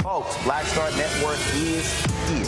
Folks, Black Star Network is here.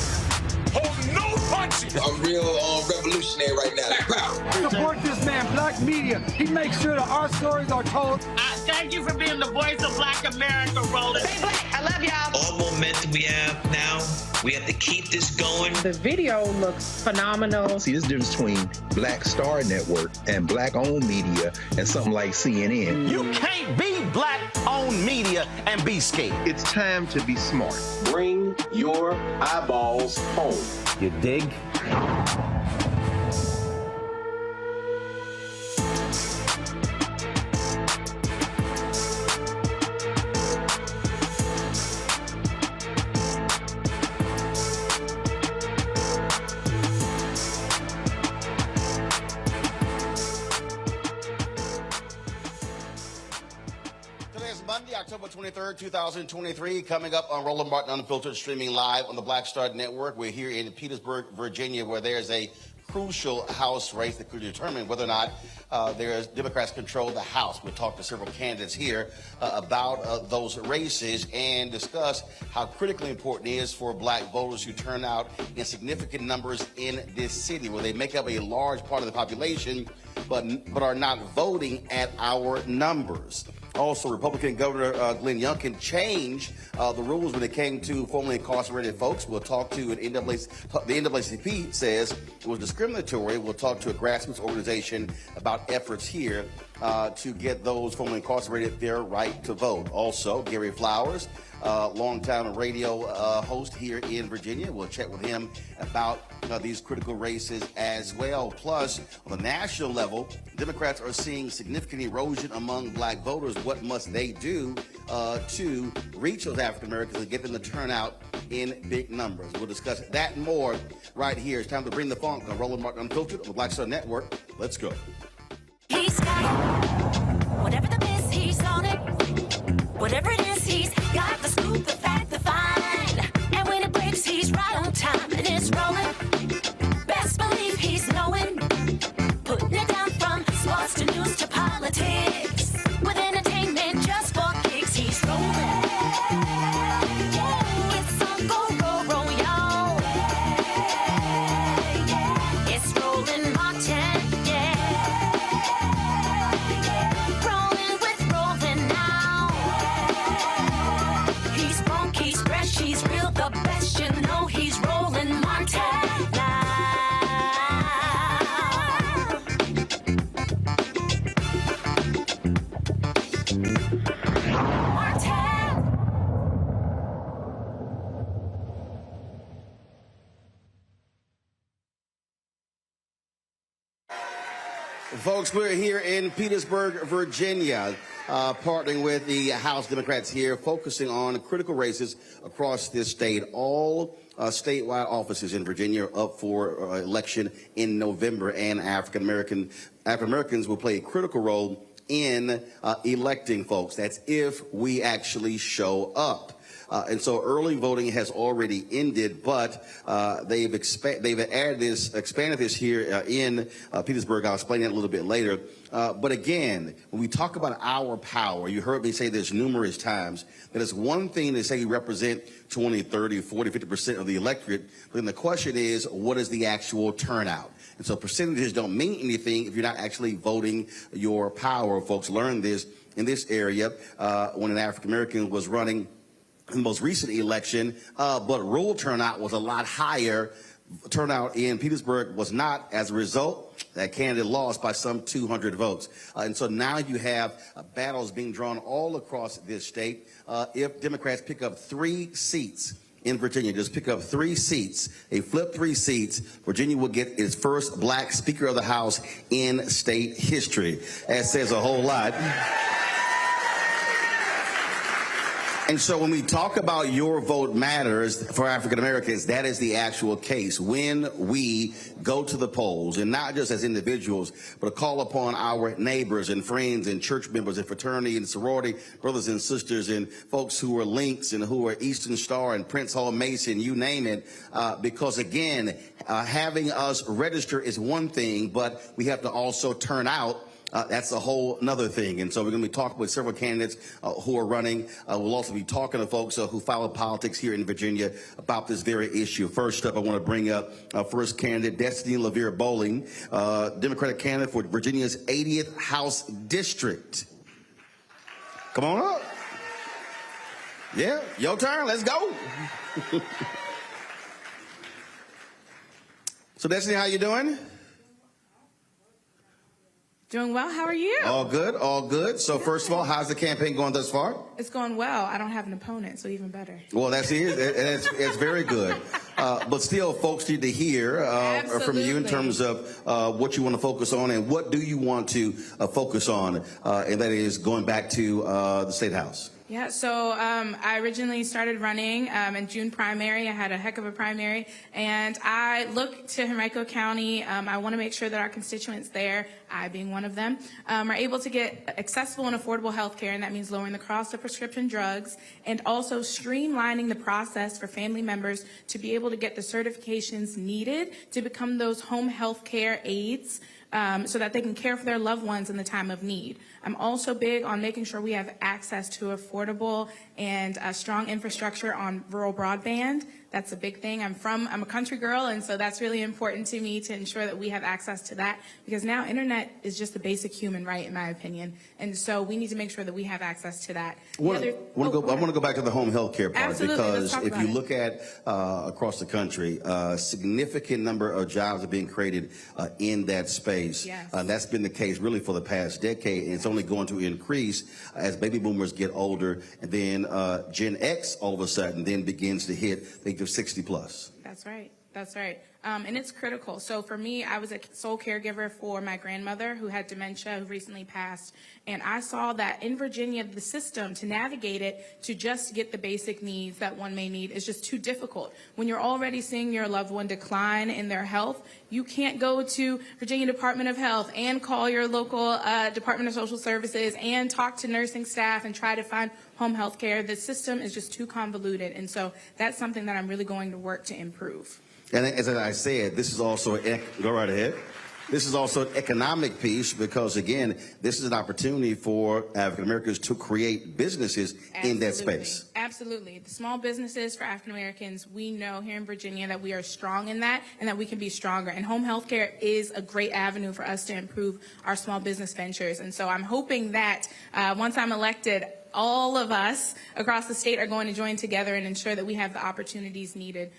Oh, no punches! I'm real revolutionary right now. Support this man, Black Media. He makes sure that our stories are told. Thank you for being the voice of Black America, Roland. Stay black. I love y'all. All momentum we have now, we have to keep this going. The video looks phenomenal. See, this difference between Black Star Network and Black-owned media and something like CNN. You can't be Black-owned media and be scared. It's time to be smart. Bring your eyeballs home. You dig? Monday, October 23rd, 2023, coming up on Roland Martin Unfiltered, streaming live on the Black Star Network. We're here in Petersburg, Virginia, where there's a crucial House race that could determine whether or not Democrats control the House. We'll talk to several candidates here about those races and discuss how critically important it is for Black voters who turn out in significant numbers in this city, where they make up a large part of the population, but are not voting at our numbers. Also, Republican Governor Glenn Youngkin changed the rules when it came to formerly incarcerated folks. We'll talk to the NAACP says it was discriminatory. We'll talk to a grassroots organization about efforts here to get those formerly incarcerated their right to vote. Also, Gary Flowers, longtime radio host here in Virginia. We'll chat with him about these critical races as well. Plus, on the national level, Democrats are seeing significant erosion among Black voters. What must they do to reach those African Americans and get them to turn out in big numbers? We'll discuss that and more right here. It's time to bring the funk on Roland Martin Unfiltered on the Black Star Network. Let's go. He's got it. Whatever the miss, he's on it. Whatever it is, he's got the scoop, the fact, the find. And when it breaks, he's right on time and it's rolling. Best believe he's knowing. Putting it down from sports to news to politics. With entertainment just for kicks, he's rolling. It's on go, roll, y'all. It's Roland Martin, Rolling with Roland now. He's funky, he's fresh, he's real, the best, you know he's Roland Martin now. Folks, we're here in Petersburg, Virginia, partnering with the House Democrats here, focusing on critical races across this state. All statewide offices in Virginia are up for election in November, and African Americans will play a critical role in electing folks. That's if we actually show up. And so early voting has already ended, but they've expanded this here in Petersburg. I'll explain that a little bit later. But again, when we talk about our power, you heard me say this numerous times, that it's one thing to say you represent 20, 30, 40, 50% of the electorate, but then the question is, what is the actual turnout? And so percentages don't mean anything if you're not actually voting your power. Folks learned this in this area when an African American was running in the most recent election, but rural turnout was a lot higher. Turnout in Petersburg was not. As a result, that candidate lost by some 200 votes. And so now you have battles being drawn all across this state. If Democrats pick up 3 seats in Virginia, just pick up 3 seats, they flip 3 seats, Virginia will get its first Black Speaker of the House in state history. That says a whole lot. And so when we talk about your vote matters for African Americans, that is the actual case. When we go to the polls, and not just as individuals, but call upon our neighbors and friends and church members and fraternity and sorority brothers and sisters and folks who are Links and who are Eastern Star and Prince Hall Mason, you name it, because again, having us register is one thing, but we have to also turn out. That's a whole nother thing. And so we're going to be talking with several candidates who are running. We'll also be talking to folks who follow politics here in Virginia about this very issue. First up, I want to bring up first candidate, Destiny LaVere Bowling, Democratic candidate for Virginia's 80th House District. Come on up. Yeah, your turn. Let's go. So, Destiny, how you doing? Doing well. How are you? All good, all good. So first of all, how's the campaign going thus far? It's going well. I don't have an opponent, so even better. Well, that's it. It's very good. But still, folks need to hear from you in terms of what you want to focus on and what do you want to focus on, and that is going back to the State House. Yeah, so I originally started running in June primary. I had a heck of a primary, and I look to Henrico County. I want to make sure that our constituents there, I being one of them, are able to get accessible and affordable health care, and that means lowering the cost of prescription drugs and also streamlining the process for family members to be able to get the certifications needed to become those home health care aides so that they can care for their loved ones in the time of need. I'm also big on making sure we have access to affordable and strong infrastructure on rural broadband. That's a big thing. I'm a country girl, and so that's really important to me to ensure that we have access to that, because now internet is just a basic human right, in my opinion, and so we need to make sure that we have access to that. I want to go back to the home health care part. Absolutely. Because if you look at across the country, a significant number of jobs are being created in that space. Yes. That's been the case really for the past decade, and it's only going to increase as baby boomers get older, and then Gen X all of a sudden then begins to hit the age of 60 plus. That's right. That's right. And it's critical. So for me, I was a sole caregiver for my grandmother who had dementia, who recently passed. And I saw that in Virginia, the system to navigate it, to just get the basic needs that one may need is just too difficult. When you're already seeing your loved one decline in their health, you can't go to Virginia Department of Health and call your local Department of Social Services and talk to nursing staff and try to find home health care. The system is just too convoluted. And so that's something that I'm really going to work to improve. And as I said, this is also go right ahead. This is also an economic piece because, again, this is an opportunity for African Americans to create businesses in that space. Absolutely. The small businesses for African Americans, we know here in Virginia that we are strong in that and that we can be stronger. And home health care is a great avenue for us to improve our small business ventures. And so I'm hoping that once I'm elected, all of us across the state are going to join together and ensure that we have the opportunities needed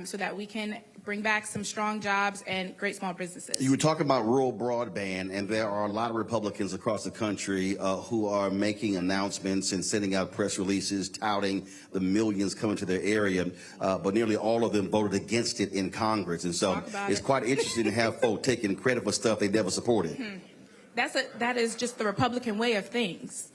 so that we can bring back some strong jobs and great small businesses. You were talking about rural broadband, and there are a lot of Republicans across the country who are making announcements and sending out press releases touting the millions coming to their area, but nearly all of them voted against it in Congress. And so it's quite interesting to have folks taking credit for stuff they never supported. That is just the Republican way of things.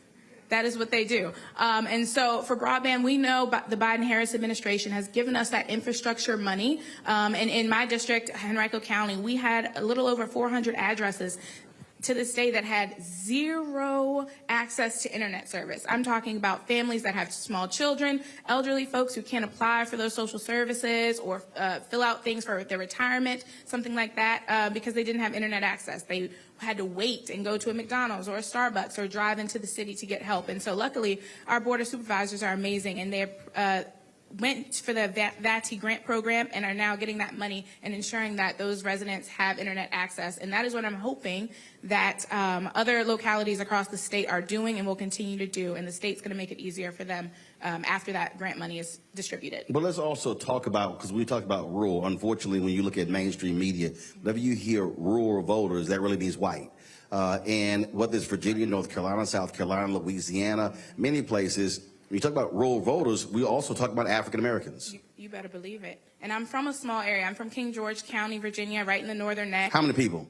That is what they do. And so for broadband, we know the Biden-Harris administration has given us that infrastructure money. And in my district, Henrico County, we had a little over 400 addresses to this day that had zero access to internet service. I'm talking about families that have small children, elderly folks who can't apply for those social services or fill out things for their retirement, something like that, because they didn't have internet access. They had to wait and go to a McDonald's or a Starbucks or drive into the city to get help. And so luckily, our board of supervisors are amazing, and they went for the VATI grant program and are now getting that money and ensuring that those residents have internet access. And that is what I'm hoping that other localities across the state are doing and will continue to do. And the state's going to make it easier for them after that grant money is distributed. But let's also talk about, because we talk about rural, unfortunately, when you look at mainstream media, whenever you hear rural voters, that really means white. And whether it's Virginia, North Carolina, South Carolina, Louisiana, many places, when you talk about rural voters, we also talk about African Americans. You better believe it. And I'm from a small area. I'm from King George County, Virginia, right in the northern neck. How many people?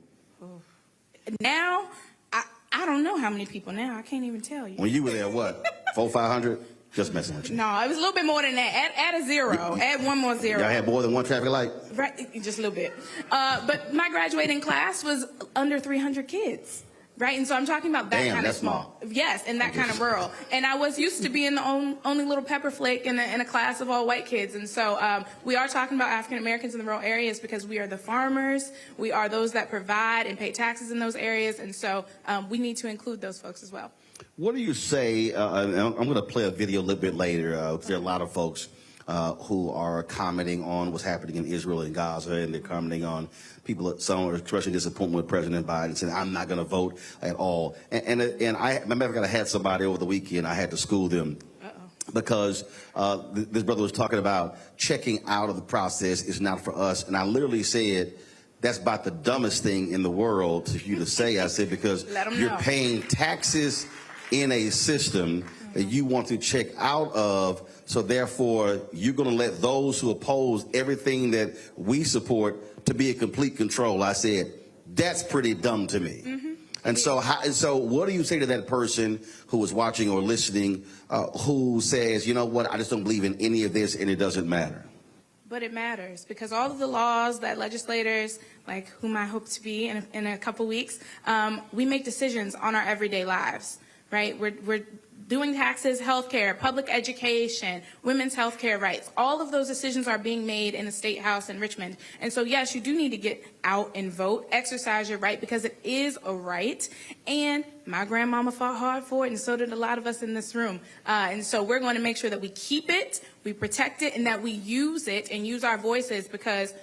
Now, I don't know how many people now. I can't even tell you. When you were there, what, 400, 500? Just messing with you. No, it was a little bit more than that. Add a zero. Add one more zero. Y'all had more than one traffic light? Right, just a little bit. But my graduating class was under 300 kids. Right, and so I'm talking about that kind of small. Yes, and that kind of rural. And I was used to being the only little pepper flake in a class of all white kids. And so we are talking about African Americans in the rural areas because we are the farmers. We are those that provide and pay taxes in those areas. And so we need to include those folks as well. What do you say? I'm going to play a video a little bit later. There are a lot of folks who are commenting on what's happening in Israel and Gaza, and they're commenting on people, some are expressing disappointment with President Biden, saying, I'm not going to vote at all. And I remember I had somebody over the weekend, I had to school them. Because this brother was talking about checking out of the process is not for us. And I literally said, that's about the dumbest thing in the world for you to say. I said, because you're paying taxes in a system that you want to check out of, so therefore you're going to let those who oppose everything that we support to be a complete control. I said, that's pretty dumb to me. And so what do you say to that person who is watching or listening who says, you know what, I just don't believe in any of this and it doesn't matter? But it matters, because all of the laws that legislators, like whom I hope to be in a couple weeks, we make decisions on our everyday lives, right? We're doing taxes, healthcare, public education, women's healthcare rights. All of those decisions are being made in the State House in Richmond. And so, yes, you do need to get out and vote, exercise your right, because it is a right. And my grandmama fought hard for it, and so did a lot of us in this room. And so we're going to make sure that we keep it, we protect it, and that we use it and use our voices, because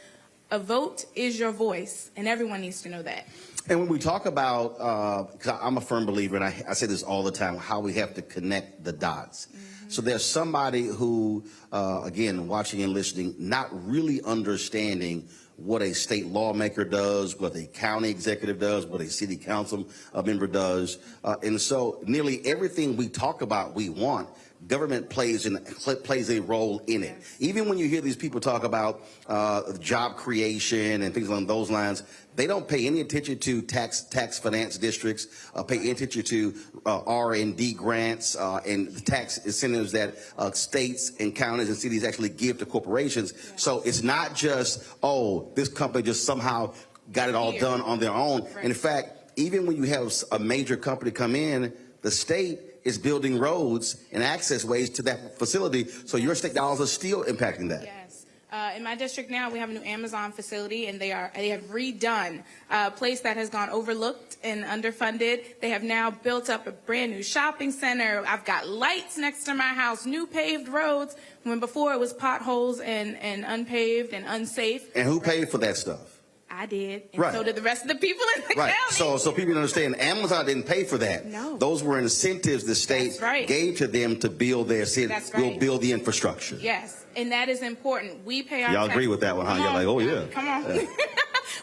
a vote is your voice, and everyone needs to know that. And when we talk about, because I'm a firm believer, and I say this all the time, how we have to connect the dots. So there's somebody who, again, watching and listening, not really understanding what a state lawmaker does, what a county executive does, what a city council member does. And so nearly everything we talk about, we want, government plays a role in it. Even when you hear these people talk about job creation and things along those lines, they don't pay any attention to tax finance districts, pay any attention to R&D grants and tax incentives that states and counties and cities actually give to corporations. So it's not just, oh, this company just somehow got it all done on their own. In fact, even when you have a major company come in, the state is building roads and access ways to that facility, so your state dollars are still impacting that. Yes. In my district now, we have a new Amazon facility, and they have redone a place that has gone overlooked and underfunded. They have now built up a brand new shopping center. I've got lights next to my house, new paved roads, when before it was potholes and unpaved and unsafe. And who paid for that stuff? I did, and so did the rest of the people in the county. So people understand, Amazon didn't pay for that. No. Those were incentives the state gave to them to build their city. We'll build the infrastructure. Yes, and that is important. We pay our Y'all agree with that one, huh? You're like, oh, yeah. Come on. Yeah.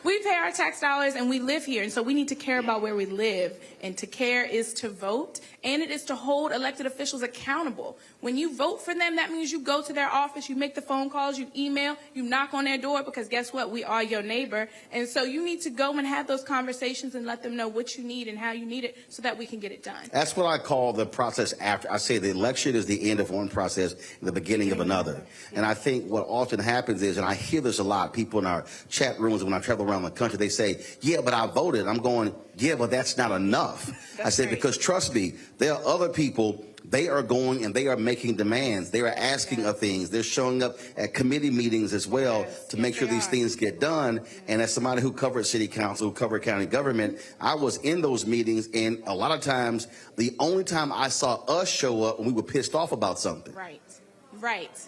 We pay our tax dollars and we live here, and so we need to care about where we live. And to care is to vote, and it is to hold elected officials accountable. When you vote for them, that means you go to their office, you make the phone calls, you email, you knock on their door, because guess what? We are your neighbor. And so you need to go and have those conversations and let them know what you need and how you need it so that we can get it done. That's what I call the process after. I say the election is the end of one process and the beginning of another. And I think what often happens is, and I hear this a lot, people in our chat rooms when I travel around the country, they say, yeah, but I voted. I'm going, yeah, but that's not enough. I said, because trust me, there are other people, they are going and they are making demands. They are asking of things. They're showing up at committee meetings as well to make sure these things get done. And as somebody who covered city council, who covered county government, I was in those meetings, and a lot of times, the only time I saw us show up when we were pissed off about something. Right.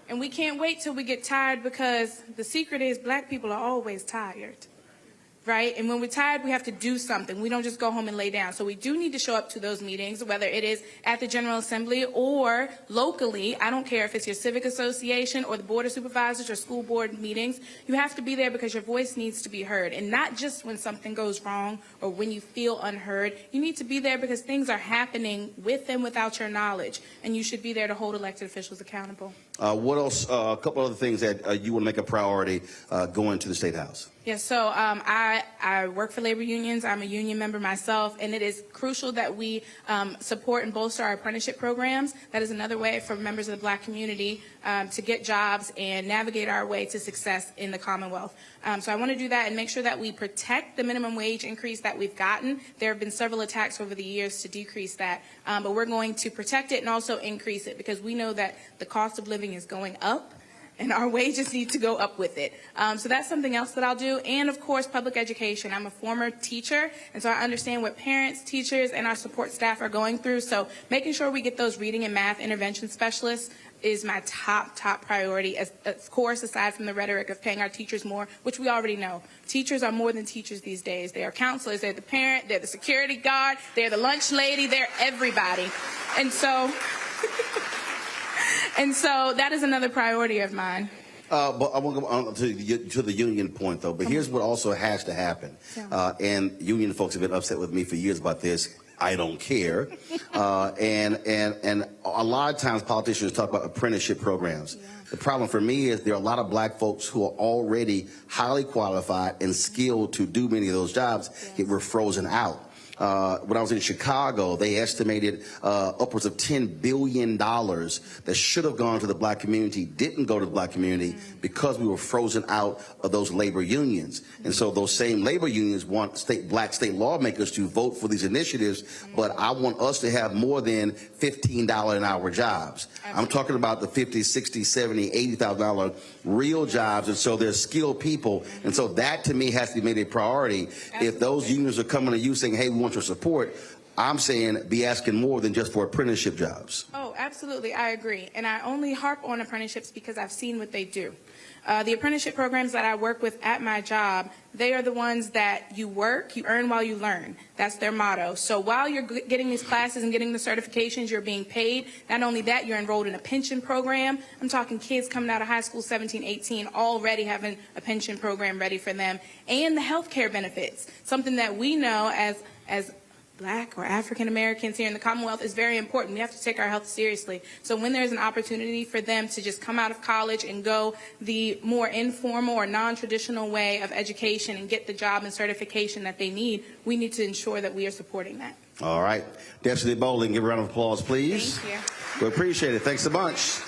And we can't wait till we get tired, because the secret is black people are always tired. Right? And when we're tired, we have to do something. We don't just go home and lay down. So we do need to show up to those meetings, whether it is at the General Assembly or locally. I don't care if it's your civic association or the Board of Supervisors or school board meetings. You have to be there because your voice needs to be heard. And not just when something goes wrong or when you feel unheard. You need to be there because things are happening with and without your knowledge. And you should be there to hold elected officials accountable. What else? A couple other things that you want to make a priority going to the State House. Yes, so I work for labor unions. I'm a union member myself, and it is crucial that we support and bolster our apprenticeship programs. That is another way for members of the Black community to get jobs and navigate our way to success in the Commonwealth. So I want to do that and make sure that we protect the minimum wage increase that we've gotten. There have been several attacks over the years to decrease that, but we're going to protect it and also increase it because we know that the cost of living is going up, and our wages need to go up with it. So that's something else that I'll do. And, of course, public education. I'm a former teacher, and so I understand what parents, teachers, and our support staff are going through. So making sure we get those reading and math intervention specialists is my top priority, of course, aside from the rhetoric of paying our teachers more, which we already know. Teachers are more than teachers these days. They are counselors. They're the parent. They're the security guard. They're the lunch lady. They're everybody. And so... And so that is another priority of mine. But I want to go on to the union point, though. But here's what also has to happen. And union folks have been upset with me for years about this. I don't care. And a lot of times politicians talk about apprenticeship programs. Yeah. The problem for me is there are a lot of Black folks who are already highly qualified and skilled to do many of those jobs, yet we're frozen out. When I was in Chicago, they estimated upwards of $10 billion that should have gone to the Black community, didn't go to the Black community because we were frozen out of those labor unions. And so those same labor unions want Black state lawmakers to vote for these initiatives, but I want us to have more than $15 an hour jobs. I'm talking about the $50, $60, $70, $80,000 real jobs, and so they're skilled people. And so that, to me, has to be made a priority. If those unions are coming to you saying, hey, we want your support, I'm saying be asking more than just for apprenticeship jobs. Oh, absolutely. I agree. And I only harp on apprenticeships because I've seen what they do. The apprenticeship programs that I work with at my job, they are the ones that you work, you earn while you learn. That's their motto. So while you're getting these classes and getting the certifications, you're being paid. Not only that, you're enrolled in a pension program. I'm talking kids coming out of high school, 17, 18, already having a pension program ready for them. And the health care benefits, something that we know as Black or African Americans here in the Commonwealth is very important. We have to take our health seriously. So when there's an opportunity for them to just come out of college and go the more informal or non-traditional way of education and get the job and certification that they need, we need to ensure that we are supporting that. All right. Destiny Bowling, give a round of applause, please. Thank you. We appreciate it. Thanks a bunch.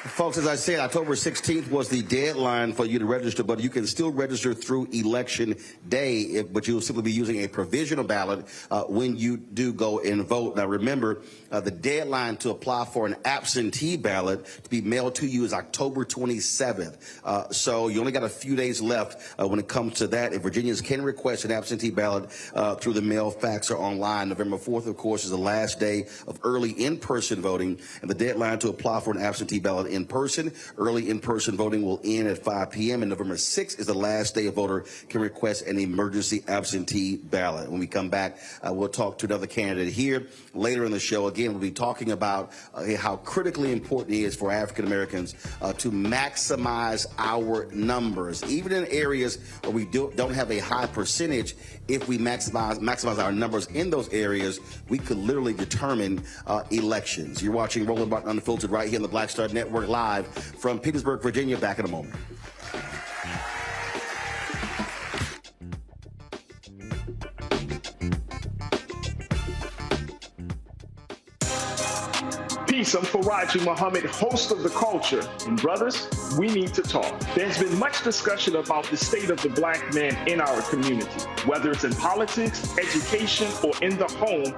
Folks, as I said, October 16th was the deadline for you to register, but you can still register through Election Day, but you'll simply be using a provisional ballot when you do go and vote. Now, remember, the deadline to apply for an absentee ballot to be mailed to you is October 27th. So you only got a few days left when it comes to that. If Virginians can request an absentee ballot through the mail, fax, or online, November 4th, of course, is the last day of early in-person voting, and the deadline to apply for an absentee ballot in person. Early in-person voting will end at 5 p.m. and November 6th is the last day a voter can request an emergency absentee ballot. When we come back, we'll talk to another candidate here. Later in the show, again, we'll be talking about how critically important it is for African Americans to maximize our numbers. Even in areas where we don't have a high percentage, if we maximize our numbers in those areas, we could literally determine elections. You're watching Roland Unfiltered right here on the Black Star Network, live from Petersburg, Virginia. Back in a moment. Peace, I'm Faraji Muhammad, host of The Culture. And brothers, we need to talk. There's been much discussion about the state of the Black man in our community, whether it's in politics, education, or in the home.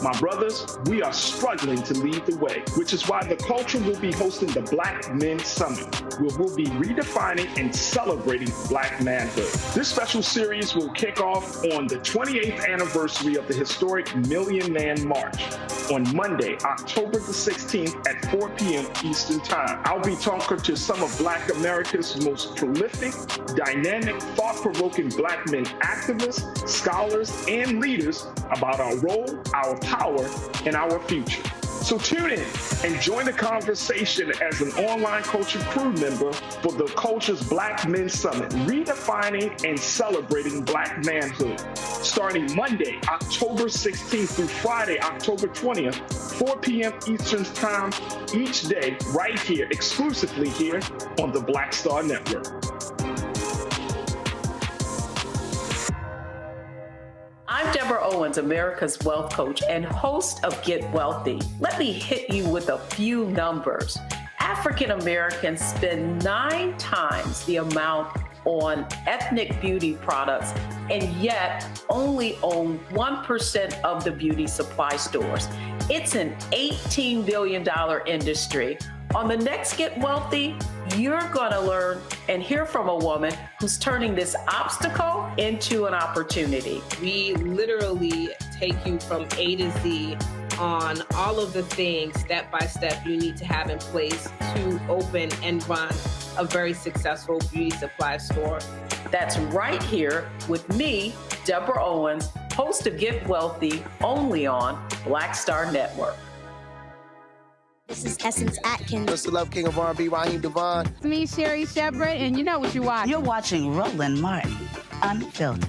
My brothers, we are struggling to lead the way, which is why The Culture will be hosting the Black Men Summit, where we'll be redefining and celebrating Black manhood. This special series will kick off on the 28th anniversary of the historic Million Man March on Monday, October the 16th at 4 p.m. Eastern Time. I'll be talking to some of Black America's most prolific, dynamic, thought-provoking Black men activists, scholars, and leaders about our role, our power, and our future. So tune in and join the conversation as an online culture crew member for the Culture's Black Men Summit, redefining and celebrating Black manhood. Starting Monday, October 16th through Friday, October 20th, 4 p.m. Eastern Time each day, right here, exclusively here on the Black Star Network. I'm Deborah Owens, America's Wealth Coach and host of Get Wealthy. Let me hit you with a few numbers. African Americans spend 9 times the amount on ethnic beauty products and yet only own 1% of the beauty supply stores. It's an $18 billion industry. On the next Get Wealthy, you're going to learn and hear from a woman who's turning this obstacle into an opportunity. We literally take you from A to Z on all of the things step by step you need to have in place to open and run a very successful beauty supply store. That's right here with me, Deborah Owens, host of Get Wealthy, only on Black Star Network. This is Essence Atkins. Mr. Love King of R&B, Raheem Devon. It's me, Sherry Shepard, and you know what you watch. You're watching Roland Martin, Unfiltered.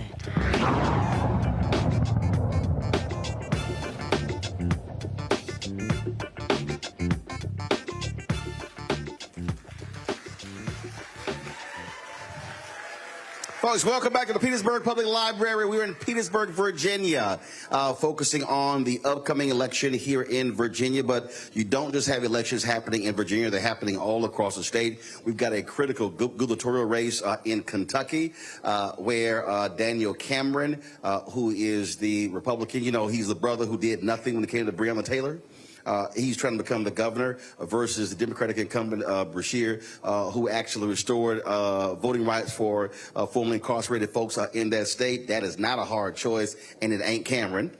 Folks, welcome back to the Petersburg Public Library. We're in Petersburg, Virginia, focusing on the upcoming election here in Virginia. But you don't just have elections happening in Virginia. They're happening all across the state. We've got a critical gubernatorial race in Kentucky where Daniel Cameron, who is the Republican, you know, he's the brother who did nothing when it came to Breonna Taylor. He's trying to become the governor versus the Democratic incumbent, Brashear, who actually restored voting rights for formerly incarcerated folks in that state. That is not a hard choice, and it ain't Cameron.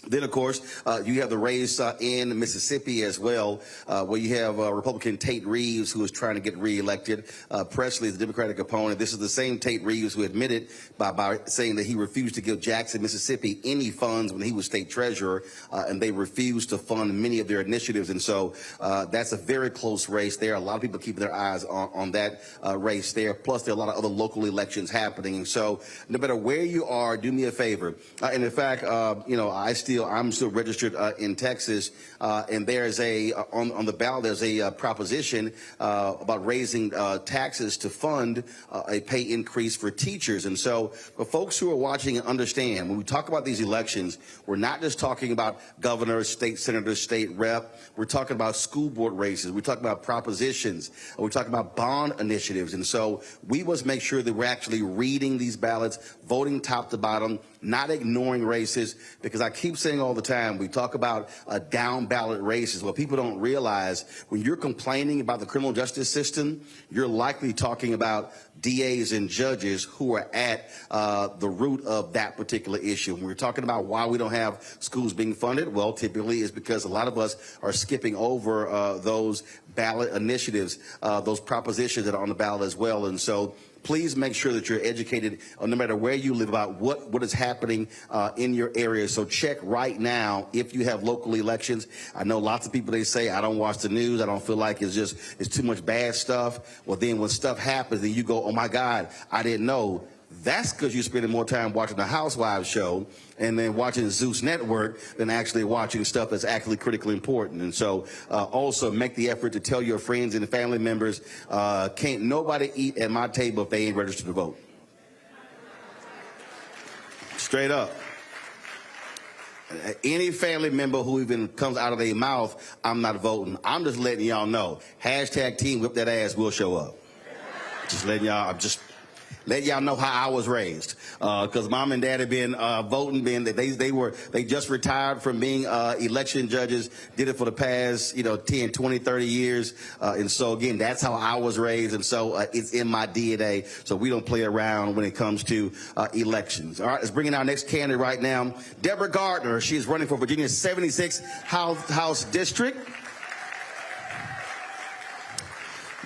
Then, of course, you have the race in Mississippi as well, where you have Republican Tate Reeves, who is trying to get reelected. Presley is the Democratic opponent. This is the same Tate Reeves who admitted by saying that he refused to give Jackson, Mississippi, any funds when he was state treasurer, and they refused to fund many of their initiatives. And so that's a very close race there. A lot of people keeping their eyes on that race there. Plus, there are a lot of other local elections happening. And so no matter where you are, do me a favor. And in fact, you know, I'm still registered in Texas, and there's on the ballot there's a proposition about raising taxes to fund a pay increase for teachers. And so for folks who are watching and understand, when we talk about these elections, we're not just talking about governor, state senator, state rep. We're talking about school board races. We're talking about propositions. We're talking about bond initiatives. And so we must make sure that we're actually reading these ballots, voting top to bottom, not ignoring races, because I keep saying all the time, we talk about down ballot races. What people don't realize, when you're complaining about the criminal justice system, you're likely talking about DAs and judges who are at the root of that particular issue. When we're talking about why we don't have schools being funded, well, typically it's because a lot of us are skipping over those ballot initiatives, those propositions that are on the ballot as well. And so please make sure that you're educated no matter where you live about what is happening in your area. So check right now if you have local elections. I know lots of people, they say, I don't watch the news. I don't feel like it's too much bad stuff. Well, then when stuff happens, then you go, oh my God, I didn't know. That's because you're spending more time watching the Housewives show and then watching Zeus Network than actually watching stuff that's actually critically important. And so also make the effort to tell your friends and family members, can't nobody eat at my table if they ain't registered to vote. Straight up. Any family member who even comes out of their mouth, I'm not voting, I'm just letting y'all know. Hashtag team whip that ass, we'll show up. Just letting y'all, let y'all know how I was raised, because mom and dad have been voting. They just retired from being election judges. Did it for the past 10, 20, 30 years, and so again, that's how I was raised, and so it's in my DNA. So we don't play around when it comes to elections. All right, let's bring in our next candidate right now, Deborah Gardner. She is running for Virginia's 76th House District.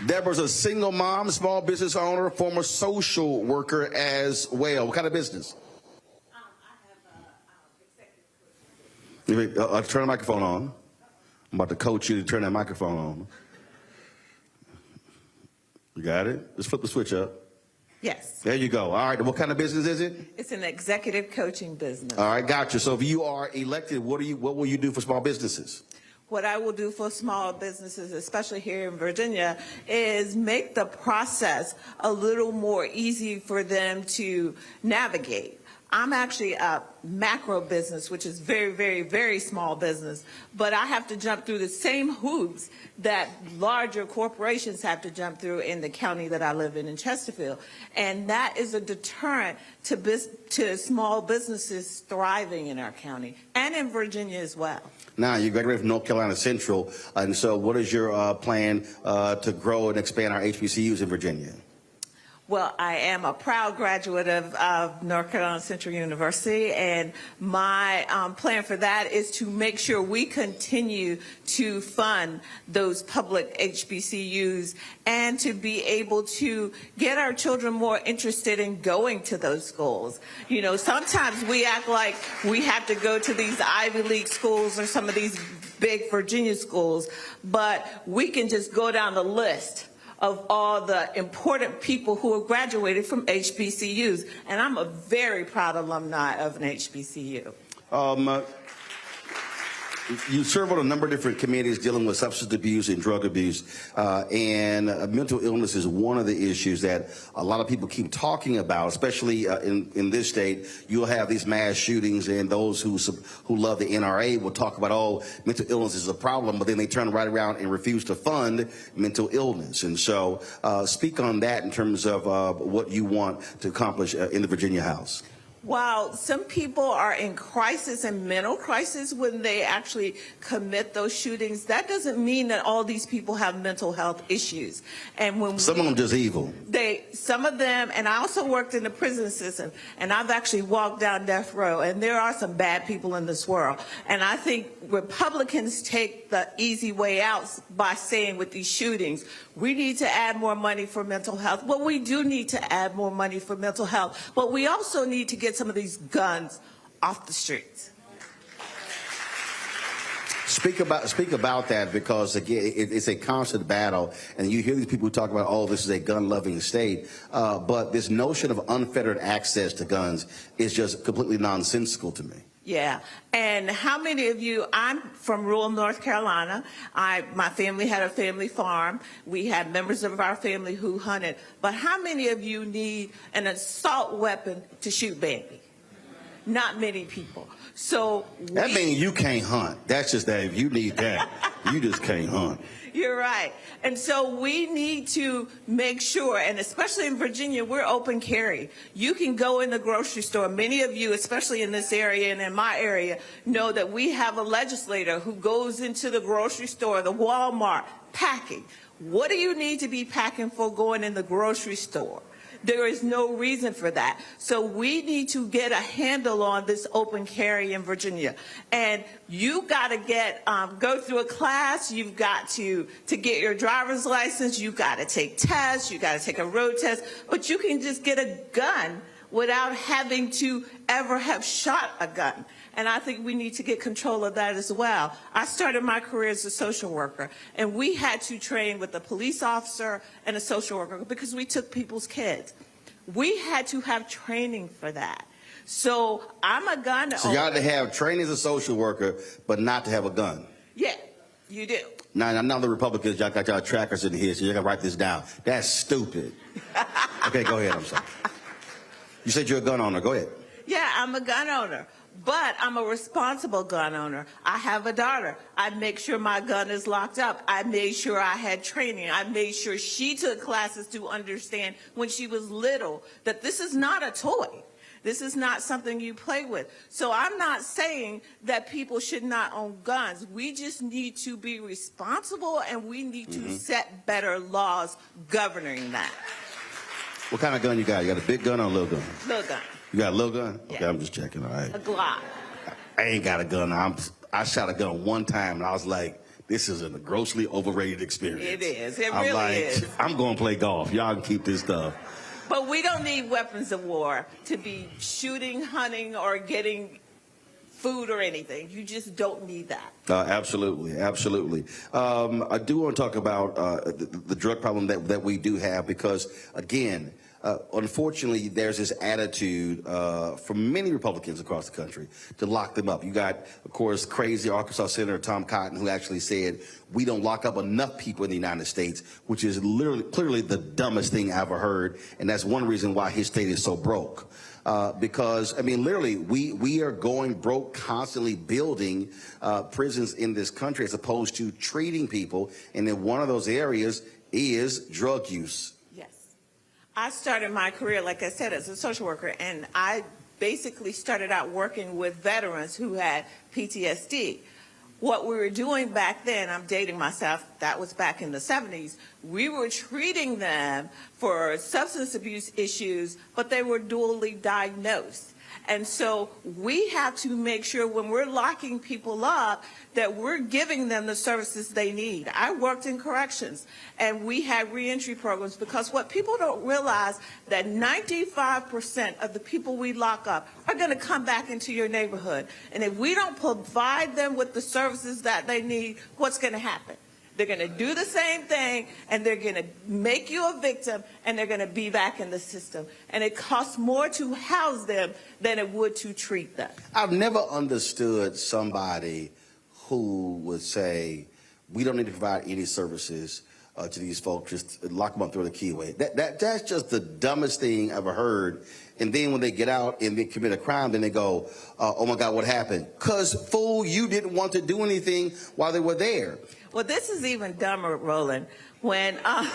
Deborah's a single mom, small business owner, former social worker as well. What kind of business? I have executive. Turn the microphone on. I'm about to coach you to turn that microphone on. You got it? Just flip the switch up. Yes. There you go. All right. What kind of business is it? It's an executive coaching business. All right. Gotcha. So if you are elected, what will you do for small businesses? What I will do for small businesses, especially here in Virginia, is make the process a little more easy for them to navigate. I'm actually a macro business, which is very, very, very small business, but I have to jump through the same hoops that larger corporations have to jump through in the county that I live in Chesterfield. And that is a deterrent to small businesses thriving in our county and in Virginia as well. Now, you graduated from North Carolina Central, and so what is your plan to grow and expand our HBCUs in Virginia? Well, I am a proud graduate of North Carolina Central University, and my plan for that is to make sure we continue to fund those public HBCUs and to be able to get our children more interested in going to those schools. You know, sometimes we act like we have to go to these Ivy League schools or some of these big Virginia schools, but we can just go down the list of all the important people who have graduated from HBCUs. And I'm a very proud alumni of an HBCU. You serve on a number of different committees dealing with substance abuse and drug abuse, and mental illness is one of the issues that a lot of people keep talking about, especially in this state. You'll have these mass shootings, and those who love the NRA will talk about, oh, mental illness is a problem, but then they turn right around and refuse to fund mental illness. And so speak on that in terms of what you want to accomplish in the Virginia House. While some people are in crisis and mental crisis when they actually commit those shootings, that doesn't mean that all these people have mental health issues. And when some of them just evil. Some of them, and I also worked in the prison system, and I've actually walked down death row, and there are some bad people in this world. And I think Republicans take the easy way out by saying with these shootings, we need to add more money for mental health. Well, we do need to add more money for mental health, but we also need to get some of these guns off the streets. Speak about that, because again, it's a constant battle, and you hear these people who talk about, oh, this is a gun-loving state, but this notion of unfettered access to guns is just completely nonsensical to me. Yeah, and how many of you, I'm from rural North Carolina. My family had a family farm. We had members of our family who hunted. But how many of you need an assault weapon to shoot baby? Not many people. So that means you can't hunt. That's just that. If you need that, you just can't hunt. You're right. And so we need to make sure, and especially in Virginia, we're open carry. You can go in the grocery store. Many of you, especially in this area and in my area, know that we have a legislator who goes into the grocery store, the Walmart, packing. What do you need to be packing for going in the grocery store? There is no reason for that. So we need to get a handle on this open carry in Virginia. And you got to go through a class. You've got to get your driver's license. You've got to take tests. You've got to take a road test. But you can just get a gun without having to ever have shot a gun. And I think we need to get control of that as well. I started my career as a social worker, and we had to train with a police officer and a social worker because we took people's kids. We had to have training for that. So I'm a gun owner. So you got to have training as a social worker, but not to have a gun. Yeah, you do. Now, I'm not the Republicans. Y'all got y'all trackers in here, so you got to write this down. That's stupid. Okay, go ahead. I'm sorry. You said you're a gun owner. Go ahead. Yeah, I'm a gun owner. But I'm a responsible gun owner. I have a daughter. I make sure my gun is locked up. I made sure I had training. I made sure she took classes to understand when she was little that this is not a toy. This is not something you play with. So I'm not saying that people should not own guns. We just need to be responsible, and we need to set better laws governing that. What kind of gun you got? You got a big gun or a little gun? Little gun. You got a little gun? Yeah. Okay, I'm just checking. All right. A Glock. I ain't got a gun. I shot a gun one time, and I was like, this is a grossly overrated experience. It is. It I'm really like, is. I'm going to play golf. Y'all can keep this stuff. But we don't need weapons of war to be shooting, hunting, or getting food or anything. You just don't need that. Absolutely, absolutely. I do want to talk about the drug problem that we do have because, again, unfortunately, there's this attitude from many Republicans across the country to lock them up. You got, of course, crazy Arkansas Senator Tom Cotton, who actually said, we don't lock up enough people in the United States, which is clearly the dumbest thing I ever heard. And that's one reason why his state is so broke. Because, I mean, literally, we are going broke constantly building prisons in this country as opposed to treating people. And then one of those areas is drug use. I started my career, like I said, as a social worker, and I basically started out working with veterans who had PTSD. What we were doing back then, I'm dating myself, that was back in the 70s, we were treating them for substance abuse issues, but they were dually diagnosed. And so we have to make sure when we're locking people up that we're giving them the services they need. I worked in corrections, and we had reentry programs because what people don't realize that 95% of the people we lock up are going to come back into your neighborhood. And if we don't provide them with the services that they need, what's going to happen? They're going to do the same thing, and they're going to make you a victim, and they're going to be back in the system. And it costs more to house them than it would to treat them. I've never understood somebody who would say, we don't need to provide any services to these folks, just lock them up, throw the key away. That's just the dumbest thing I've ever heard. And then when they get out and they commit a crime, then they go, oh my God, what happened? 'Cause, fool, you didn't want to do anything while they were there. Well, this is even dumber, Roland. When I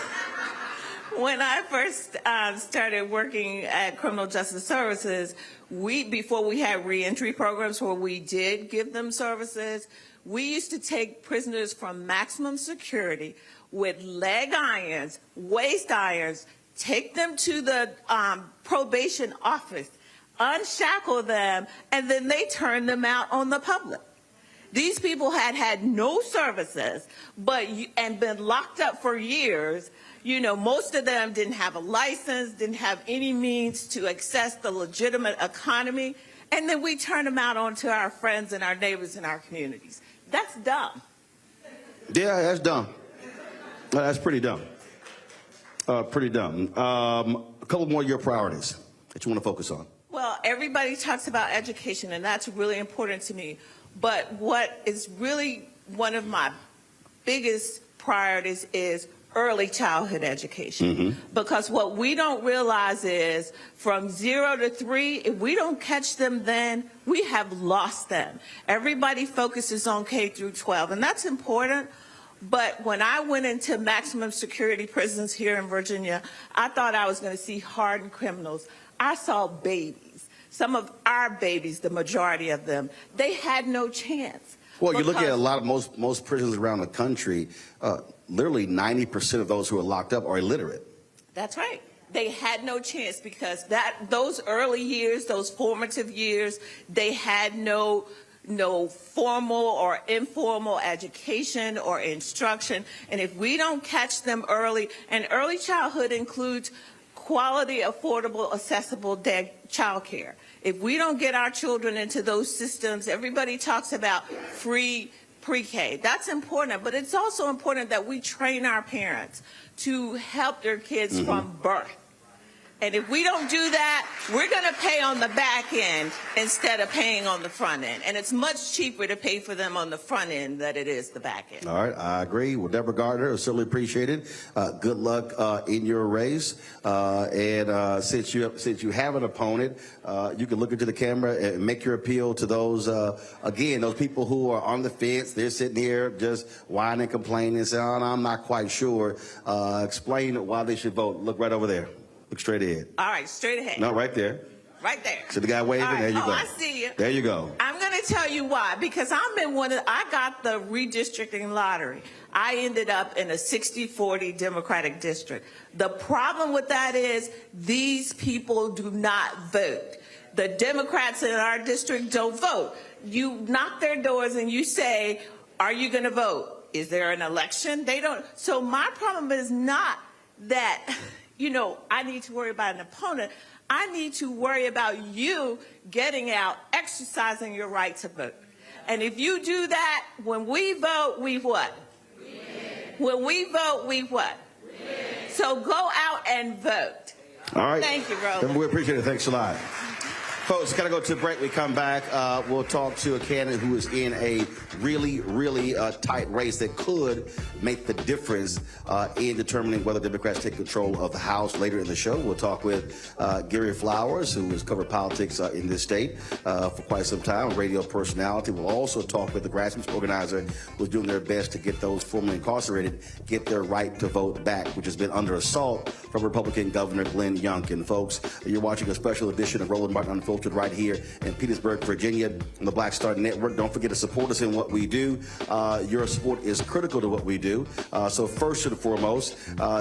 first started working at Criminal Justice Services, before we had reentry programs where we did give them services, we used to take prisoners from maximum security with leg irons, waist irons, take them to the probation office, unshackle them, and then they turn them out on the public. These people had no services, and been locked up for years. You know, most of them didn't have a license, didn't have any means to access the legitimate economy, and then we turn them out onto our friends and our neighbors in our communities. That's dumb. Yeah, that's dumb. That's pretty dumb. Pretty dumb. A couple more of your priorities that you want to focus on. Well, everybody talks about education, and that's really important to me. But what is really one of my biggest priorities is early childhood education. Because what we don't realize is from 0 to 3, if we don't catch them then, we have lost them. Everybody focuses on K through 12, and that's important. But when I went into maximum security prisons here in Virginia, I thought I was going to see hardened criminals. I saw babies. Some of our babies, the majority of them, they had no chance. Well, you look at a lot of most prisons around the country, literally 90% of those who are locked up are illiterate. That's right. They had no chance because those early years, those formative years, they had no formal or informal education or instruction. And if we don't catch them early, and early childhood includes quality, affordable, accessible child care. If we don't get our children into those systems, everybody talks about free pre-K. That's important, but it's also important that we train our parents to help their kids from birth. And if we don't do that, we're going to pay on the back end instead of paying on the front end. And it's much cheaper to pay for them on the front end than it is the back end. All right, I agree. Well, Deborah Gardner, certainly appreciated. Good luck in your race. And since you have an opponent, you can look into the camera and make your appeal to those, again, those people who are on the fence. They're sitting here just whining and complaining and saying, oh, I'm not quite sure. Explain why they should vote. Look right over there. Look straight ahead. All right, straight ahead. No, right there. Right there. So the guy waving, right. There you go. I see you. There you go. I'm going to tell you why. Because I got the redistricting lottery. I ended up in a 60-40 Democratic district. The problem with that is these people do not vote. The Democrats in our district don't vote. You knock their doors and you say, are you going to vote? Is there an election? They don't. So my problem is not that, I need to worry about an opponent. I need to worry about you getting out, exercising your right to vote. And if you do that, when we vote, we what? When we vote, we what? So go out and vote. All right. Thank you, Roland. We appreciate it. Thanks a lot. Folks, got to go to a break. We come back. We'll talk to a candidate who is in a really tight race that could make the difference in determining whether Democrats take control of the House later in the show. We'll talk with Gary Flowers, who has covered politics in this state for quite some time, a radio personality. We'll also talk with the grassroots organizer who's doing their best to get those formerly incarcerated get their right to vote back, which has been under assault from Republican Governor Glenn Youngkin. Folks, you're watching a special edition of Roland Martin Unfiltered right here in Petersburg, Virginia, on the Black Star Network. Don't forget to support us in what we do. Your support is critical to what we do. So first and foremost,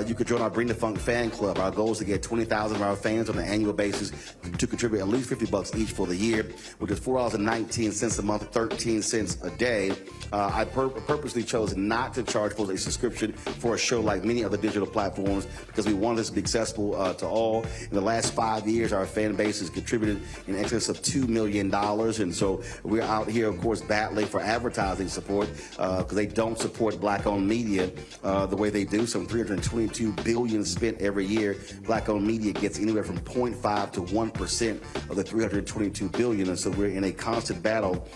you could join our Bring the Funk fan club. Our goal is to get 20,000 of our fans on an annual basis to contribute at least $50 each for the year, which is $4.19 a month, 13 cents a day. I purposely chose not to charge folks a subscription for a show like many other digital platforms because we wanted this to be accessible to all. In the last 5 years, our fan base has contributed in excess of $2 million. And so we're out here, of course, battling for advertising support because they don't support black-owned media the way they do. Some $322 billion spent every year. Black-owned media gets anywhere from 0.5 to 1% of the $322 billion. And so we're in a constant battle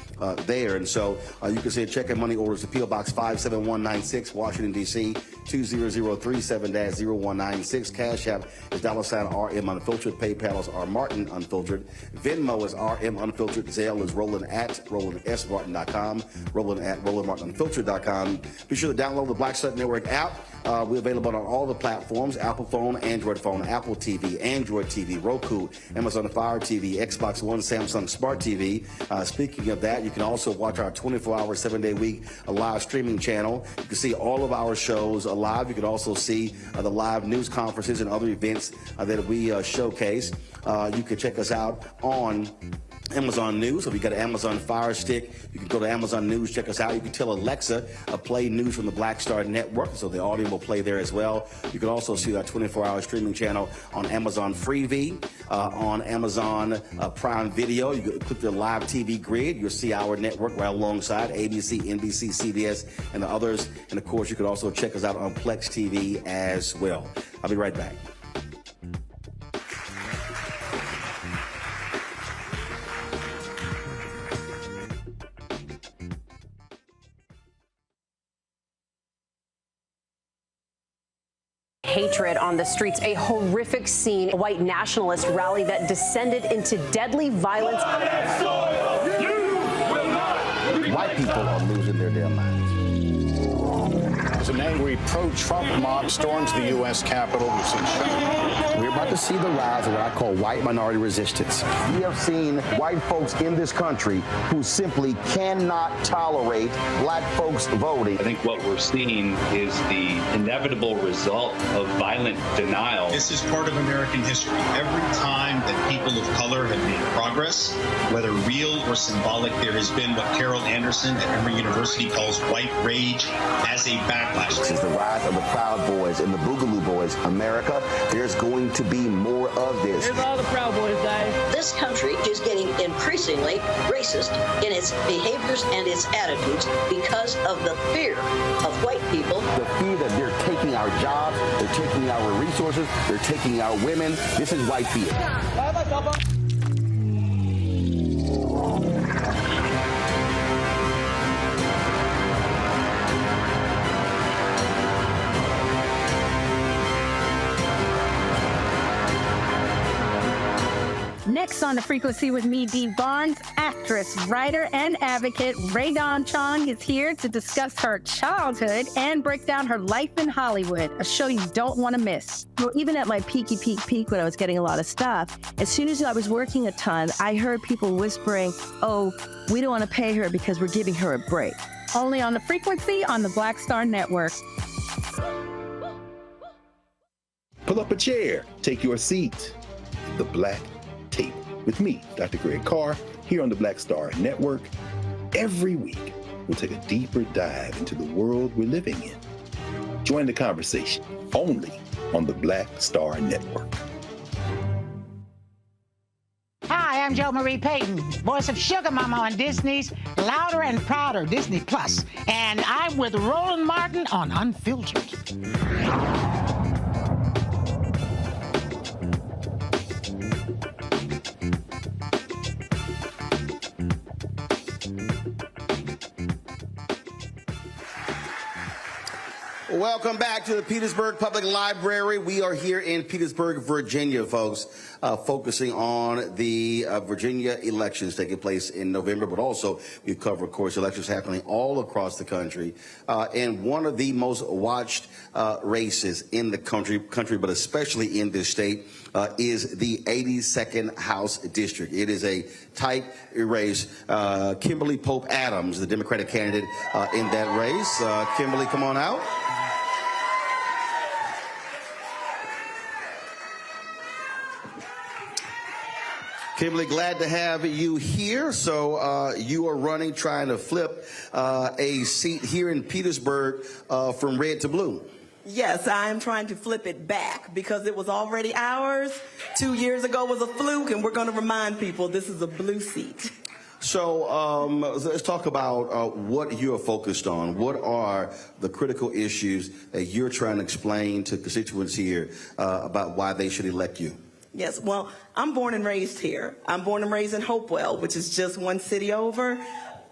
there. And so you can send check and money orders to P.O. Box 57196, Washington, D.C., 20037-0196. Cash App is $RM Unfiltered. PayPal is R Martin Unfiltered. Venmo is RM Unfiltered. Zelle is Roland at RolandSMartin.com. Roland at RolandMartinUnfiltered.com. Be sure to download the Black Star Network app. We're available on all the platforms: Apple phone, Android phone, Apple TV, Android TV, Roku, Amazon Fire TV, Xbox One, Samsung Smart TV. Speaking of that, you can also watch our 24-hour, 7-day-week live streaming channel. You can see all of our shows live. You can also see the live news conferences and other events that we showcase. You can check us out on Amazon News. So if you got an Amazon Fire Stick, you can go to Amazon News, check us out. You can tell Alexa, play news from the Black Star Network, so the audio will play there as well. You can also see our 24-hour streaming channel on Amazon Freevee, on Amazon Prime Video. You can click the live TV grid. You'll see our network right alongside ABC, NBC, CBS, and the others. And of course, you can also check us out on Plex TV as well. I'll be right back. Hatred on the streets, a horrific scene, a white nationalist rally that descended into deadly violence. White people are losing their damn minds. As an angry pro-Trump mob storms the U.S. Capitol, we're about to see the rise of what I call white minority resistance. We have seen white folks in this country who simply cannot tolerate black folks voting. I think what we're seeing is the inevitable result of violent denial. This is part of American history. Every time that people of color have made progress, whether real or symbolic, there has been what Carol Anderson at Emory University calls white rage as a backlash. This is the rise of the Proud Boys and the Boogaloo Boys. America, there's going to be more of this. Here's all the Proud Boys, guys. This country is getting increasingly racist in its behaviors and its attitudes because of the fear of white people. The fear that they're taking our jobs, they're taking our resources, they're taking our women. This is white fear. Next on The Frequency with me, Dee Barnes, actress, writer, and advocate Rae Dawn Chong is here to discuss her childhood and break down her life in Hollywood, a show you don't want to miss. Well, even at my peak when I was getting a lot of stuff, as soon as I was working a ton, I heard people whispering, oh, we don't want to pay her because we're giving her a break. Only on The Frequency on the Black Star Network. Pull up a chair, take your seat. The Black Table with me, Dr. Greg Carr, here on the Black Star Network. Every week, we'll take a deeper dive into the world we're living in. Join the conversation only on the Black Star Network. I'm Jo Marie Payton, voice of Sugar Mama on Disney's Louder and Prouder, Disney Plus. And I'm with Roland Martin on Unfiltered. Welcome back to the Petersburg Public Library. We are here in Petersburg, Virginia, folks, focusing on the Virginia elections taking place in November, but also we cover, of course, elections happening all across the country. And one of the most watched races in the country, but especially in this state, is the 82nd House District. It is a tight race. Kimberly Pope Adams, the Democratic candidate in that race. Kimberly, come on out. Kimberly, glad to have you here. So you are running, trying to flip a seat here in Petersburg from red to blue. Yes, I'm trying to flip it back because it was already ours. 2 years ago was a fluke, and we're going to remind people this is a blue seat. So let's talk about what you're focused on. What are the critical issues that you're trying to explain to constituents here about why they should elect you? Yes, well, I'm born and raised here. I'm born and raised in Hopewell, which is just one city over.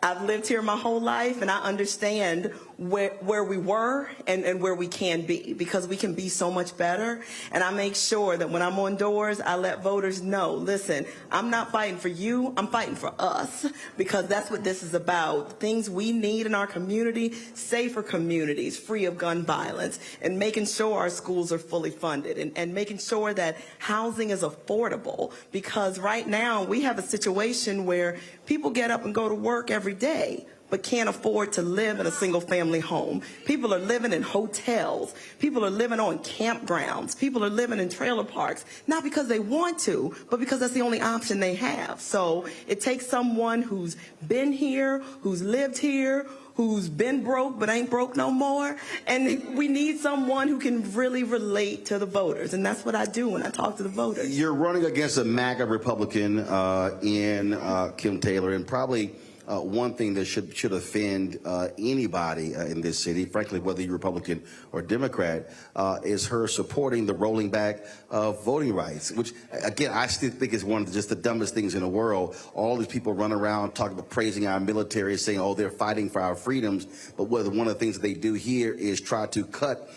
I've lived here my whole life, and I understand where we were and where we can be, because we can be so much better. And I make sure that when I'm on doors, I let voters know, listen, I'm not fighting for you, I'm fighting for us, because that's what this is about. Things we need in our community, safer communities, free of gun violence, and making sure our schools are fully funded, and making sure that housing is affordable, because right now we have a situation where people get up and go to work every day, but can't afford to live in a single-family home. People are living in hotels. People are living on campgrounds. People are living in trailer parks, not because they want to, but because that's the only option they have. So it takes someone who's been here, who's lived here, who's been broke but ain't broke no more, and we need someone who can really relate to the voters, and that's what I do when I talk to the voters. You're running against a MAGA Republican in Kim Taylor, and probably one thing that should offend anybody in this city, frankly, whether you're Republican or Democrat, is her supporting the rolling back of voting rights, which, again, I still think is one of just the dumbest things in the world. All these people run around talking about praising our military, saying, oh, they're fighting for our freedoms, but one of the things that they do here is try to cut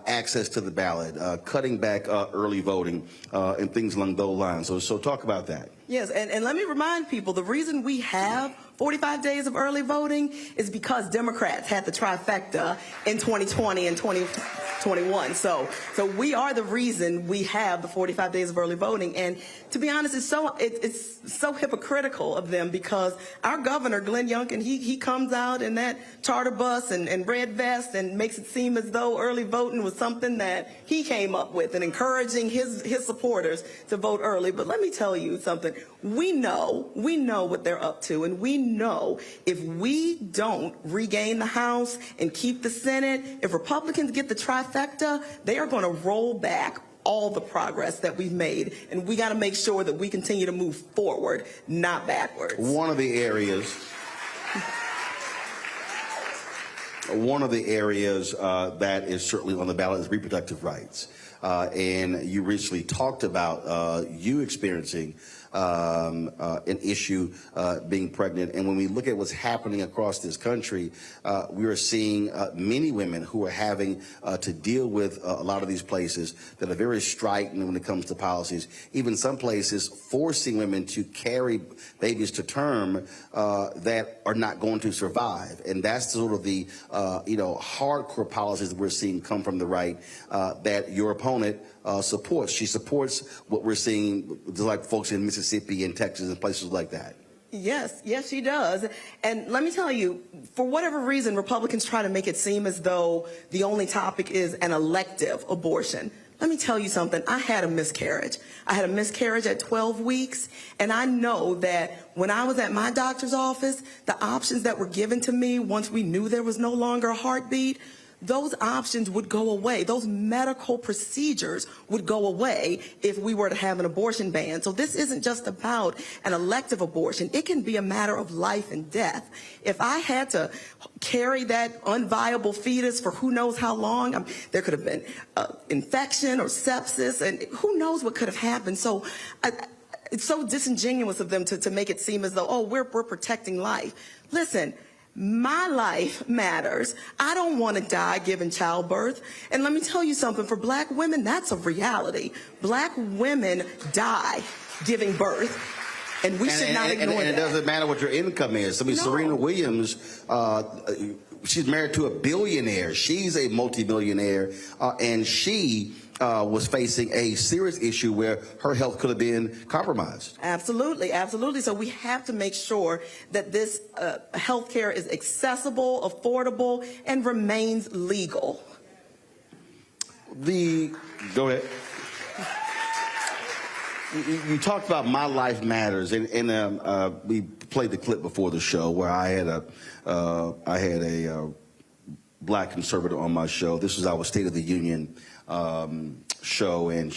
access to the ballot, cutting back early voting, and things along those lines. So talk about that. Yes, and let me remind people, the reason we have 45 days of early voting is because Democrats had the trifecta in 2020 and 2021. So we are the reason we have the 45 days of early voting. And to be honest, it's so hypocritical of them, because our governor, Glenn Youngkin, he comes out in that charter bus and red vest and makes it seem as though early voting was something that he came up with, and encouraging his supporters to vote early. But let me tell you something. We know what they're up to, and we know if we don't regain the House and keep the Senate, if Republicans get the trifecta, they are going to roll back all the progress that we've made, and we got to make sure that we continue to move forward, not backwards. One of the areas that is certainly on the ballot is reproductive rights, and you recently talked about you experiencing an issue being pregnant. And when we look at what's happening across this country, we are seeing many women who are having to deal with a lot of these places that are very strident when it comes to policies. Even some places forcing women to carry babies to term that are not going to survive. And that's sort of the hardcore policies that we're seeing come from the right that your opponent supports. She supports what we're seeing, like folks in Mississippi and Texas and places like that. Yes, she does. And let me tell you, for whatever reason, Republicans try to make it seem as though the only topic is an elective abortion. Let me tell you something. I had a miscarriage. I had a miscarriage at 12 weeks, and I know that when I was at my doctor's office, the options that were given to me once we knew there was no longer a heartbeat, those options would go away. Those medical procedures would go away if we were to have an abortion ban. So this isn't just about an elective abortion. It can be a matter of life and death. If I had to carry that unviable fetus for who knows how long, there could have been infection or sepsis, and who knows what could have happened. So it's so disingenuous of them to make it seem as though, oh, we're protecting life. Listen, my life matters. I don't want to die giving childbirth. And let me tell you something, for black women, that's a reality. Black women die giving birth. And we should not ignore that. And it doesn't matter what your income is. I mean, no. Serena Williams, she's married to a billionaire. She's a multimillionaire, and she was facing a serious issue where her health could have been compromised. Absolutely, absolutely. So we have to make sure that this health care is accessible, affordable, and remains legal. Go ahead. You talked about My Life Matters, and we played the clip before the show where I had a black conservative on my show. This was our State of the Union show, and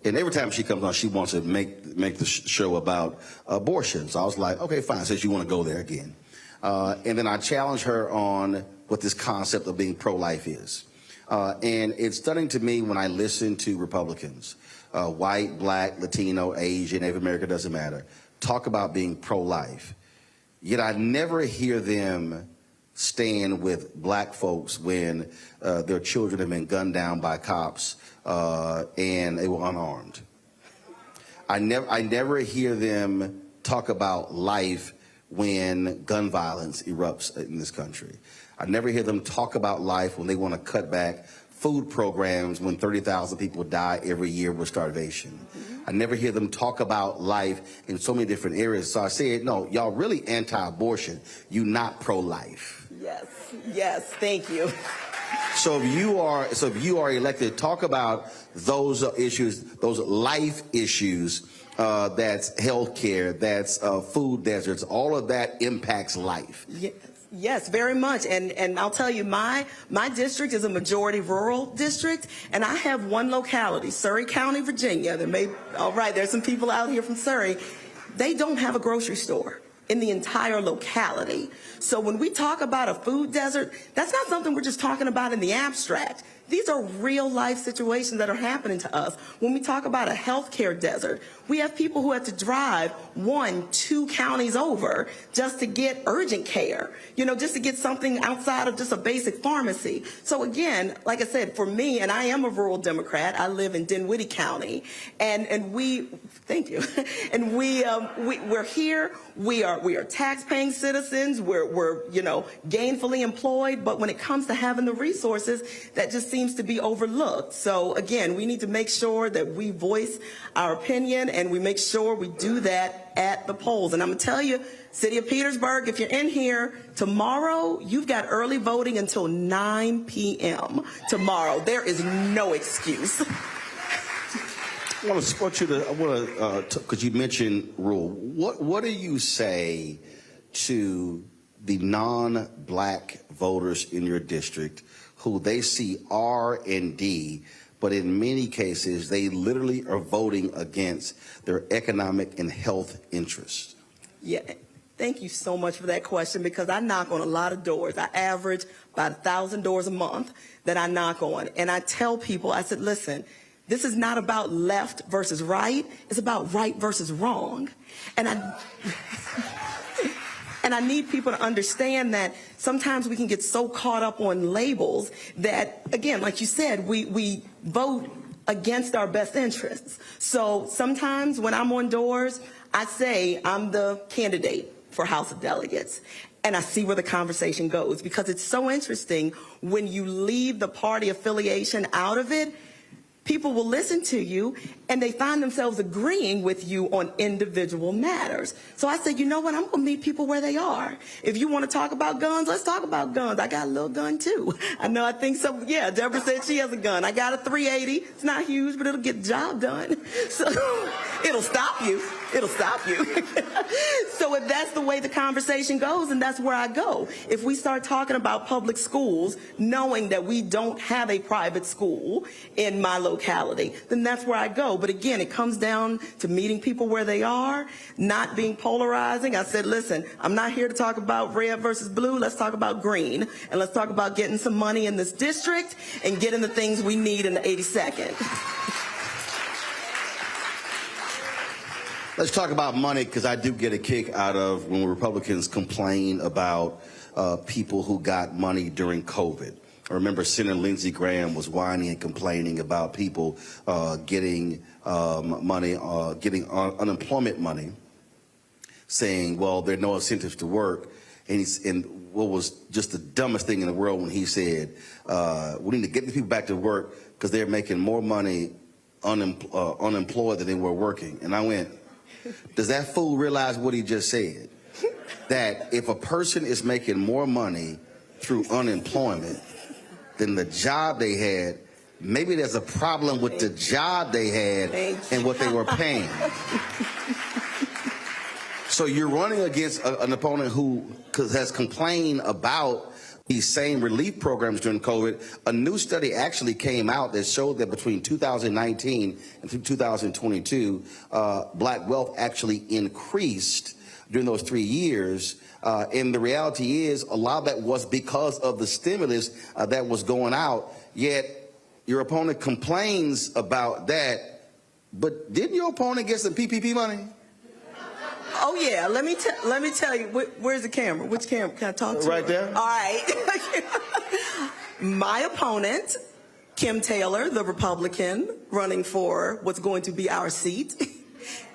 every time she comes on, she wants to make the show about abortion. So I was like, okay, fine, since you want to go there again. And then I challenged her on what this concept of being pro-life is. And it's stunning to me when I listen to Republicans, white, black, Latino, Asian, Native American, doesn't matter, talk about being pro-life. Yet I never hear them stand with black folks when their children have been gunned down by cops and they were unarmed. I never hear them talk about life when gun violence erupts in this country. I never hear them talk about life when they want to cut back food programs when 30,000 people die every year with starvation. I never hear them talk about life in so many different areas. So I said, no, y'all really anti-abortion. You not pro-life. Yes, thank you. So if you are elected, talk about those issues, those life issues. That's health care, that's food deserts, all of that impacts life. Yes, very much. And I'll tell you, my district is a majority rural district, and I have one locality, Surry County, Virginia. There's some people out here from Surry. They don't have a grocery store in the entire locality. So when we talk about a food desert, that's not something we're just talking about in the abstract. These are real life situations that are happening to us. When we talk about a healthcare desert, we have people who have to drive 1-2 counties over just to get urgent care, just to get something outside of just a basic pharmacy. So again, like I said, for me, and I am a rural Democrat, I live in Dinwiddie County, and we, thank you, and we're here, we are tax-paying citizens, we're gainfully employed, but when it comes to having the resources, that just seems to be overlooked. So again, we need to make sure that we voice our opinion, and we make sure we do that at the polls. And I'm going to tell you, City of Petersburg, if you're in here tomorrow, you've got early voting until 9 p.m. tomorrow. There is no excuse. I want to, because you mentioned rural. What do you say to the non-black voters in your district who they see R and D, but in many cases, they literally are voting against their economic and health interests? Yeah, thank you so much for that question, because I knock on a lot of doors. I average about 1,000 doors a month that I knock on. And I tell people, I said, listen, this is not about left versus right. It's about right versus wrong. And I need people to understand that sometimes we can get so caught up on labels that, again, like you said, we vote against our best interests. So sometimes when I'm on doors, I say I'm the candidate for House of Delegates, and I see where the conversation goes, because it's so interesting when you leave the party affiliation out of it. People will listen to you, and they find themselves agreeing with you on individual matters. So I said, you know what? I'm going to meet people where they are. If you want to talk about guns, let's talk about guns. I got a little gun, too. I think so. Yeah, Deborah said she has a gun. I got a .380. It's not huge, but it'll get the job done. So it'll stop you. It'll stop you. So if that's the way the conversation goes, and that's where I go. If we start talking about public schools, knowing that we don't have a private school in my locality, then that's where I go. But again, it comes down to meeting people where they are, not being polarizing. I said, listen, I'm not here to talk about red versus blue. Let's talk about green. And let's talk about getting some money in this district and getting the things we need in the 82nd. Let's talk about money, because I do get a kick out of when Republicans complain about people who got money during COVID. I remember Senator Lindsey Graham was whining and complaining about people getting money, getting unemployment money, saying, well, there are no incentives to work. And what was just the dumbest thing in the world when he said, we need to get these people back to work because they're making more money unemployed than they were working. And I went, does that fool realize what he just said? That if a person is making more money through unemployment than the job they had, maybe there's a problem with the job they had and what they were paying. So you're running against an opponent who has complained about these same relief programs during COVID. A new study actually came out that showed that between 2019 and 2022, black wealth actually increased during those 3 years. And the reality is a lot of that was because of the stimulus that was going out. Yet your opponent complains about that. But didn't your opponent get some PPP money? Oh yeah, let me tell you. Where's the camera? Which camera? Can I talk to? Right her? there. All right. My opponent, Kim Taylor, the Republican running for what's going to be our seat,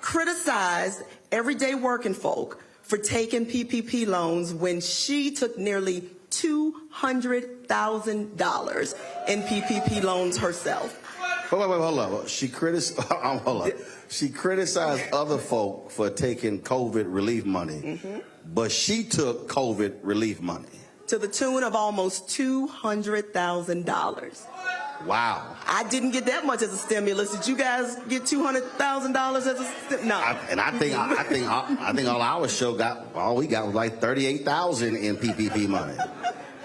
criticized everyday working folk for taking PPP loans when she took nearly $200,000 in PPP loans herself. Hold on. She criticized other folk for taking COVID relief money, but she took COVID relief money to the tune of almost $200,000. Wow. I didn't get that much as a stimulus. Did you guys get $200,000 as a stimulus? No. I think all our show all we got was like $38,000 in PPP money.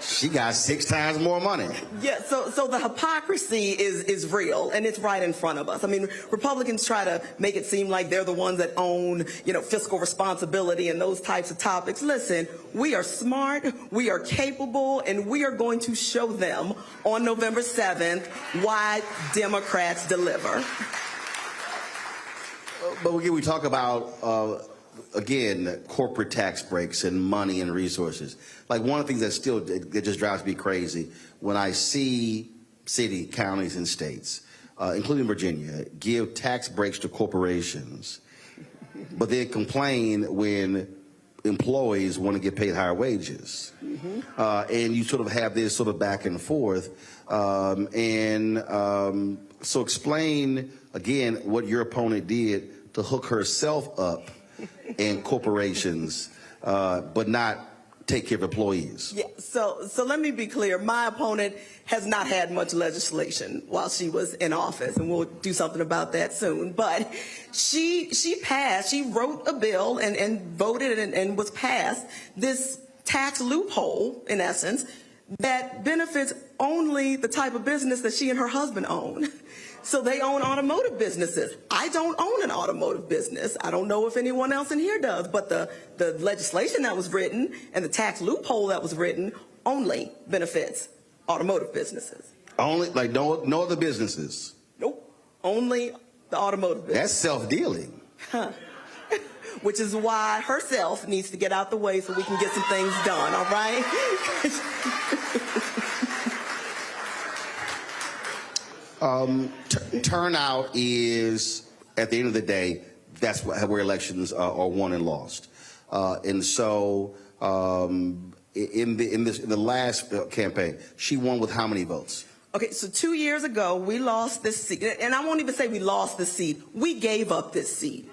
She got 6 times more money. Yeah, so the hypocrisy is real, and it's right in front of us. I mean, Republicans try to make it seem like they're the ones that own, fiscal responsibility and those types of topics. Listen, we are smart, we are capable, and we are going to show them on November 7th why Democrats deliver. But again, we talk about again, corporate tax breaks and money and resources. Like one of the things that just drives me crazy when I see city, counties, and states, including Virginia, give tax breaks to corporations, but they complain when employees want to get paid higher wages. And you sort of have this sort of back and forth. So explain, again, what your opponent did to hook herself up in corporations, but not take care of employees. Yeah, so let me be clear. My opponent has not had much legislation while she was in office, and we'll do something about that soon. But she wrote a bill and voted and was passed this tax loophole, in essence, that benefits only the type of business that she and her husband own. So they own automotive businesses. I don't own an automotive business. I don't know if anyone else in here does, but the legislation that was written and the tax loophole that was written only benefits automotive businesses. Only, like no other businesses? Nope, only the automotive business. That's self-dealing. Huh. Which is why herself needs to get out the way so we can get some things done, all right? Turnout is, at the end of the day, that's where elections are won and lost. And so in the last campaign, she won with how many votes? Okay, so 2 years ago, we lost this seat. And I won't even say we lost the seat. We gave up this seat.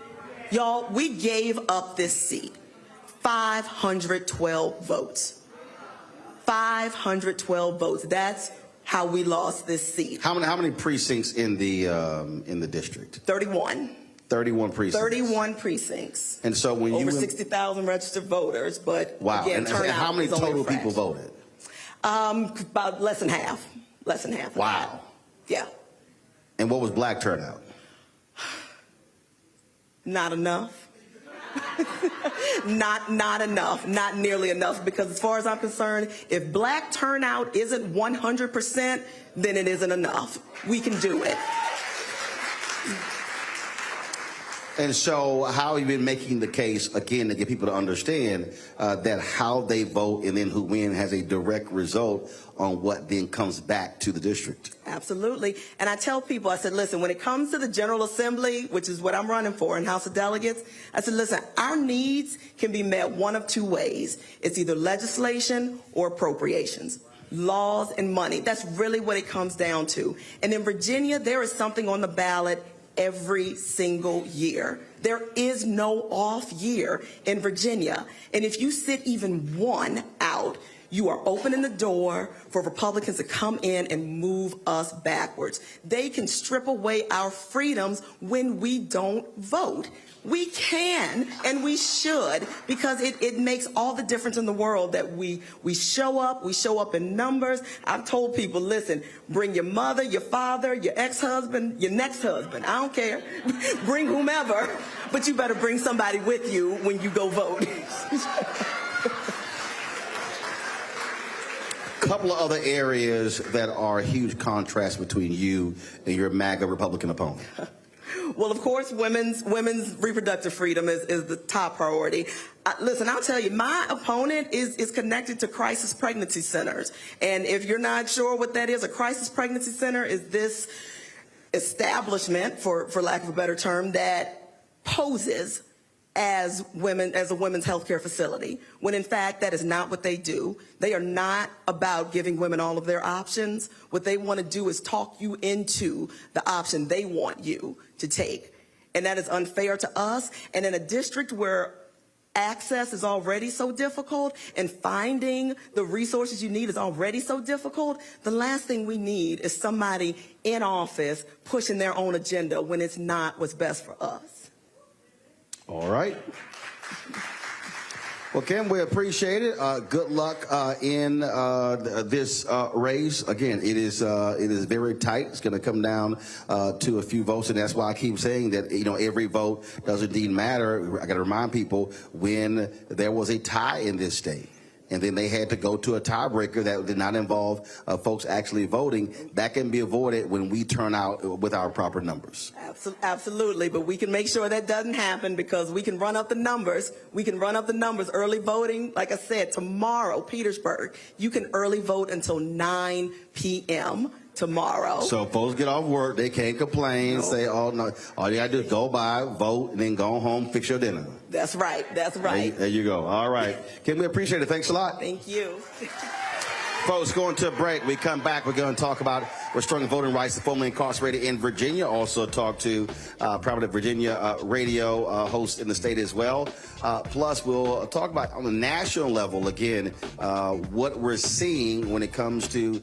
Y'all, we gave up this seat. 512 votes. 512 votes. That's how we lost this seat. How many precincts in the district? 31. 31 precincts. 31 precincts. And so when over you 60,000 registered voters, but wow, again, and turnout how many is only total a fraction. people voted? About less than half. Less than half. Wow. Yeah. And what was black turnout? Not enough. not enough. Not nearly enough, because as far as I'm concerned, if black turnout isn't 100%, then it isn't enough. We can do it. And so how have you been making the case, again, to get people to understand that how they vote and then who win has a direct result on what then comes back to the district? Absolutely. And I tell people, I said, listen, when it comes to the General Assembly, which is what I'm running for in House of Delegates, I said, listen, our needs can be met one of two ways. It's either legislation or appropriations. Laws and money. That's really what it comes down to. And in Virginia, there is something on the ballot every single year. There is no off year in Virginia. And if you sit even one out, you are opening the door for Republicans to come in and move us backwards. They can strip away our freedoms when we don't vote. We can and we should, because it makes all the difference in the world that we show up in numbers. I've told people, listen, bring your mother, your father, your ex-husband, your next husband, I don't care. Bring whomever, but you better bring somebody with you when you go vote. Couple of other areas that are a huge contrast between you and your MAGA Republican opponent. Well, of course, women's reproductive freedom is the top priority. Listen, I'll tell you, my opponent is connected to crisis pregnancy centers. And if you're not sure what that is, a crisis pregnancy center is this establishment, for lack of a better term, that poses as a women's health care facility, when in fact that is not what they do. They are not about giving women all of their options. What they want to do is talk you into the option they want you to take. And that is unfair to us. And in a district where access is already so difficult and finding the resources you need is already so difficult, the last thing we need is somebody in office pushing their own agenda when it's not what's best for us. All right. Well, Kim, we appreciate it. Good luck in this race. Again, it is very tight. It's going to come down to a few votes, and that's why I keep saying that, you know, every vote does indeed matter. I got to remind people, when there was a tie in this state, and then they had to go to a tiebreaker that did not involve folks actually voting, that can be avoided when we turn out with our proper numbers. Absolutely, but we can make sure that doesn't happen, because we can run up the numbers. We can run up the numbers. Early voting, like I said, tomorrow, Petersburg, you can early vote until 9 p.m. tomorrow. So folks get off work, they can't complain, say, oh, no, all you got to do is go by, vote, and then go home, fix your dinner. That's right. That's right. There you go. All right. Kim, we appreciate it. Thanks a lot. Thank you. Folks, going to a break. We come back, we're going to talk about restoring voting rights to formerly incarcerated in Virginia. Also talk to prominent Virginia radio host in the state as well. Plus, we'll talk about on the national level, again, what we're seeing when it comes to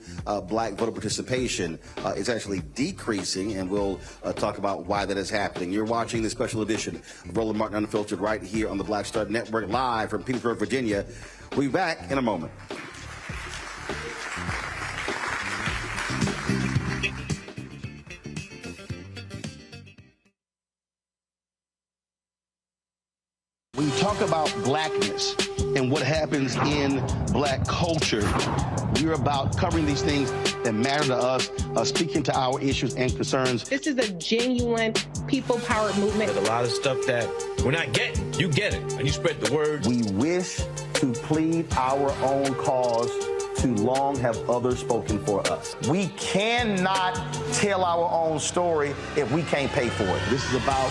black voter participation. It's actually decreasing, and we'll talk about why that is happening. You're watching this special edition of Roland Martin Unfiltered right here on the Black Star Network, live from Petersburg, Virginia. We'll be back in a moment. When you talk about blackness and what happens in black culture, we're about covering these things that matter to us, speaking to our issues and concerns. This is a genuine people-powered movement. There's a lot of stuff that we're not getting. You get it, and you spread the word. We wish to plead our own cause. Too long have others spoken for us. We cannot tell our own story if we can't pay for it. This is about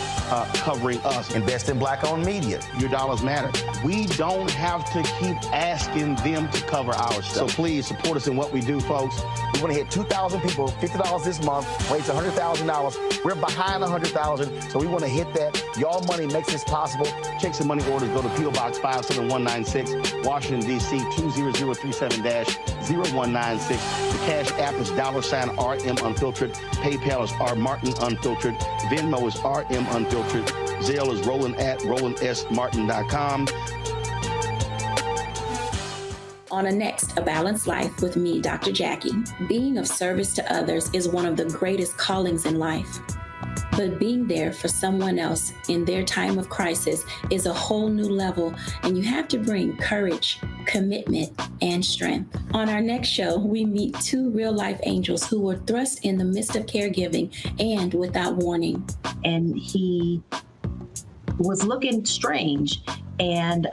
covering us. Invest in black-owned media. Your dollars matter. We don't have to keep asking them to cover our stuff. So please support us in what we do, folks. We want to hit 2,000 people, $50 this month, raise $100,000. We're behind 100,000, so we want to hit that. Y'all money makes this possible. Checks and money orders go to P.O. Box 57196, Washington, D.C. 20037- 0196. The Cash App is $RM Unfiltered. PayPal is R Martin Unfiltered. Venmo is RM Unfiltered. Zelle is Roland at RolandSMartin.com. On a next, A Balanced Life with me, Dr. Jackie. Being of service to others is one of the greatest callings in life. But being there for someone else in their time of crisis is a whole new level, and you have to bring courage, commitment, and strength. On our next show, we meet two real-life angels who were thrust in the midst of caregiving and without warning. And he was looking strange and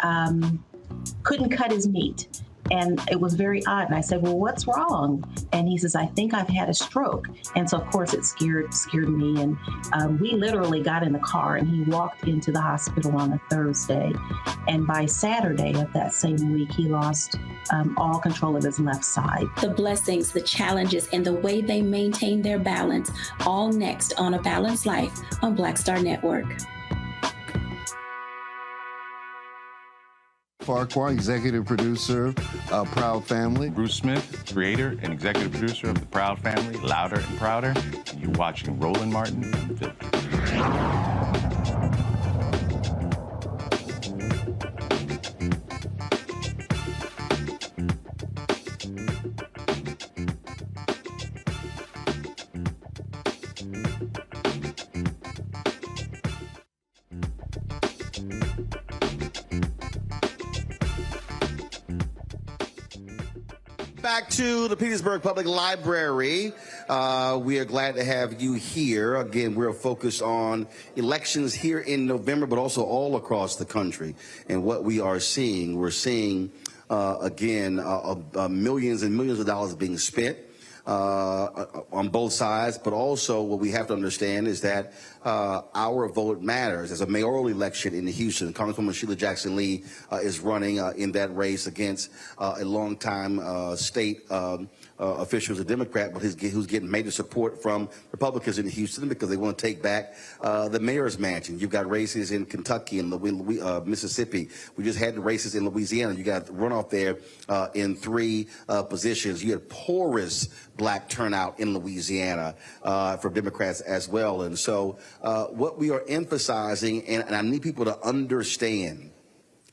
couldn't cut his meat. And it was very odd. And I said, well, what's wrong? And he says, I think I've had a stroke. And so, of course, it scared me. And we literally got in the car and he walked into the hospital on a Thursday. And by Saturday of that same week, he lost all control of his left side. The blessings, the challenges, and the way they maintain their balance, all next on A Balanced Life on Black Star Network. Farquhar, executive producer of Proud Family. Bruce Smith, creator and executive producer of The Proud Family, Louder and Prouder. And you're watching Roland Martin Unfiltered. Back to the Petersburg Public Library. We are glad to have you here. Again, we're focused on elections here in November, but also all across the country. And what we are seeing, we're seeing, again, millions and millions of dollars being spent on both sides, but also what we have to understand is that our vote matters. There's a mayoral election in Houston. Congresswoman Sheila Jackson Lee is running in that race against a longtime state official who's a Democrat, but who's getting major support from Republicans in Houston because they want to take back the mayor's mansion. You've got races in Kentucky and Mississippi. We just had the races in Louisiana. You got runoff there in 3 positions. You had porous black turnout in Louisiana for Democrats as well. And so what we are emphasizing, and I need people to understand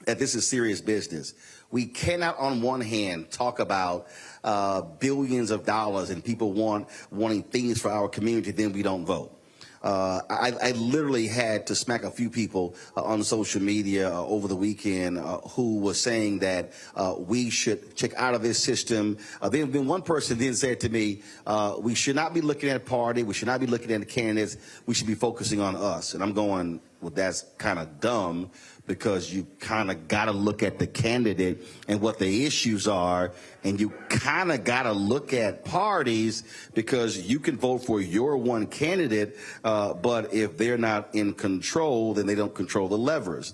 that this is serious business. We cannot, on one hand, talk about billions of dollars and people wanting things for our community, then we don't vote. I literally had to smack a few people on social media over the weekend who was saying that we should check out of this system. Then one person then said to me, we should not be looking at a party. We should not be looking at the candidates. We should be focusing on us. And I'm going, well, that's kind of dumb, because you kind of got to look at the candidate and what the issues are, and you kind of got to look at parties, because you can vote for your one candidate, but if they're not in control, then they don't control the levers.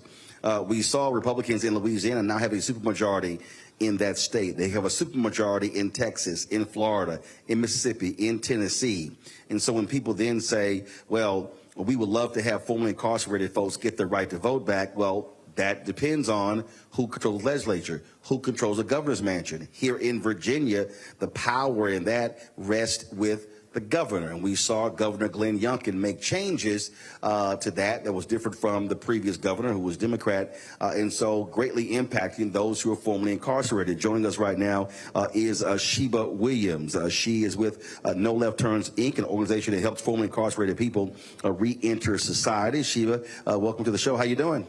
We saw Republicans in Louisiana now have a supermajority in that state. They have a supermajority in Texas, in Florida, in Mississippi, in Tennessee. And so when people then say, well, we would love to have formerly incarcerated folks get their right to vote back. Well, that depends on who controls the legislature, who controls the governor's mansion. Here in Virginia, the power in that rests with the governor. And we saw Governor Glenn Youngkin make changes to that was different from the previous governor, who was Democrat, and so greatly impacting those who are formerly incarcerated. Joining us right now is Sheba Williams. She is with No Left Turns, Inc., an organization that helps formerly incarcerated people re-enter society. Sheba, welcome to the show. How you doing?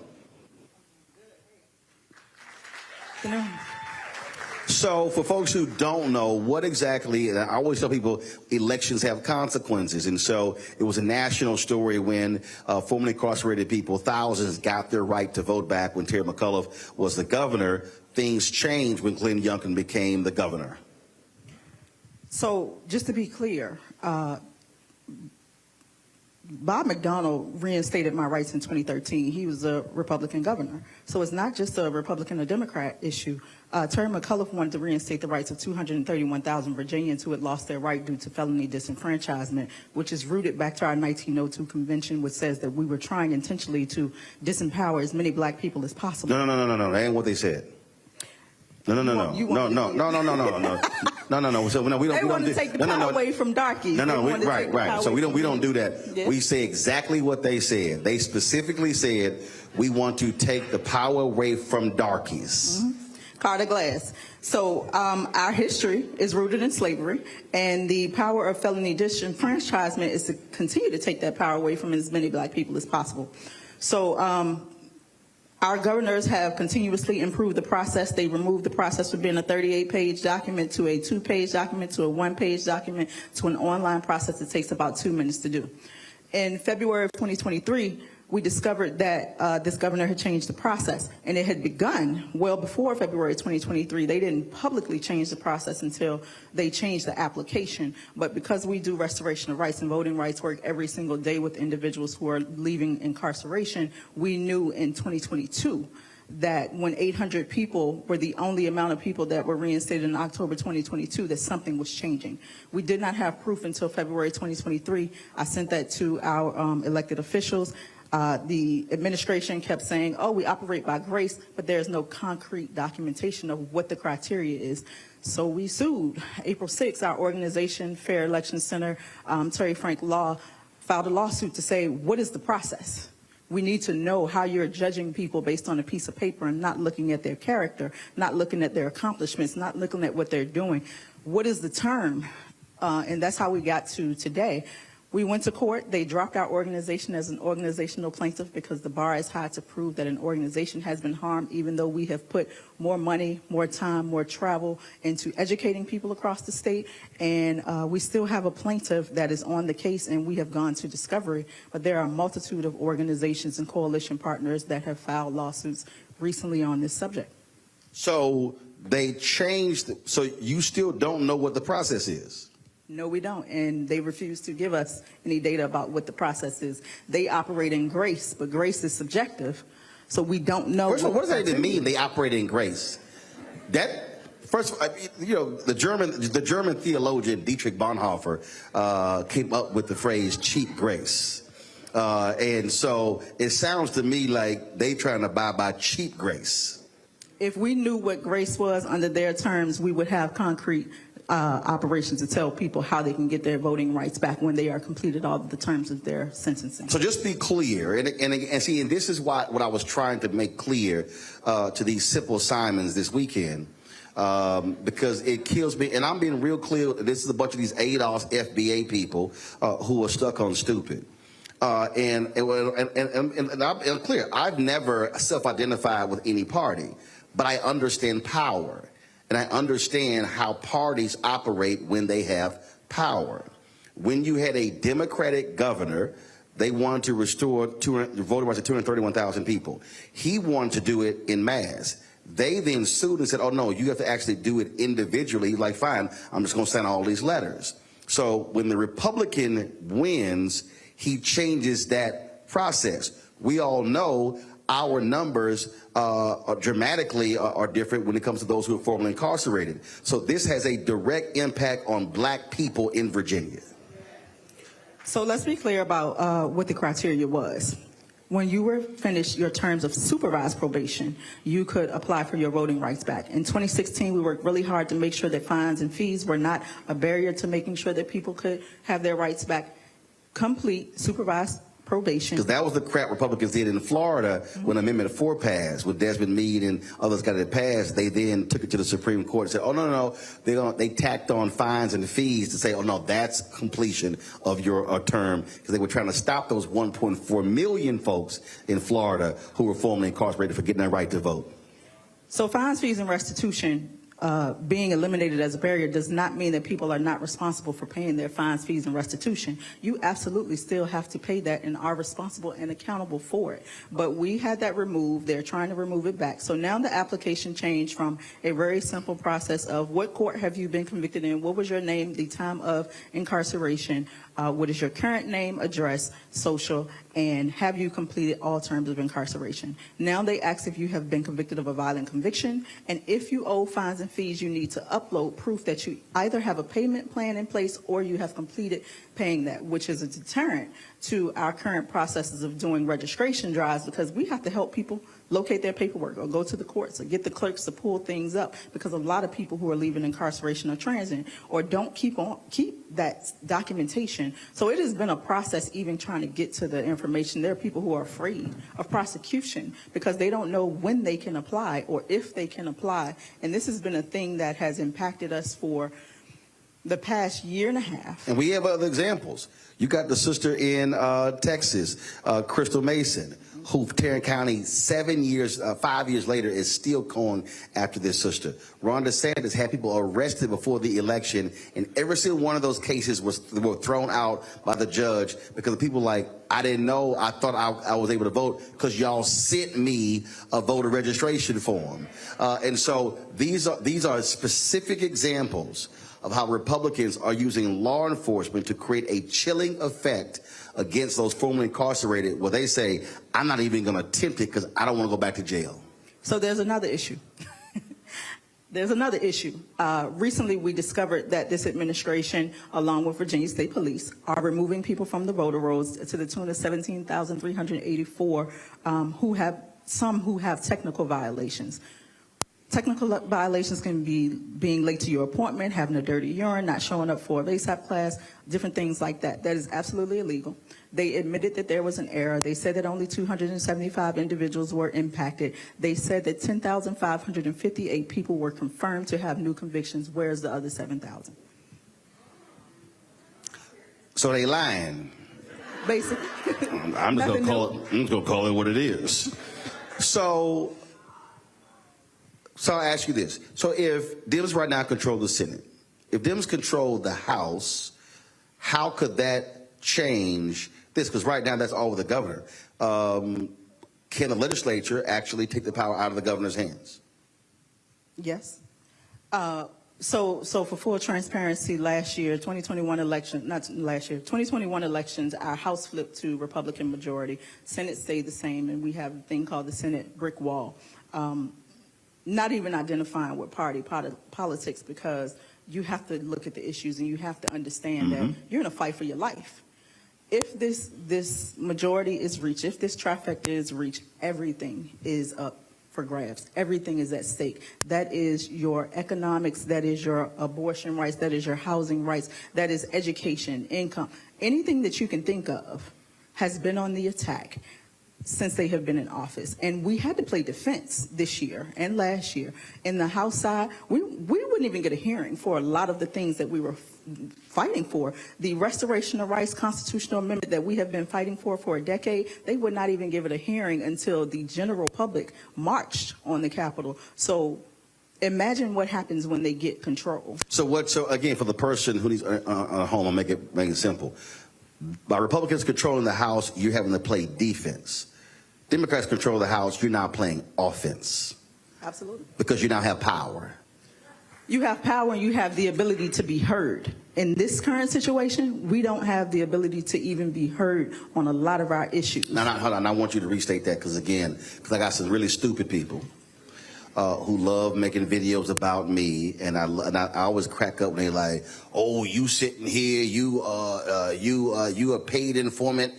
So for folks who don't know, what exactly, and I always tell people elections have consequences. And so it was a national story when formerly incarcerated people, thousands, got their right to vote back when Terry McAuliffe was the governor. Things changed when Glenn Youngkin became the governor. So just to be clear, Bob McDonnell reinstated my rights in 2013. He was a Republican governor. So it's not just a Republican or Democrat issue. Terry McAuliffe wanted to reinstate the rights of 231,000 Virginians who had lost their right due to felony disenfranchisement, which is rooted back to our 1902 convention, which says that we were trying intentionally to disempower as many black people as possible. No. That ain't what they said. No. So no, we don't. They want to take the power away from darkies. Right. So we don't do that. Yeah. We say exactly what they said. They specifically said we want to take the power away from darkies. Mm-hmm. Carter Glass. So our history is rooted in slavery, and the power of felony disenfranchisement is to continue to take that power away from as many black people as possible. So our governors have continuously improved the process. They removed the process from being a 38-page document to a 2-page document to a 1-page document to an online process that takes about 2 minutes to do. In February of 2023, we discovered that this governor had changed the process, and it had begun well before February 2023. They didn't publicly change the process until they changed the application. But because we do restoration of rights and voting rights work every single day with individuals who are leaving incarceration, we knew in 2022 that when 800 people were the only amount of people that were reinstated in October 2022, that something was changing. We did not have proof until February 2023. I sent that to our elected officials. The administration kept saying, oh, we operate by grace, but there's no concrete documentation of what the criteria is. So we sued. April 6th, our organization, Fair Election Center, Terry Frank Law, filed a lawsuit to say, what is the process? We need to know how you're judging people based on a piece of paper and not looking at their character, not looking at their accomplishments, not looking at what they're doing. What is the term? And that's how we got to today. We went to court. They dropped our organization as an organizational plaintiff because the bar is high to prove that an organization has been harmed, even though we have put more money, more time, more travel into educating people across the state. And we still have a plaintiff that is on the case, and we have gone to discovery. But there are a multitude of organizations and coalition partners that have filed lawsuits recently on this subject. So they changed. So you still don't know what the process is? No, we don't, and they refuse to give us any data about what the process is. They operate in grace, but grace is subjective, so we don't know. First of all, what does that even mean, they operate in grace? That, first of all, you know, the German theologian Dietrich Bonhoeffer came up with the phrase cheap grace. And so it sounds to me like they trying to buy by cheap grace. If we knew what grace was under their terms, we would have concrete operations to tell people how they can get their voting rights back when they are completed all of the terms of their sentencing. So just be clear, and see, and this is what I was trying to make clear to these simple Simons this weekend, because it kills me, and I'm being real clear, this is a bunch of these ADOS FBA people who are stuck on stupid. And I'm clear, I've never self-identified with any party, but I understand power. And I understand how parties operate when they have power. When you had a Democratic governor, they wanted to restore the voting rights of 231,000 people. He wanted to do it en masse. They then sued and said, oh, no, you have to actually do it individually. He's like, fine, I'm just going to sign all these letters. So when the Republican wins, he changes that process. We all know our numbers dramatically are different when it comes to those who are formerly incarcerated. So this has a direct impact on black people in Virginia. So let's be clear about what the criteria was. When you were finished your terms of supervised probation, you could apply for your voting rights back. In 2016, we worked really hard to make sure that fines and fees were not a barrier to making sure that people could have their rights back. Complete supervised probation. Because that was the crap Republicans did in Florida when Amendment 4 passed, when Desmond Meade and others got it passed. They then took it to the Supreme Court and said, oh, no, they tacked on fines and fees to say, oh, no, that's completion of your term, because they were trying to stop those 1.4 million folks in Florida who were formerly incarcerated for getting their right to vote. So fines, fees, and restitution being eliminated as a barrier does not mean that people are not responsible for paying their fines, fees, and restitution. You absolutely still have to pay that and are responsible and accountable for it. But we had that removed. They're trying to remove it back. So now the application changed from a very simple process of what court have you been convicted in, what was your name, the time of incarceration, what is your current name, address, social, and have you completed all terms of incarceration. Now they ask if you have been convicted of a violent conviction, and if you owe fines and fees, you need to upload proof that you either have a payment plan in place or you have completed paying that, which is a deterrent to our current processes of doing registration drives, because we have to help people locate their paperwork or go to the courts or get the clerks to pull things up, because a lot of people who are leaving incarceration are transient or don't keep that documentation. So it has been a process even trying to get to the information. There are people who are afraid of prosecution because they don't know when they can apply or if they can apply. And this has been a thing that has impacted us for the past year and a half. And we have other examples. You got the sister in Texas, Crystal Mason, who Tarrant County 5 years later is still going after this sister. Ron DeSantis had people arrested before the election, and every single one of those cases were thrown out by the judge because the people like, I didn't know, I thought I was able to vote because y'all sent me a voter registration form. And so these are specific examples of how Republicans are using law enforcement to create a chilling effect against those formerly incarcerated, where they say, I'm not even going to attempt it because I don't want to go back to jail. So there's another issue. There's another issue. Recently, we discovered that this administration, along with Virginia State Police, are removing people from the voter rolls to the tune of 17,384 who have technical violations. Technical violations can be being late to your appointment, having a dirty urine, not showing up for a LASAP class, different things like that. That is absolutely illegal. They admitted that there was an error. They said that only 275 individuals were impacted. They said that 10,558 people were confirmed to have new convictions. Where's the other 7,000? So they lying. Basically. I'm just gonna call it what it is. So I'll ask you this. So if Dems right now control the Senate, if Dems control the House, how could that change this? Because right now that's all with the governor. Can the legislature actually take the power out of the governor's hands? Yes. So for full transparency, last year, 2021 elections, our House flipped to Republican majority. Senate stayed the same, and we have a thing called the Senate brick wall. Not even identifying with politics, because you have to look at the issues and you have to understand that you're in a fight for your life. If this majority is reached, if this trifecta is reached, everything is up for grabs. Everything is at stake. That is your economics, that is your abortion rights, that is your housing rights, that is education, income. Anything that you can think of has been on the attack since they have been in office. And we had to play defense this year and last year. In the House side, we wouldn't even get a hearing for a lot of the things that we were fighting for. The restoration of rights constitutional amendment that we have been fighting for a decade, they would not even give it a hearing until the general public marched on the Capitol. So imagine what happens when they get control. So again, for the person who needs a home, I'll make it simple. By Republicans controlling the House, you're having to play defense. Democrats control the House, you're now playing offense. Absolutely. Because you now have power. You have power and you have the ability to be heard. In this current situation, we don't have the ability to even be heard on a lot of our issues. Now, hold on, I want you to restate that, because I got some really stupid people who love making videos about me, and I always crack up when they're like, "Oh, you sitting here, you a paid informant,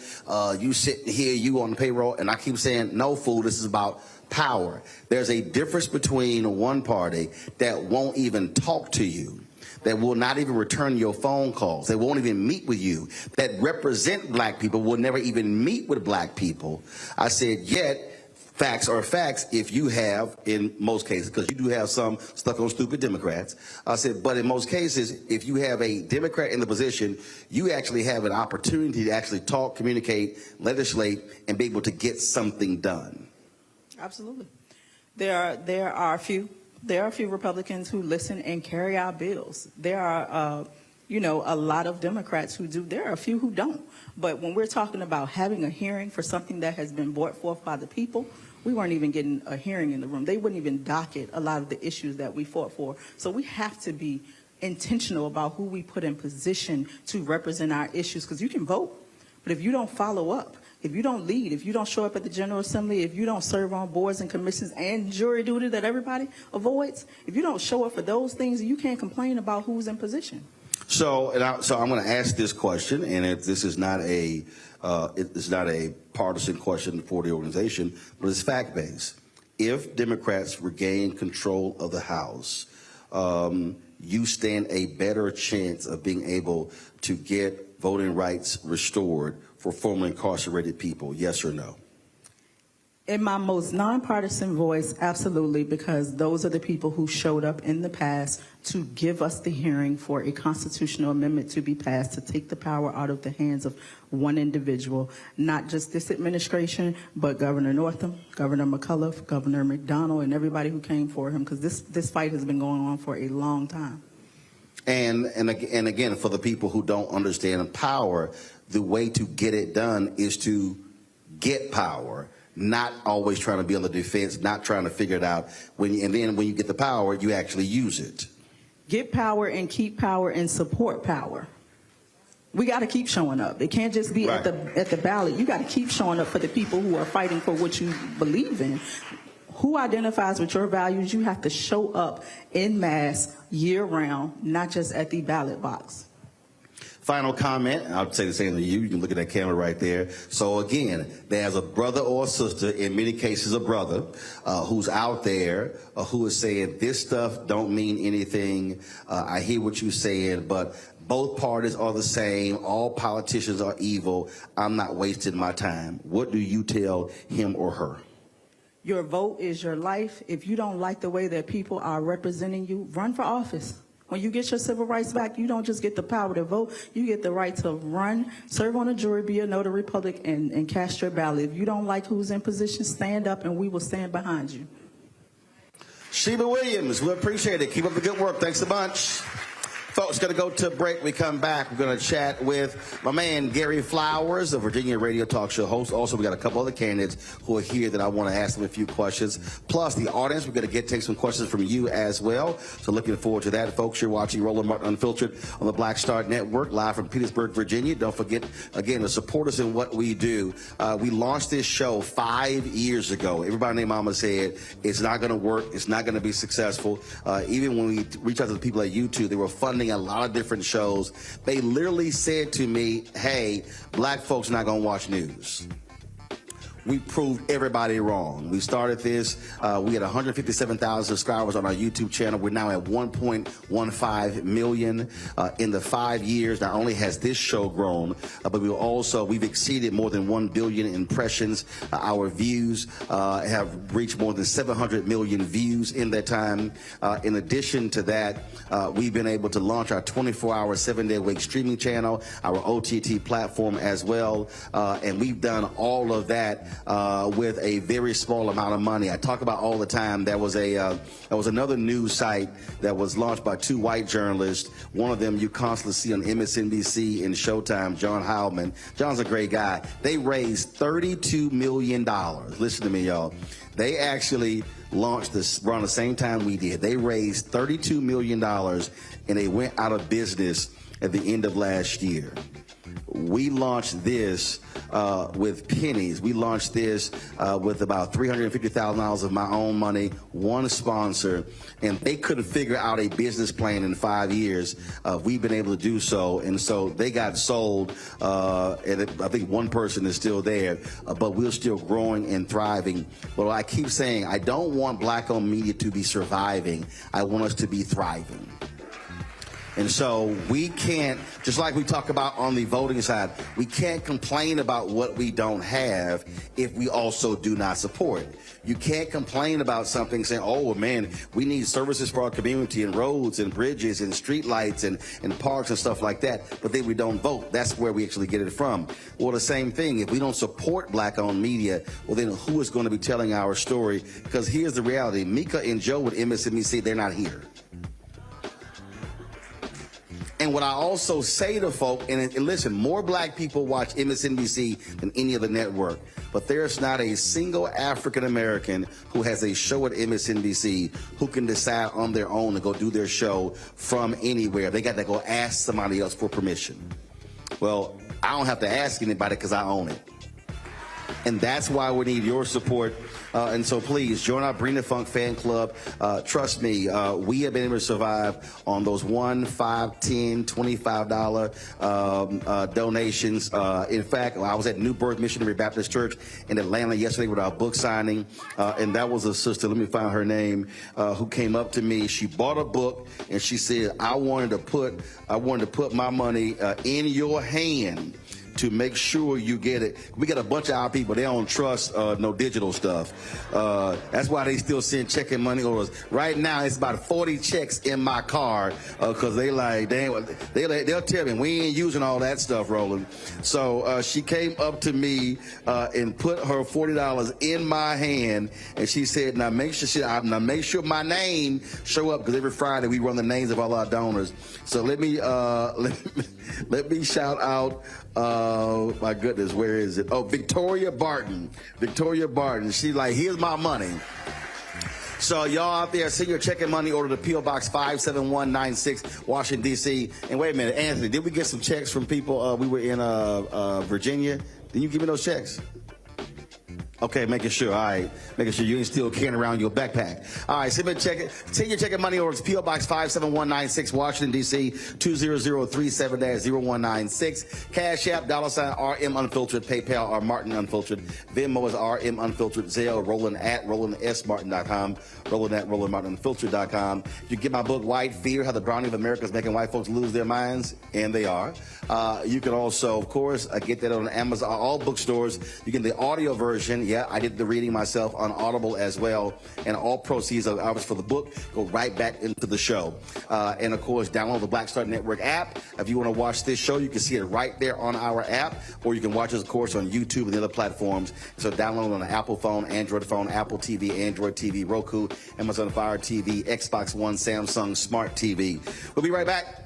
you sitting here, you on the payroll," and I keep saying, "No, fool, this is about power." There's a difference between one party that won't even talk to you, that will not even return your phone calls, that won't even meet with you, that represent black people, will never even meet with black people. I said, yet facts are facts if you have, in most cases, because you do have some stuck on stupid Democrats. I said, but in most cases, if you have a Democrat in the position, you actually have an opportunity to actually talk, communicate, legislate, and be able to get something done. Absolutely. There are a few Republicans who listen and carry out bills. There are a lot of Democrats who do. There are a few who don't. But when we're talking about having a hearing for something that has been brought forth by the people, we weren't even getting a hearing in the room. They wouldn't even docket a lot of the issues that we fought for. So we have to be intentional about who we put in position to represent our issues, because you can vote, but if you don't follow up, if you don't lead, if you don't show up at the General Assembly, if you don't serve on boards and commissions and jury duty that everybody avoids, if you don't show up for those things, you can't complain about who's in position. So I'm going to ask this question, and this is not a partisan question for the organization, but it's fact-based. If Democrats regain control of the House, you stand a better chance of being able to get voting rights restored for formerly incarcerated people, yes or no? In my most nonpartisan voice, absolutely, because those are the people who showed up in the past to give us the hearing for a constitutional amendment to be passed to take the power out of the hands of one individual, not just this administration, but Governor Northam, Governor McAuliffe, Governor McDonnell, and everybody who came for him, because this fight has been going on for a long time. And again, for the people who don't understand power, the way to get it done is to get power. Not always trying to be on the defense, not trying to figure it out. And then when you get the power, you actually use it. Get power and keep power and support power. We got to keep showing up. It can't just be at the ballot. You got to keep showing up for the people who are fighting for what you believe in. Who identifies with your values? You have to show up en masse year round, not just at the ballot box. Final comment, I'll say the same to you. You can look at that camera right there. So again, there's a brother or a sister, in many cases a brother, who's out there who is saying this stuff don't mean anything. I hear what you're saying, but both parties are the same. All politicians are evil. I'm not wasting my time. What do you tell him or her? Your vote is your life. If you don't like the way that people are representing you, run for office. When you get your civil rights back, you don't just get the power to vote, you get the right to run, serve on a jury, be a notary public, and cast your ballot. If you don't like who's in position, stand up and we will stand behind you. Sheba Williams, we appreciate it. Keep up the good work. Thanks a bunch. Folks, going to go to a break. We come back. We're going to chat with my man, Gary Flowers, a Virginia radio talk show host. Also, we got a couple other candidates who are here that I want to ask them a few questions. Plus, the audience, we're going to take some questions from you as well. So looking forward to that. Folks, you're watching Roland Martin Unfiltered on the Black Star Network, live from Petersburg, Virginia. Don't forget, again, to support us in what we do. We launched this show 5 years ago. Everybody and their mama said, it's not going to work. It's not going to be successful. Even when we reached out to the people at YouTube, they were funding a lot of different shows. They literally said to me, hey, black folks not gonna watch news. We proved everybody wrong. We started this, we had 157,000 subscribers on our YouTube channel. We're now at 1.15 million. In the 5 years, not only has this show grown, but we've exceeded more than 1 billion impressions. Our views have reached more than 700 million views in that time. In addition to that, we've been able to launch our 24-hour, 7-day-a-week streaming channel, our OTT platform as well, and we've done all of that with a very small amount of money. I talk about all the time. There was another news site that was launched by 2 white journalists. One of them you constantly see on MSNBC and Showtime, John Heilman. John's a great guy. They raised $32 million. Listen to me, y'all. They actually launched this around the same time we did. They raised $32 million and they went out of business at the end of last year. We launched this with pennies. We launched this with about $350,000 of my own money, one sponsor, and they couldn't figure out a business plan in 5 years. We've been able to do so, and so they got sold, and I think one person is still there, but we're still growing and thriving. But I keep saying, I don't want black-owned media to be surviving. I want us to be thriving. And so we can't, just like we talk about on the voting side, we can't complain about what we don't have if we also do not support it. You can't complain about something saying, oh, man, we need services for our community and roads and bridges and street lights and parks and stuff like that, but then we don't vote. That's where we actually get it from. Well, the same thing, if we don't support black-owned media, well, then who is going to be telling our story? Because here's the reality. Mika and Joe with MSNBC, they're not here. And what I also say to folk, and listen, more black people watch MSNBC than any other network, but there's not a single African American who has a show at MSNBC who can decide on their own to go do their show from anywhere. They got to go ask somebody else for permission. Well, I don't have to ask anybody because I own it. And that's why we need your support. And so please join our Bring the Funk fan club. Trust me, we have been able to survive on those $1, $5, $10, $25 donations. In fact, I was at New Birth Missionary Baptist Church in Atlanta yesterday with our book signing, and that was a sister, let me find her name, who came up to me. She bought a book, and she said, I wanted to put my money in your hand to make sure you get it. We got a bunch of our people, they don't trust no digital stuff. That's why they still send checking money orders. Right now, it's about 40 checks in my car because they'll tell me, we ain't using all that stuff, Roland. So she came up to me and put her $40 in my hand, and she said, now make sure my name show up, because every Friday we run the names of all our donors. So let me shout out, my goodness, where is it? Oh, Victoria Barton. Victoria Barton. She's like, here's my money. So y'all out there, send your checking money order to P.O. Box 57196, Washington, D.C. And wait a minute, Anthony, did we get some checks from people? We were in Virginia. Didn't you give me those checks? Okay, making sure. All right, making sure you ain't still carrying around your backpack. All right, send your checking money orders. P.O. Box 57196, Washington, D.C. 20037-0196. Cash App, $RM Unfiltered. PayPal, R Martin Unfiltered. Venmo is RM Unfiltered. Zelle, Roland at RolandSMartin.com. Roland at RolandMartinUnfiltered.com. You get my book, White Fear: How the Browning of America is Making White Folks Lose Their Minds, and they are. You can also, of course, get that on Amazon, all bookstores. You get the audio version. Yeah, I did the reading myself on Audible as well. And all proceeds of ours for the book go right back into the show. And of course, download the Black Star Network app. If you want to watch this show, you can see it right there on our app, or you can watch us, of course, on YouTube and the other platforms. So download on an Apple phone, Android phone, Apple TV, Android TV, Roku, Amazon Fire TV, Xbox One, Samsung Smart TV. We'll be right back.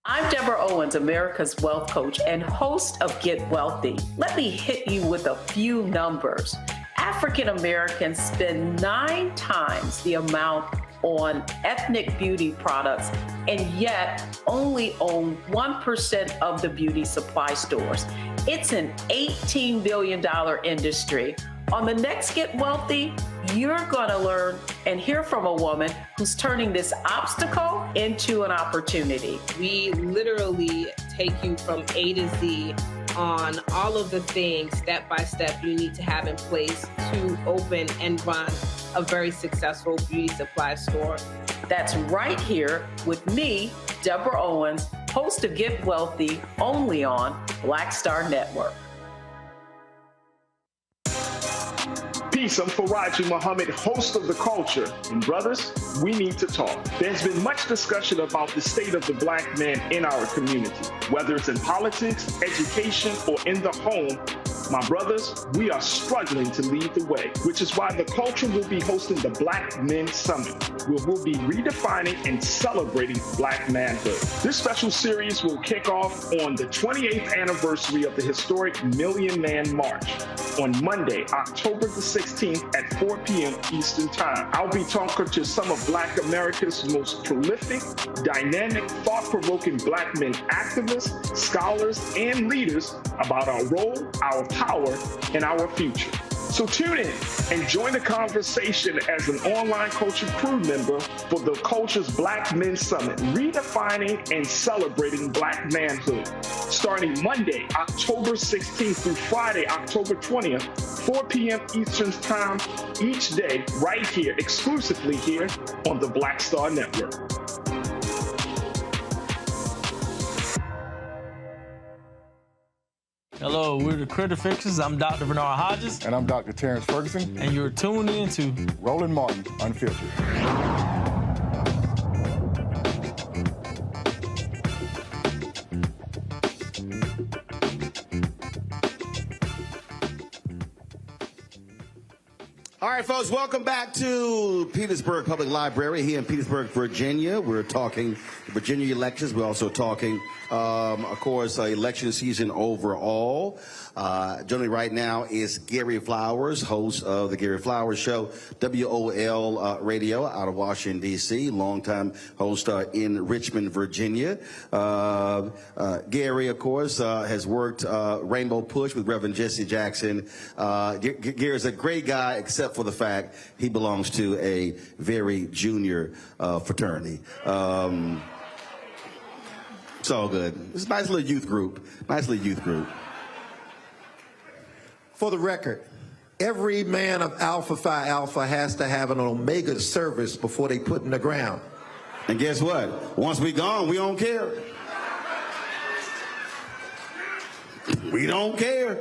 I'm Deborah Owens, America's Wealth Coach and host of Get Wealthy. Let me hit you with a few numbers. African Americans spend 9 times the amount on ethnic beauty products, and yet only own 1% of the beauty supply stores. It's an $18 billion industry. On the next Get Wealthy, you're going to learn and hear from a woman who's turning this obstacle into an opportunity. We literally take you from A to Z on all of the things step by step you need to have in place to open and run a very successful beauty supply store. That's right here with me, Deborah Owens, host of Get Wealthy, only on Black Star Network. Peace, I'm Faraji Muhammad, host of The Culture. And brothers, we need to talk. There's been much discussion about the state of the black man in our community, whether it's in politics, education, or in the home. My brothers, we are struggling to lead the way, which is why The Culture will be hosting the Black Men Summit, where we'll be redefining and celebrating black manhood. This special series will kick off on the 28th anniversary of the historic Million Man March on Monday, October the 16th at 4 p.m. Eastern Time. I'll be talking to some of Black America's most prolific, dynamic, thought-provoking black men activists, scholars, and leaders about our role, our power, and our future. So tune in and join the conversation as an online culture crew member for The Culture's Black Men Summit, redefining and celebrating black manhood. Starting Monday, October 16th through Friday, October 20th, 4 p.m. Eastern Time each day, right here, exclusively here on the Black Star Network. Hello, we're the Critter Fixers. I'm Dr. Bernard Hodges. And I'm Dr. Terrence Ferguson. And you're tuned in to Roland Martin, Unfiltered. All right, folks, welcome back to Petersburg Public Library here in Petersburg, Virginia. We're talking Virginia elections. We're also talking, of course, election season overall. Joining me right now is Gary Flowers, host of The Gary Flowers Show, WOL Radio out of Washington, D.C., longtime host in Richmond, Virginia. Gary, of course, has worked Rainbow Push with Reverend Jesse Jackson. Gary's a great guy, except for the fact he belongs to a very junior fraternity. It's all good. It's a nice little youth group. Nice little youth group. For the record, every man of Alpha Phi Alpha has to have an Omega service before they put in the ground. And guess what? Once we gone, we don't care. We don't care.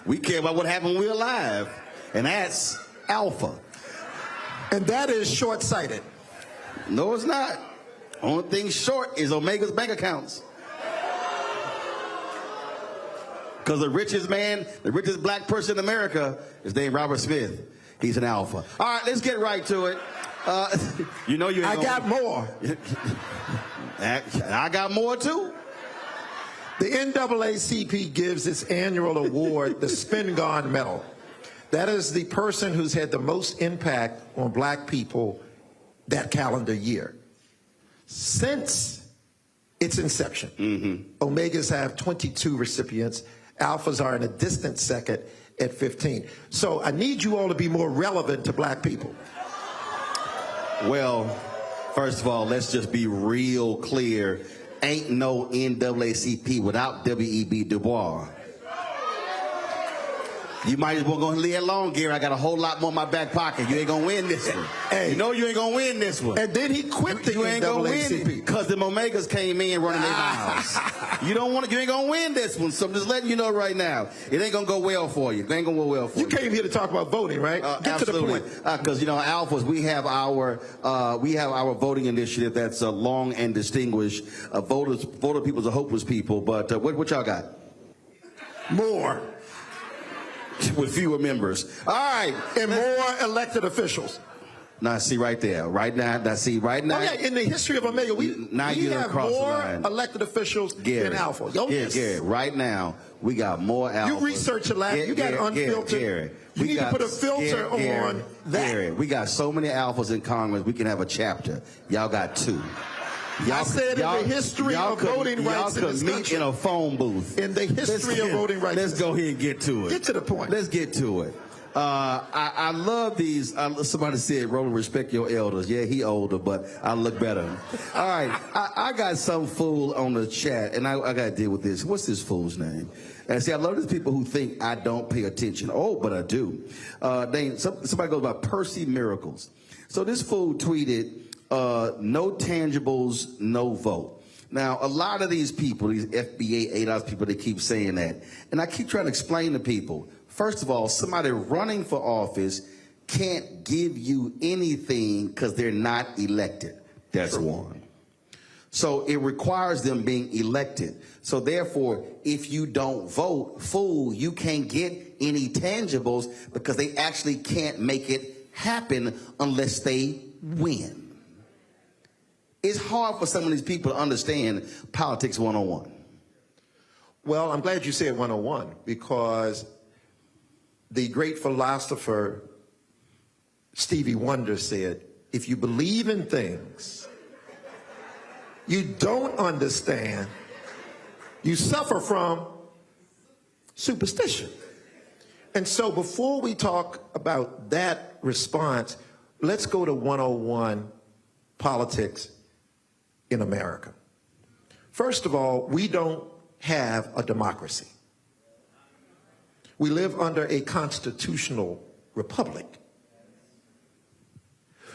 We care about what happened when we're alive. And that's Alpha. And that is short-sighted. No, it's not. Only thing short is Omega's bank accounts. Because the richest man, the richest black person in America is named Robert Smith. He's an Alpha. All right, let's get right to it. You know you ain't I got more. I got more too. The NAACP gives its annual award the Spingarn Medal. That is the person who's had the most impact on black people that calendar year. Since its inception, Omegas have 22 recipients. Alphas are in a distant second at 15. So I need you all to be more relevant to black people. Well, first of all, let's just be real clear. Ain't no NAACP without W.E.B. Du Bois. You might as well go and leave it alone, Gary. I got a whole lot more in my back pocket. You ain't gonna win this one. Hey, you know you ain't gonna win this one. And then he quit the You ain't gonna win NAACP. it because the Omegas came in running their mouths. You don't want it. You ain't gonna win this one. So I'm just letting you know right now. It ain't gonna go well for you. It ain't gonna go well for you. You came here to talk about voting, right? Get Absolutely. to the point. Because Alphas, we have our voting initiative that's long and distinguished. Voter people's a hopeless people. But what y'all got? More. With fewer members. All right. And more elected officials. Now, see right there. Right now. Oh, yeah, in the history of Omega, we have more elected officials than Alpha. Gary, right now, we got more Alphas. You research a lot. You got Unfiltered. Gary, you need to put a filter on that. Gary, we got so many Alphas in Congress, we can have a chapter. Y'all got 2. I said in the history of voting rights in this country. Meet in a phone booth. In the history of voting rights. Let's go ahead and get to it. Get to the point. Let's get to it. I love these. Somebody said, Roland, respect your elders. Yeah, he older, but I look better. All right. I got some fool on the chat, and I got to deal with this. What's this fool's name? And see, I love these people who think I don't pay attention. Oh, but I do. Somebody goes by Percy Miracles. So this fool tweeted, no tangibles, no vote. Now, a lot of these people, these FBA ADOS people, they keep saying that. And I keep trying to explain to people, first of all, somebody running for office can't give you anything because they're not elected. That's one. So it requires them being elected. So therefore, if you don't vote, fool, you can't get any tangibles because they actually can't make it happen unless they win. It's hard for some of these people to understand politics 101. Well, I'm glad you said 101 because the great philosopher Stevie Wonder said, if you believe in things you don't understand, you suffer from superstition. And so before we talk about that response, let's go to 101 politics in America. First of all, we don't have a democracy. We live under a constitutional republic.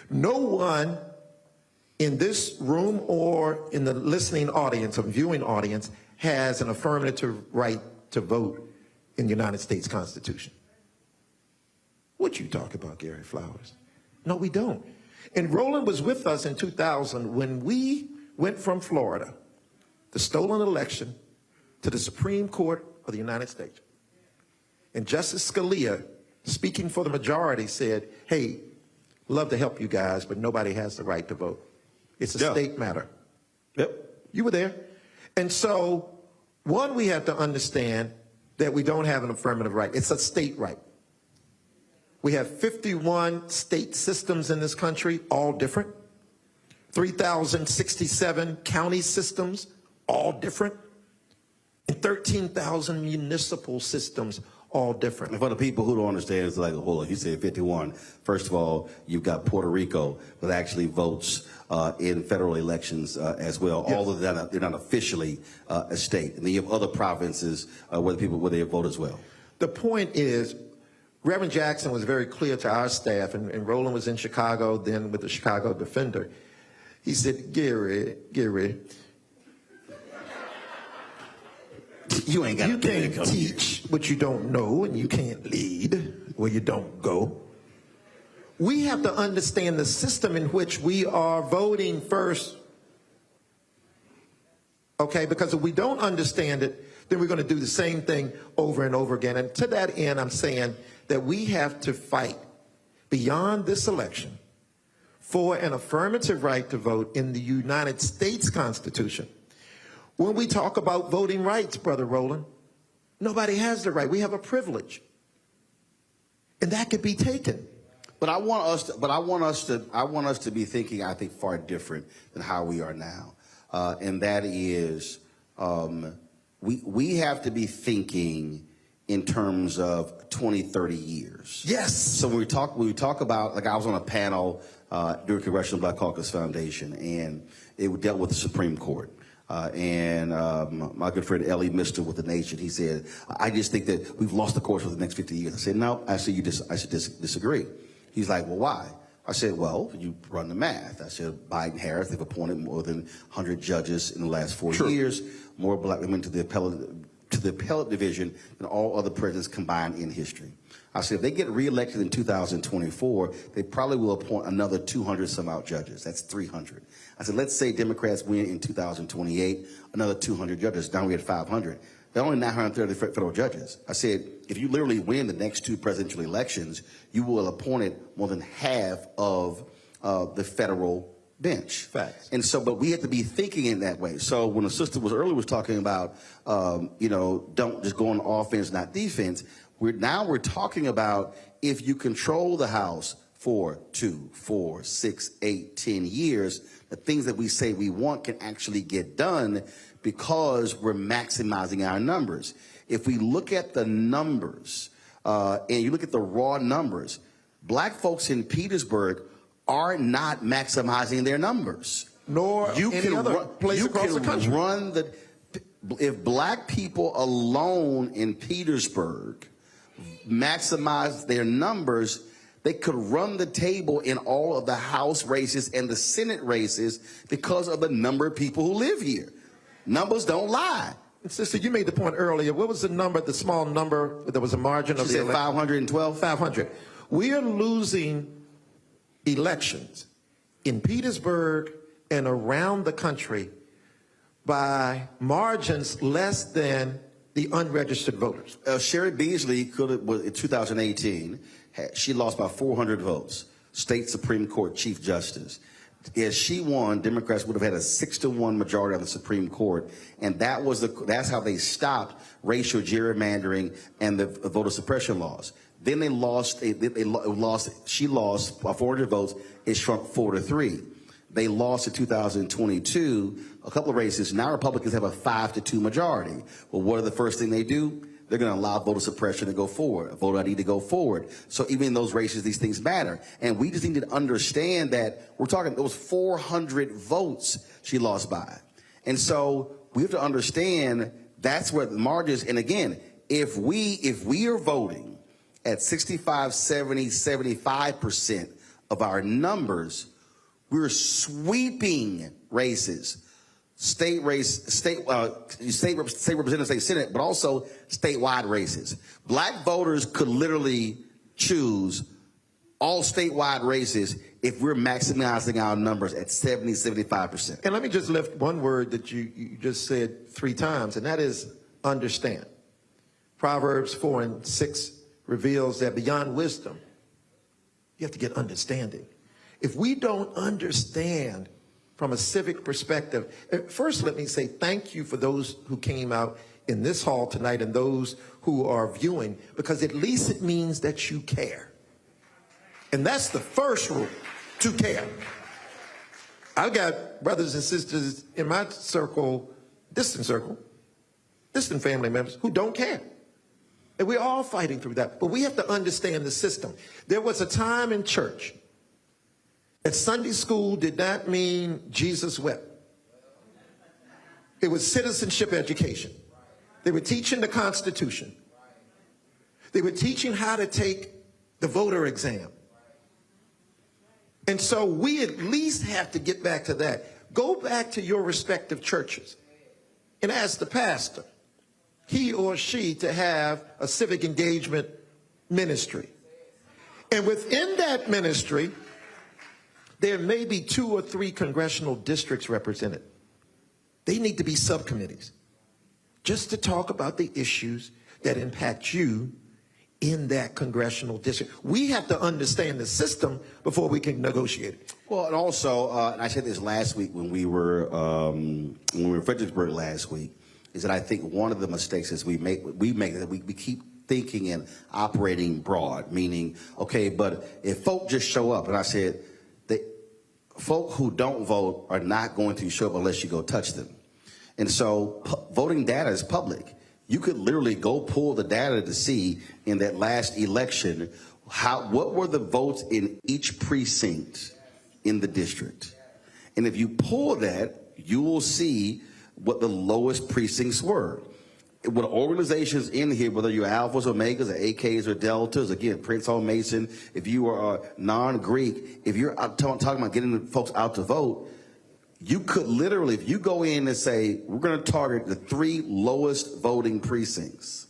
No one in this room or in the listening audience or viewing audience has an affirmative right to vote in the United States Constitution. What you talk about, Gary Flowers? No, we don't. And Roland was with us in 2000 when we went from Florida, the stolen election, to the Supreme Court of the United States. And Justice Scalia speaking for the majority, said, hey, love to help you guys, but nobody has the right to vote. It's a state matter. Yep. You were there. And so, one, we have to understand that we don't have an affirmative right. It's a state right. We have 51 state systems in this country, all different. 3,067 county systems, all different. And 13,000 municipal systems, all different. And for the people who don't understand, it's like, hold on, you said 51. First of all, you've got Puerto Rico that actually votes in federal elections as well, Yes. although they're not officially a state. And then you have other provinces where they vote as well. The point is, Reverend Jackson was very clear to our staff, and Roland was in Chicago then with the Chicago Defender. He said, Gary, you ain't got you can't teach what you don't know, and you can't lead where you don't go. We have to understand the system in which we are voting first. Okay, because if we don't understand it, then we're going to do the same thing over and over again. And to that end, I'm saying that we have to fight beyond this election for an affirmative right to vote in the United States Constitution. When we talk about voting rights, Brother Roland, nobody has the right. We have a privilege. And that could be taken. But I want us to be thinking, I think, far different than how we are now. And that is, we have to be thinking in terms of 20, 30 years. Yes. So when we talk about, like I was on a panel during Congressional Black Caucus Foundation, and it dealt with the Supreme Court. And my good friend Ellie Mister with The Nation, he said, I just think that we've lost the course for the next 50 years. I said, no, I should disagree. He's like, well, why? I said, well, you run the math. I said, Biden, Harris, they've appointed more than 100 judges in the last 4 years, more black women to the appellate division than all other presidents combined in history. I said, if they get reelected in 2024, they probably will appoint another 200 some odd judges. That's 300. I said, let's say Democrats win in 2028, another 200 judges. Now we're at 500. There are only 930 federal judges. I said, if you literally win the next 2 presidential elections, you will appoint more than half of the federal bench. Facts. And so, but we have to be thinking in that way. So when the sister was talking about, don't just go on offense, not defense. We're talking about if you control the House for 2, 4, 6, 8, 10 years, the things that we say we want can actually get done because we're maximizing our numbers. If we look at the numbers, and you look at the raw numbers, black folks in Petersburg are not maximizing their numbers. Nor any other place across the country. If black people alone in Petersburg maximize their numbers, they could run the table in all of the House races and the Senate races because of the number of people who live here. Numbers don't lie. Sister, you made the point earlier. What was the number, the small number, there was a margin of the election? 512? 500. We are losing elections in Petersburg and around the country by margins less than the unregistered voters. Sherry Beasley in 2018, she lost by 400 votes, state Supreme Court Chief Justice. If she won, Democrats would have had a 6-1 majority of the Supreme Court, and that's how they stopped racial gerrymandering and the voter suppression laws. Then they lost. She lost by 400 votes. It shrunk 4-3. They lost in 2022 a couple of races. Now Republicans have a 5-2 majority. Well, what are the first thing they do? They're going to allow voter suppression to go forward, voter ID to go forward. So even in those races, these things matter. And we just need to understand that we're talking, those 400 votes she lost by. And so we have to understand that's where the margins, and again, if we are voting at 65, 70, 75% of our numbers, we're sweeping races. State representative, state senate, but also statewide races. Black voters could literally choose all statewide races if we're maximizing our numbers at 70, 75%. And let me just lift one word that you just said 3 times, and that is understand. Proverbs 4:6 reveals that beyond wisdom, you have to get understanding. If we don't understand from a civic perspective, first let me say thank you for those who came out in this hall tonight and those who are viewing, because at least it means that you care. And that's the first rule, to care. I've got brothers and sisters in my circle, distant family members who don't care. And we're all fighting through that. But we have to understand the system. There was a time in church that Sunday school did not mean Jesus wept. It was citizenship education. They were teaching the Constitution. They were teaching how to take the voter exam. And so we at least have to get back to that. Go back to your respective churches and ask the pastor, he or she, to have a civic engagement ministry. And within that ministry, there may be 2 or 3 congressional districts represented. They need to be subcommittees just to talk about the issues that impact you in that congressional district. We have to understand the system before we can negotiate it. Well, and also, and I said this last week when we were in Fredericksburg last week, is that I think one of the mistakes is we make that we keep thinking and operating broad, meaning, okay, but if folk just show up, and I said, the folk who don't vote are not going to show up unless you go touch them. And so voting data is public. You could literally go pull the data to see in that last election what were the votes in each precinct in the district. And if you pull that, you will see what the lowest precincts were. With organizations in here, whether you're Alphas, Omegas, or AKs, or Deltas, again, Prince Hall Mason, if you are non-Greek, if you're talking about getting folks out to vote, you could literally, if you go in and say, we're going to target the 3 lowest voting precincts,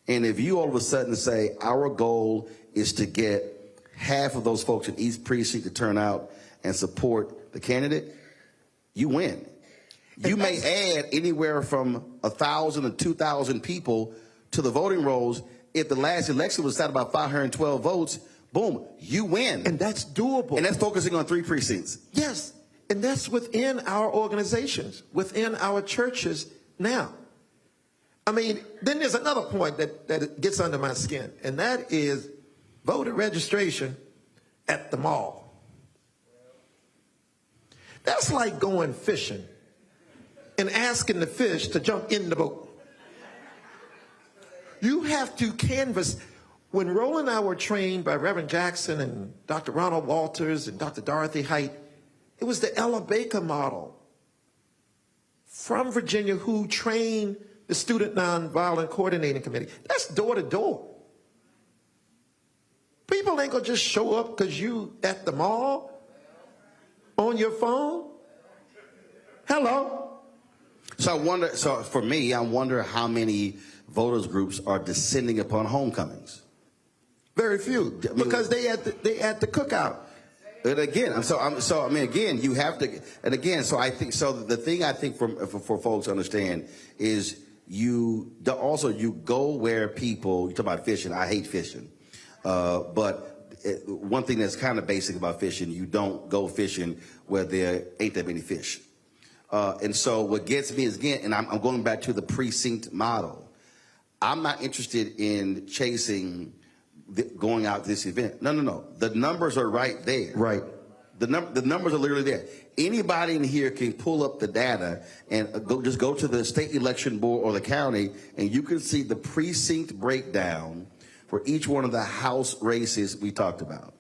and if you all of a sudden say, our goal is to get half of those folks in each precinct to turn out and support the candidate, you win. You may add anywhere from 1,000 to 2,000 people to the voting rolls. If the last election was at about 512 votes, boom, you win. And that's doable. And that's focusing on 3 precincts. Yes. And that's within our organizations, within our churches now. I mean, then there's another point that gets under my skin, and that is voter registration at the mall. That's like going fishing and asking the fish to jump in the boat. You have to canvass. When Roland and I were trained by Reverend Jackson and Dr. Ronald Walters and Dr. Dorothy Height, it was the Ella Baker model from Virginia who trained the Student Nonviolent Coordinating Committee. That's door to door. People ain't gonna just show up because you at the mall on your phone. Hello. So I wonder, so for me, I wonder how many voters groups are descending upon homecomings. Very few, because they at the cookout. And again, again, you have to, and again, so I think, so the thing I think for folks to understand is you go where people, you talk about fishing, I hate fishing, but one thing that's kind of basic about fishing, you don't go fishing where there ain't that many fish. And so what gets me is, again, and I'm going back to the precinct model. I'm not interested in chasing going out to this event. No. The numbers are right there. Right. The numbers are literally there. Anybody in here can pull up the data and just go to the state election board or the county, and you can see the precinct breakdown for each one of the House races we talked about.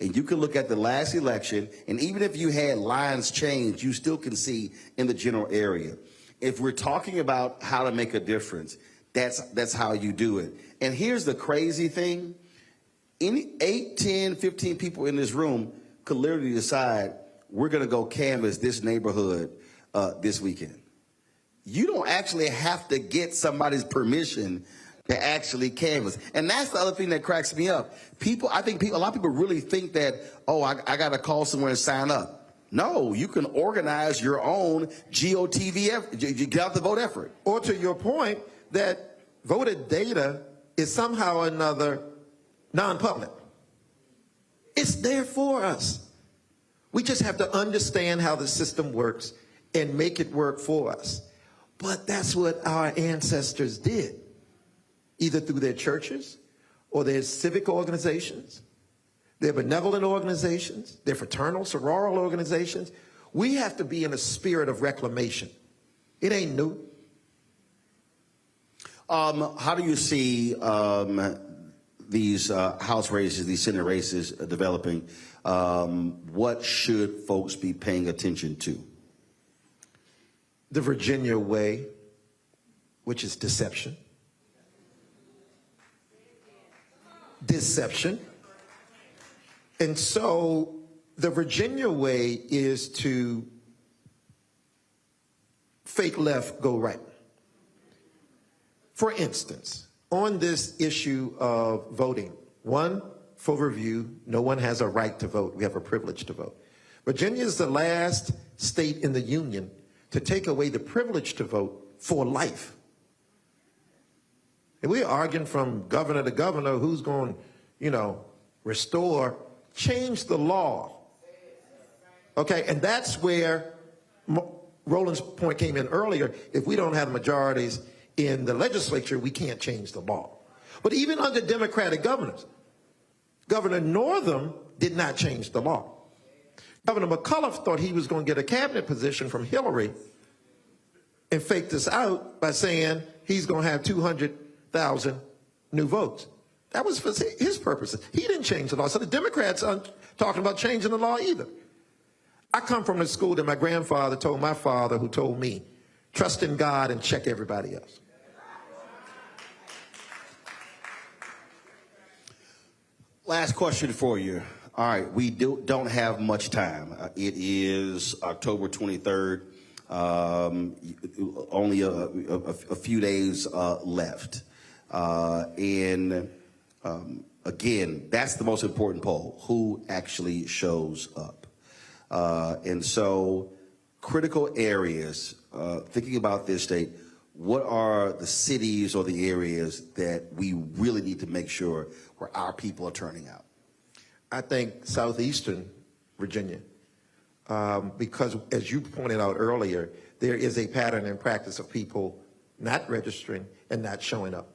And you can look at the last election, and even if you had lines change, you still can see in the general area. If we're talking about how to make a difference, that's how you do it. And here's the crazy thing. Any 8, 10, 15 people in this room could literally decide, we're going to go canvass this neighborhood this weekend. You don't actually have to get somebody's permission to actually canvass. And that's the other thing that cracks me up. I think a lot of people really think that, oh, I got to call somewhere and sign up. No, you can organize your own GOTV, get out the vote effort. Or to your point, that voter data is somehow or another non-public. It's there for us. We just have to understand how the system works and make it work for us. But that's what our ancestors did, either through their churches or their civic organizations, their benevolent organizations, their fraternal, sororal organizations. We have to be in a spirit of reclamation. It ain't new. How do you see these House races, these Senate races developing? What should folks be paying attention to? The Virginia way, which is deception. Deception. And so the Virginia way is to fake left, go right. For instance, on this issue of voting, one, for review, no one has a right to vote. We have a privilege to vote. Virginia is the last state in the union to take away the privilege to vote for life. And we're arguing from governor to governor who's going, restore, change the law. Okay, and that's where Roland's point came in earlier. If we don't have majorities in the legislature, we can't change the law. But even under Democratic governors, Governor Northam did not change the law. Governor McAuliffe thought he was going to get a cabinet position from Hillary and faked us out by saying he's going to have 200,000 new votes. That was for his purposes. He didn't change the law. So the Democrats aren't talking about changing the law either. I come from a school that my grandfather told my father, who told me, trust in God and check everybody else. Last question for you. All right, we don't have much time. It is October 23rd. Only a few days left. Again, that's the most important poll. Who actually shows up? And so critical areas, thinking about this state, what are the cities or the areas that we really need to make sure where our people are turning out? I think southeastern Virginia, because as you pointed out earlier, there is a pattern and practice of people not registering and not showing up.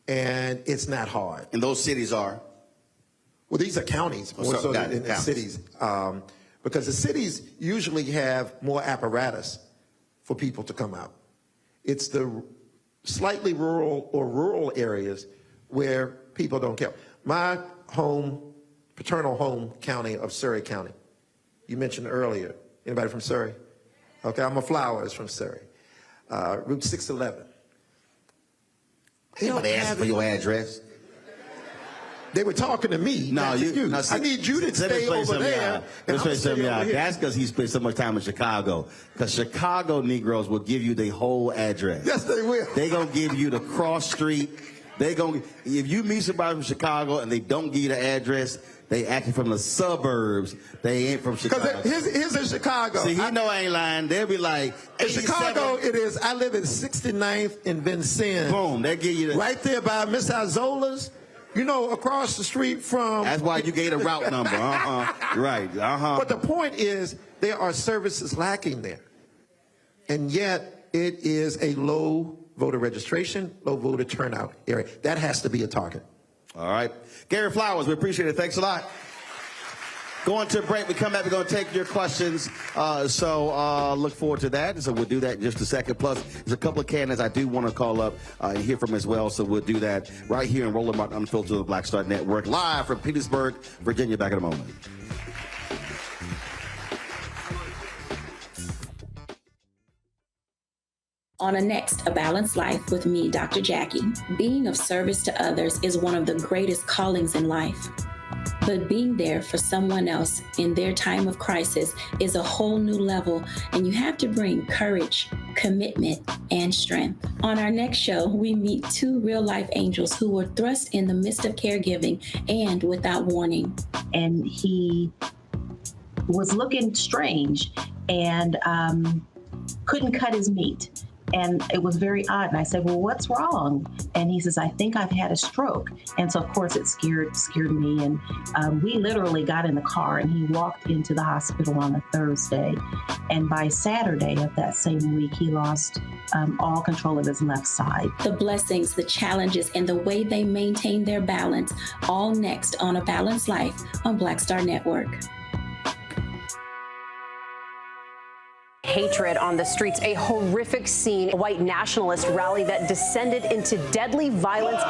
And it's not hard. And those cities are? Well, these are counties more so than the cities. Because the cities usually have more apparatus for people to come out. It's the slightly rural or rural areas where people don't care. My paternal home county of Surrey County. You mentioned earlier. Anybody from Surrey? Okay, I'm a Flowers from Surrey. Route 611. Anybody asked for your address? They were talking to me. No, you. No, I need you to stay over there. That's because he spent so much time in Chicago. Because Chicago Negroes will give you the whole address. Yes, they will. They gonna give you the cross street. If you meet somebody from Chicago and they don't give you the address, they acting from the suburbs. They ain't from Chicago. Because here's in Chicago. See, he know I ain't lying. They'll be like, in Chicago, it is. I live at 69th and Vincennes. Boom, they give you right there by Miss Azola's. Across the street from... That's why you gave a route number. Right. But the point is, there are services lacking there. And yet, it is a low voter registration, low voter turnout area. That has to be a target. All right. Gary Flowers, we appreciate it. Thanks a lot. Going to a break. We come back. We're going to take your questions. So look forward to that. So we'll do that in just a second. Plus, there's a couple of candidates I do want to call up and hear from as well. So we'll do that right here in Roland Martin Unfiltered, the Black Star Network, live from Petersburg, Virginia. Back in a moment. On A Balanced Life with me, Dr. Jackie. Being of service to others is one of the greatest callings in life. But being there for someone else in their time of crisis is a whole new level, and you have to bring courage, commitment, and strength. On our next show, we meet two real-life angels who were thrust in the midst of caregiving and without warning. And he was looking strange and couldn't cut his meat. And it was very odd. And I said, well, what's wrong? And he says, I think I've had a stroke. And so, of course, it scared me. And we literally got in the car and he walked into the hospital on a Thursday. And by Saturday of that same week, he lost all control of his left side. The blessings, the challenges, and the way they maintain their balance, all next on A Balanced Life on Black Star Network. Hatred on the streets, a horrific scene, a white nationalist rally that descended into deadly violence.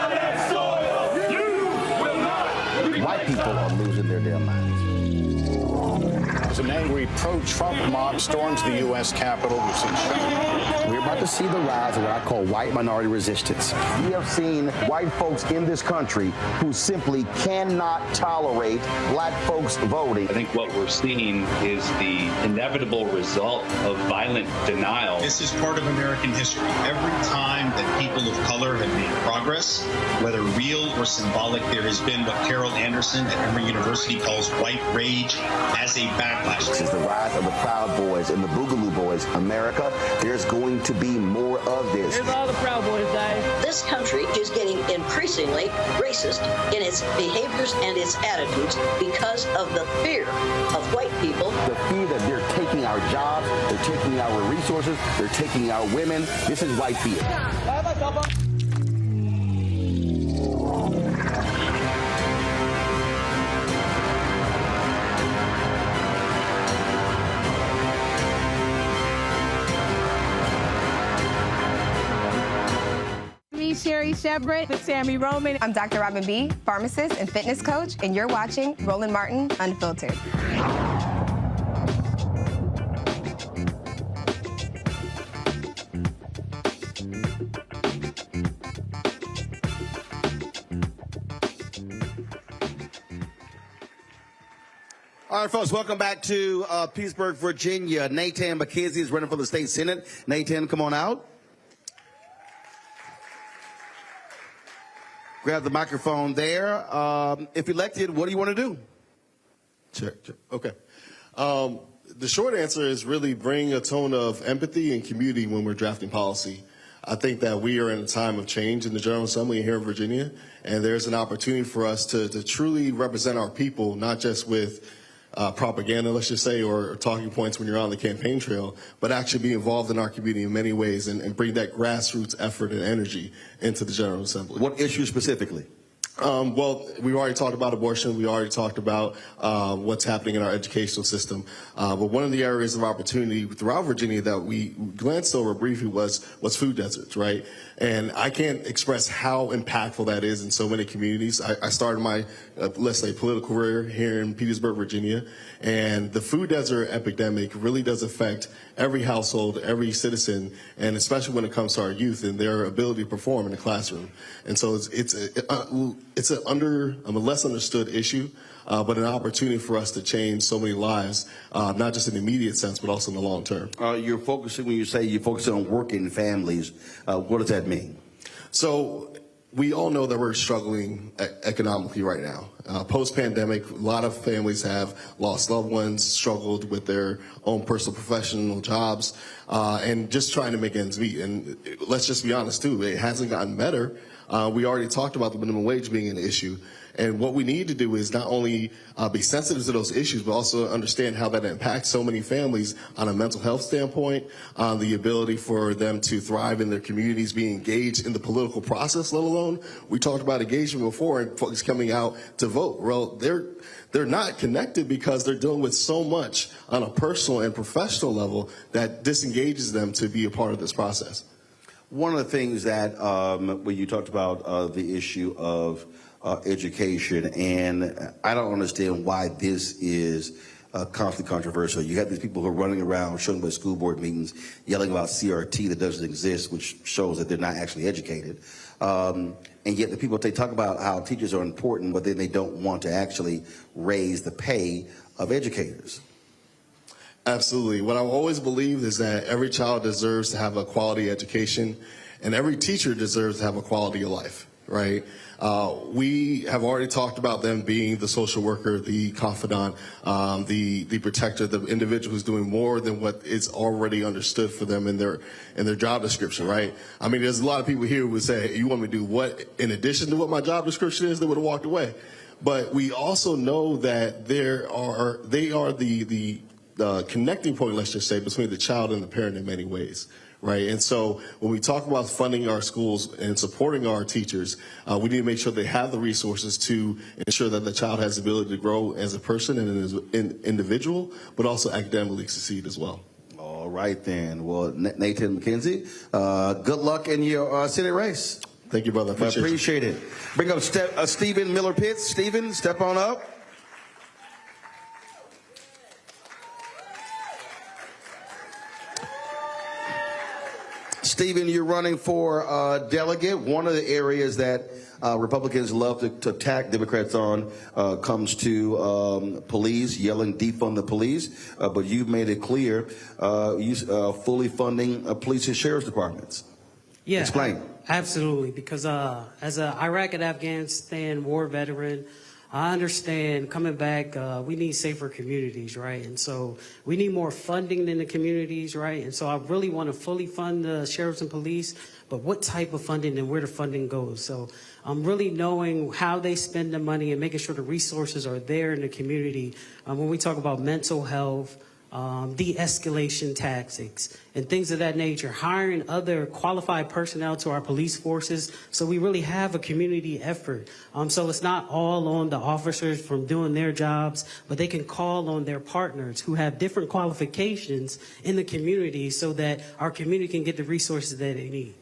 White people are losing their damn minds. As an angry pro-Trump mob storms the U.S. Capitol, We're about to see the rise of what I call white minority resistance. We have seen white folks in this country who simply cannot tolerate black folks voting. I think what we're seeing is the inevitable result of violent denial. This is part of American history. Every time that people of color have made progress, whether real or symbolic, there has been what Carol Anderson at Emory University calls white rage as a backlash. This is the rise of the Proud Boys and the Boogaloo Boys. America, there's going to be more of this. Here's all the Proud Boys, guys. This country is getting increasingly racist in its behaviors and its attitudes because of the fear of white people. The fear that they're taking our jobs, they're taking our resources, they're taking our women. This is white fear. Sherry Shepard with Sammy Roman. I'm Dr. Robin B., pharmacist and fitness coach, and you're watching Roland Martin Unfiltered. All right, folks, welcome back to Petersburg, Virginia. Nathan McKenzie is running for the state senate. Nathan, come on out. Grab the microphone there. If elected, what do you want to do? Sure. Okay. The short answer is really bring a tone of empathy and community when we're drafting policy. I think that we are in a time of change in the General Assembly here in Virginia, and there's an opportunity for us to truly represent our people, not just with propaganda, let's just say, or talking points when you're on the campaign trail, but actually be involved in our community in many ways and bring that grassroots effort and energy into the General Assembly. What issue specifically? Well, we already talked about abortion. We already talked about what's happening in our educational system. But one of the areas of opportunity throughout Virginia that we glanced over briefly was food deserts, right? And I can't express how impactful that is in so many communities. I started my, let's say, political career here in Petersburg, Virginia, and the food desert epidemic really does affect every household, every citizen, and especially when it comes to our youth and their ability to perform in the classroom. And so it's a less understood issue, but an opportunity for us to change so many lives, not just in the immediate sense, but also in the long term. You're focusing, when you say you're focusing on working families, what does that mean? So we all know that we're struggling economically right now. Post-pandemic, a lot of families have lost loved ones, struggled with their own personal professional jobs, and just trying to make ends meet. And let's just be honest, too, it hasn't gotten better. We already talked about the minimum wage being an issue. And what we need to do is not only be sensitive to those issues, but also understand how that impacts so many families on a mental health standpoint, on the ability for them to thrive in their communities, be engaged in the political process, let alone, we talked about engagement before and folks coming out to vote. Well, they're not connected because they're dealing with so much on a personal and professional level that disengages them to be a part of this process. One of the things that, when you talked about the issue of education, and I don't understand why this is constantly controversial. You have these people who are running around showing up at school board meetings, yelling about CRT that doesn't exist, which shows that they're not actually educated. And yet the people, they talk about how teachers are important, but then they don't want to actually raise the pay of educators. Absolutely. What I've always believed is that every child deserves to have a quality education, and every teacher deserves to have a quality of life. right? We have already talked about them being the social worker, the confidant, the protector, the individual who's doing more than what is already understood for them in their job description, right? I mean, there's a lot of people here who would say, you want me to do what in addition to what my job description is? They would have walked away. But we also know that they are the connecting point, let's just say, between the child and the parent in many ways, right? And so when we talk about funding our schools and supporting our teachers, we need to make sure they have the resources to ensure that the child has the ability to grow as a person and as an individual, but also academically succeed as well. All right, then. Well, Nathan McKenzie, good luck in your Senate race. Thank you, brother. Appreciate it. Bring up Stephen Miller-Pitts. Stephen, step on up. Stephen, you're running for delegate. One of the areas that Republicans love to attack Democrats on comes to police, yelling defund the police. But you've made it clear you fully funding police and sheriff's departments. Yeah, explain. Absolutely, because as an Iraq and Afghanistan war veteran, I understand coming back, we need safer communities, right? And so we need more funding in the communities, right? And so I really want to fully fund the sheriffs and police, but what type of funding and where the funding goes. So I'm really knowing how they spend the money and making sure the resources are there in the community. When we talk about mental health, de-escalation tactics, and things of that nature, hiring other qualified personnel to our police forces, so we really have a community effort. So it's not all on the officers from doing their jobs, but they can call on their partners who have different qualifications in the community so that our community can get the resources that they need.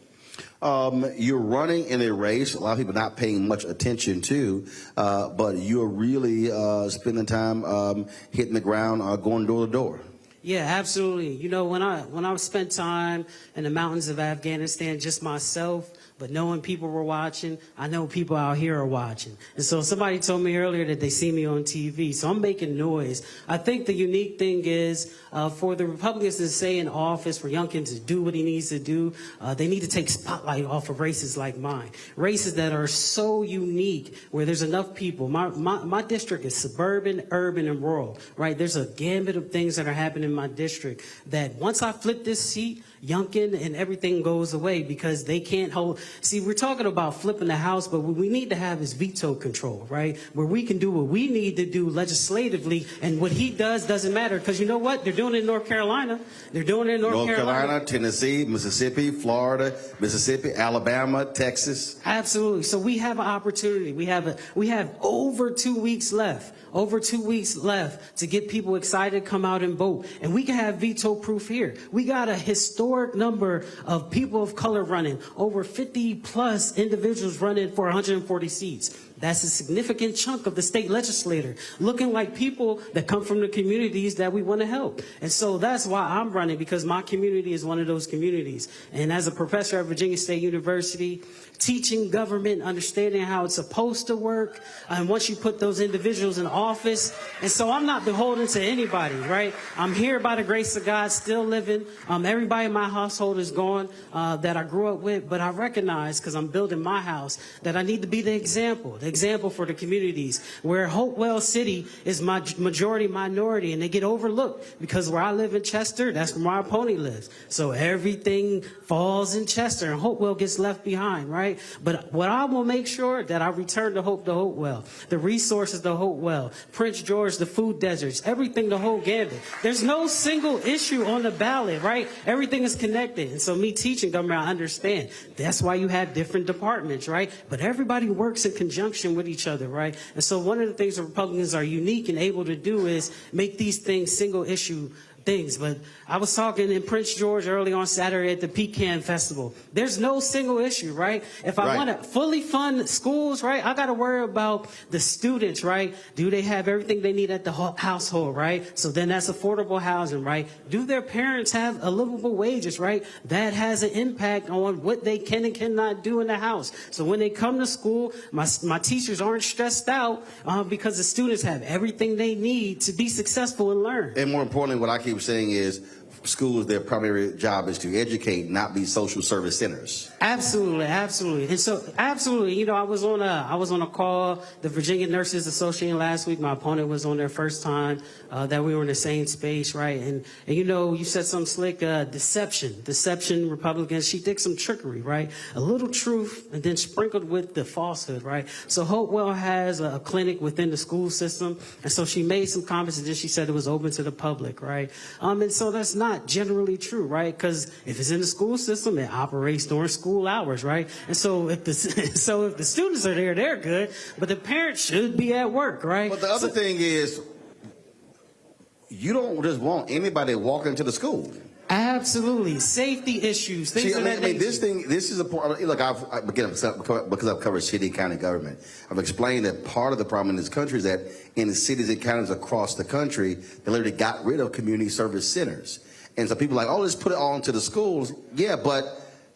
You're running in a race a lot of people not paying much attention to, but you're really spending time hitting the ground, going door to door. Yeah, absolutely. You know, when I spent time in the mountains of Afghanistan, just myself, but knowing people were watching, I know people out here are watching. And so somebody told me earlier that they see me on TV, so I'm making noise. I think the unique thing is for the Republicans to stay in office, for Youngkin to do what he needs to do, they need to take spotlight off of races like mine. Races that are so unique, where there's enough people. My district is suburban, urban, and rural, right? There's a gambit of things that are happening in my district that once I flip this seat, Youngkin and everything goes away because they can't hold. See, we're talking about flipping the House, but what we need to have is veto control, right? Where we can do what we need to do legislatively, and what he does doesn't matter because you know what? They're doing it in North Carolina. They're doing it in North Carolina, Tennessee, Mississippi, Florida, Mississippi, Alabama, Texas. Absolutely. So we have an opportunity. We have over 2 weeks left. Over 2 weeks left to get people excited, come out and vote. And we can have veto proof here. We got a historic number of people of color running, over 50 plus individuals running for 140 seats. That's a significant chunk of the state legislature, looking like people that come from the communities that we want to help. And so that's why I'm running, because my community is one of those communities. And as a professor at Virginia State University, teaching government, understanding how it's supposed to work, and once you put those individuals in office. And so I'm not beholden to anybody, right? I'm here by the grace of God, still living. Everybody in my household is gone that I grew up with, but I recognize, because I'm building my house, that I need to be the example for the communities where Hopewell City is my majority minority, and they get overlooked because where I live in Chester, that's where my opponent lives. So everything falls in Chester, and Hopewell gets left behind, right? But what I will make sure that I return to Hopewell, the resources to Hopewell, Prince George, the food deserts, everything, the whole gambit. There's no single issue on the ballot, right? Everything is connected. And so me teaching government, I understand. That's why you have different departments, right? But everybody works in conjunction with each other, right? And so one of the things that Republicans are unique and able to do is make these things single issue things. But I was talking in Prince George early on Saturday at the Pecan Festival. There's no single issue, right? If I want to fully fund schools, right, I got to worry about the students, right? Do they have everything they need at the household, right? So then that's affordable housing, right? Do their parents have a livable wages, right? That has an impact on what they can and cannot do in the house. So when they come to school, my teachers aren't stressed out because the students have everything they need to be successful and learn. And more importantly, what I keep saying is, schools, their primary job is to educate, not be social service centers. Absolutely, absolutely. And so, absolutely, you know, I was on a call, the Virginia Nurses Association last week. My opponent was on their first time that we were in the same space, right? And you know, you said something slick, deception, Republicans. She did some trickery, right? A little truth and then sprinkled with the falsehood, right? So Hopewell has a clinic within the school system, and so she made some comments and then she said it was open to the public, right? And so that's not generally true, right? Because if it's in the school system, it operates during school hours, right? And so if the students are there, they're good, but the parents should be at work, right? But the other thing is, you don't just want anybody walking into the school. Absolutely, safety issues. Things of that nature. This is a part. Look, because I've covered city and county government, I've explained that part of the problem in this country is that in the cities and counties across the country, they literally got rid of community service centers, and so people are like, oh, let's put it all into the schools. Yeah, but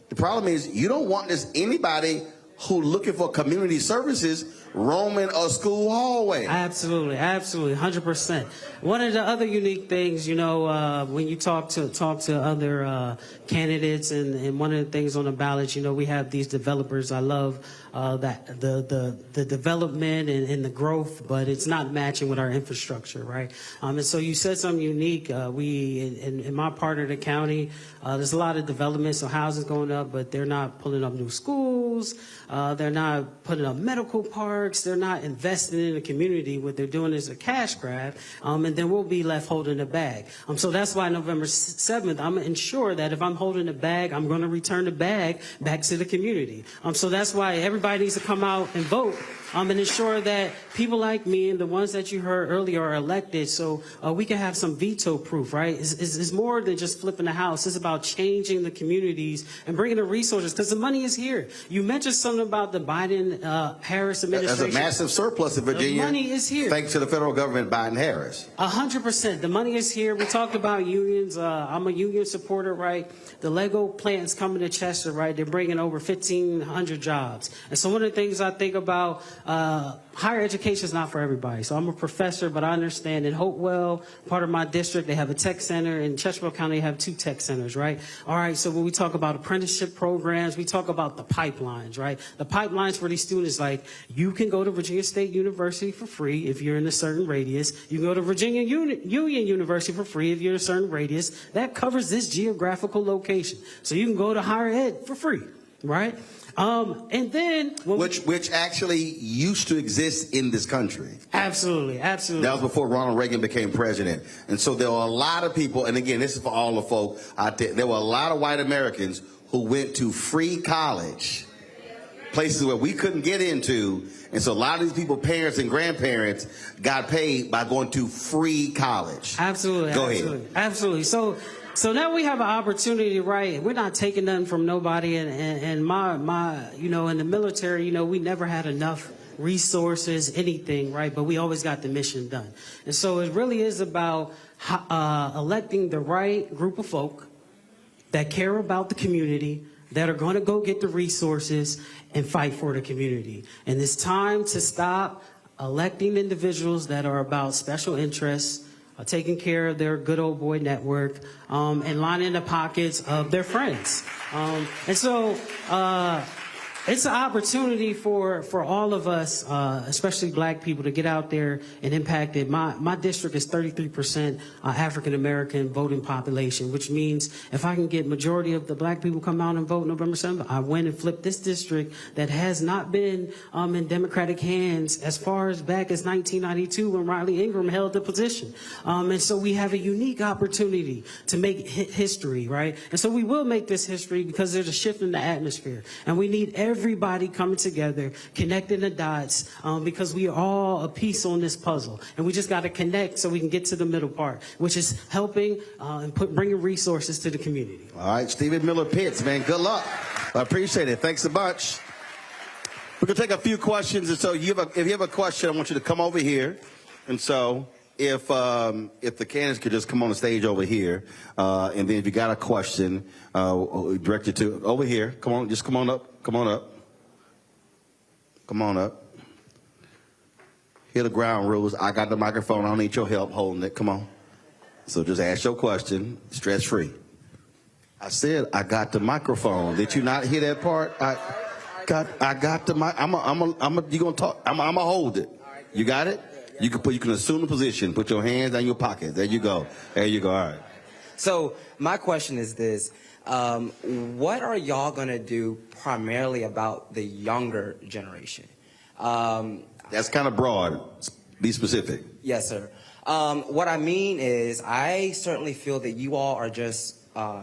the problem is you don't want this anybody who looking for community services roaming a school hallway. Absolutely, 100%. One of the other unique things, you know, when you talk to other candidates, and one of the things on the ballot, you know, we have these developers. I love that the development and the growth, but it's not matching with our infrastructure, right? And so you said something unique. We in my part of the county, there's a lot of development, so housing's going up, but they're not pulling up new schools. They're not putting up medical parks. They're not investing in the community. What they're doing is a cash grab, and then we'll be left holding the bag. So that's why November 7th, I'm going to ensure that if I'm holding the bag, I'm going to return the bag back to the community. So that's why everybody needs to come out and vote. And ensure that people like me and the ones that you heard earlier are elected, so we can have some veto proof, right? It's more than just flipping the house. It's about changing the communities and bringing the resources, because the money is here. You mentioned something about the Biden-Harris administration. There's a massive surplus in Virginia. The money is here. Thanks to the federal government, Biden-Harris. 100%. The money is here. We talked about unions. I'm a union supporter, right? The Lego plant's coming to Chester, right? They're bringing over 1,500 jobs. And so one of the things I think about, higher education is not for everybody. So I'm a professor, but I understand in Hopewell, part of my district, they have a tech center. In Chesterfield County, they have 2 tech centers, right? All right, so when we talk about apprenticeship programs, we talk about the pipelines, right? The pipelines for these students, like, you can go to Virginia State University for free if you're in a certain radius. You can go to Virginia Union University for free if you're in a certain radius. That covers this geographical location. So you can go to higher ed for free, right? And then which actually used to exist in this country. Absolutely. That was before Ronald Reagan became president. And so there were a lot of people, and again, this is for all the folk out there, there were a lot of white Americans who went to free college, places where we couldn't get into. And so a lot of these people, parents and grandparents, got paid by going to free college. Absolutely. Go ahead. Absolutely. So now we have an opportunity, right? We're not taking nothing from nobody, and my, you know, in the military, you know, we never had enough resources, anything, right? But we always got the mission done. And so it really is about electing the right group of folk that care about the community, that are going to go get the resources and fight for the community. And it's time to stop electing individuals that are about special interests, taking care of their good old boy network, and lining the pockets of their friends. And so it's an opportunity for all of us, especially black people, to get out there and impact it. My district is 33% African-American voting population, which means if I can get majority of the black people come out and vote November 7th, I win and flip this district that has not been in Democratic hands as far as back as 1992 when Riley Ingram held the position. And so we have a unique opportunity to make history, right? And so we will make this history because there's a shift in the atmosphere, and we need everybody coming together, connecting the dots, because we are all a piece on this puzzle, and we just got to connect so we can get to the middle part, which is helping and bringing resources to the community. All right, Stephen Miller Pitts, man, good luck. I appreciate it. Thanks a bunch. We're gonna take a few questions, and so if you have a question, I want you to come over here. And so if the candidates could just come on the stage over here, and then if you got a question, direct it to over here. Come on, just come on up. Come on up. Come on up. Here are the ground rules. I got the microphone. I don't need your help holding it. Come on. So just ask your question, stress-free. I said I got the microphone. Did you not hear that part? I got the mic. You gonna talk? I'm gonna hold it. You got it? You can assume the position. Put your hands down your pocket. There you go. There you go. All right. So my question is this. What are y'all going to do primarily about the younger generation? That's kind of broad. Be specific. Yes, sir. What I mean is I certainly feel that you all are just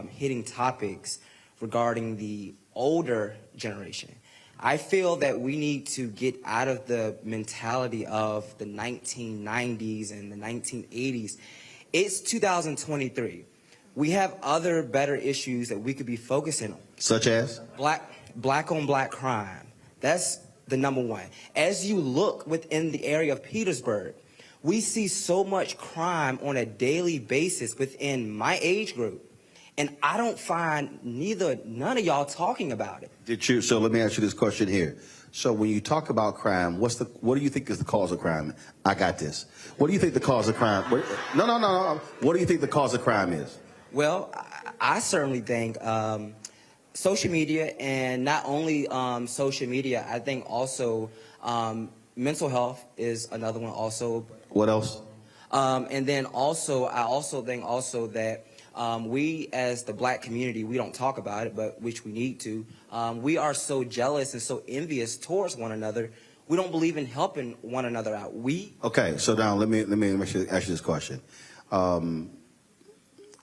hitting topics regarding the older generation. I feel that we need to get out of the mentality of the 1990s and the 1980s. It's 2023. We have other better issues that we could be focusing on. Such as? Black on black crime. That's the number one. As you look within the area of Petersburg, we see so much crime on a daily basis within my age group. And I don't find none of y'all talking about it. So let me ask you this question here. So when you talk about crime, what do you think is the cause of crime? I got this. What do you think the cause of crime? No. What do you think the cause of crime is? Well, I certainly think social media, and not only social media, I think also mental health is another one also. What else? And then also, I also think also that we as the black community, we don't talk about it, but which we need to. We are so jealous and so envious towards one another. We don't believe in helping one another out. Okay, so now let me ask you this question.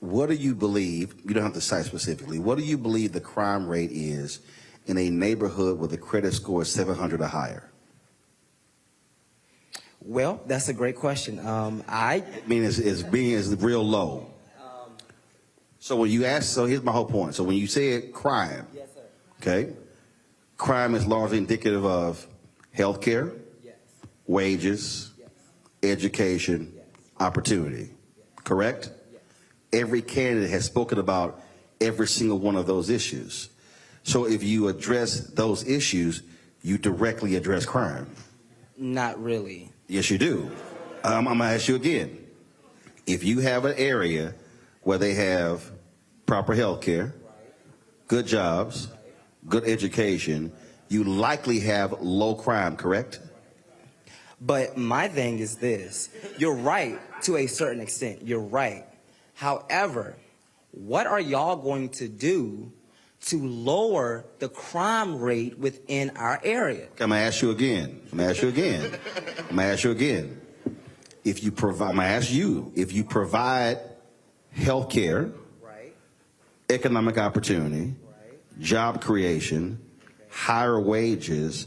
What do you believe, you don't have to cite specifically, what do you believe the crime rate is in a neighborhood with a credit score of 700 or higher? Well, that's a great question. I mean, it's real low. So when you ask, so here's my whole point. So when you say crime, yes, sir. Okay, crime is largely indicative of health care, yes, wages, yes, education, yes, opportunity, correct? yes. Every candidate has spoken about every single one of those issues. So if you address those issues, you directly address crime. Not really. Yes, you do. I'm going to ask you again. If you have an area where they have proper health care, good jobs, good education, you likely have low crime, correct? But my thing is this. You're right to a certain extent. You're right. However, what are y'all going to do to lower the crime rate within our area? I'm going to ask you again. If you provide health care, right, economic opportunity, right, job creation, higher wages,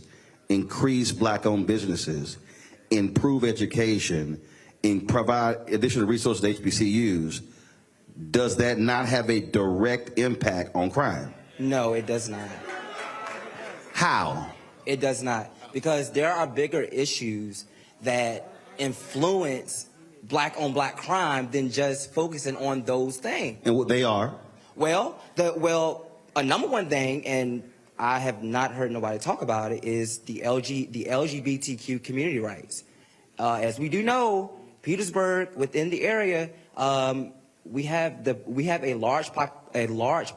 increase black-owned businesses, improve education, and provide additional resources to HBCUs, does that not have a direct impact on crime? No, it does not. How? It does not. Because there are bigger issues that influence black on black crime than just focusing on those things. And what they are? Well, a number one thing, and I have not heard nobody talk about it, is the LGBTQ community rights. As we do know, Petersburg, within the area, we have a large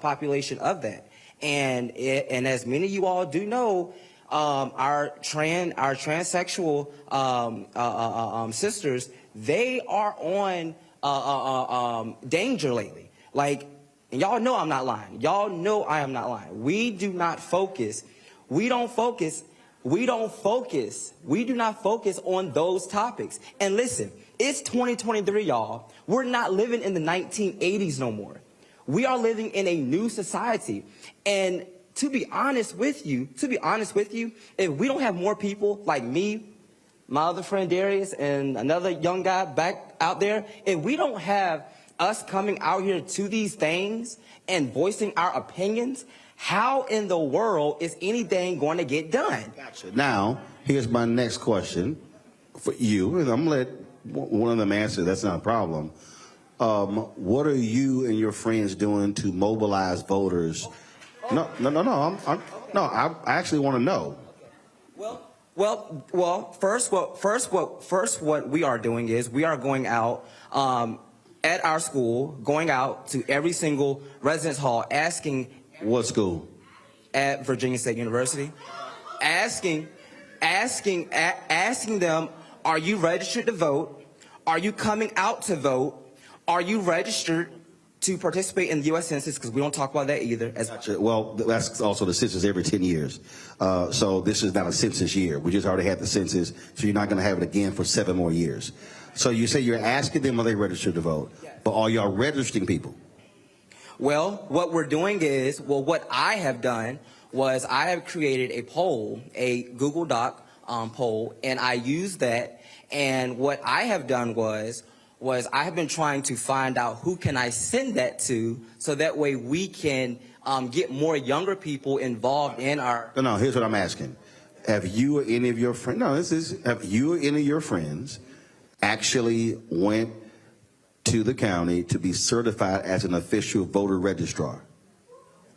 population of that, and as many of you all do know, our transsexual sisters, they are on danger lately. Like, and y'all know I'm not lying. Y'all know I am not lying. We do not focus on those topics. And listen, it's 2023, y'all. We're not living in the 1980s no more. We are living in a new society. And to be honest with you, if we don't have more people like me, my other friend Darius, and another young guy back out there, if we don't have us coming out here to these things and voicing our opinions, how in the world is anything going to get done? Gotcha. Now, here's my next question for you, and I'm going to let one of them answer. That's not a problem. What are you and your friends doing to mobilize voters? No. I actually want to know. Well, First, what we are doing is we are going out at our school, going out to every single residence hall, asking. What school? At Virginia State University, asking them, are you registered to vote? Are you coming out to vote? Are you registered to participate in the U.S. Census? Because we don't talk about that either. Well, that's also the census every 10 years. So this is not a census year. We just already had the census, so you're not going to have it again for 7 more years. So you say you're asking them are they registered to vote, but are y'all registering people? Well, what we're doing is, what I have done was I have created a poll, a Google Doc poll, and I used that. And what I have done was I have been trying to find out who can I send that to, so that way we can get more younger people involved in our. No, here's what I'm asking: have you or any of your friends? No, have you or any of your friends actually went to the county to be certified as an official voter registrar?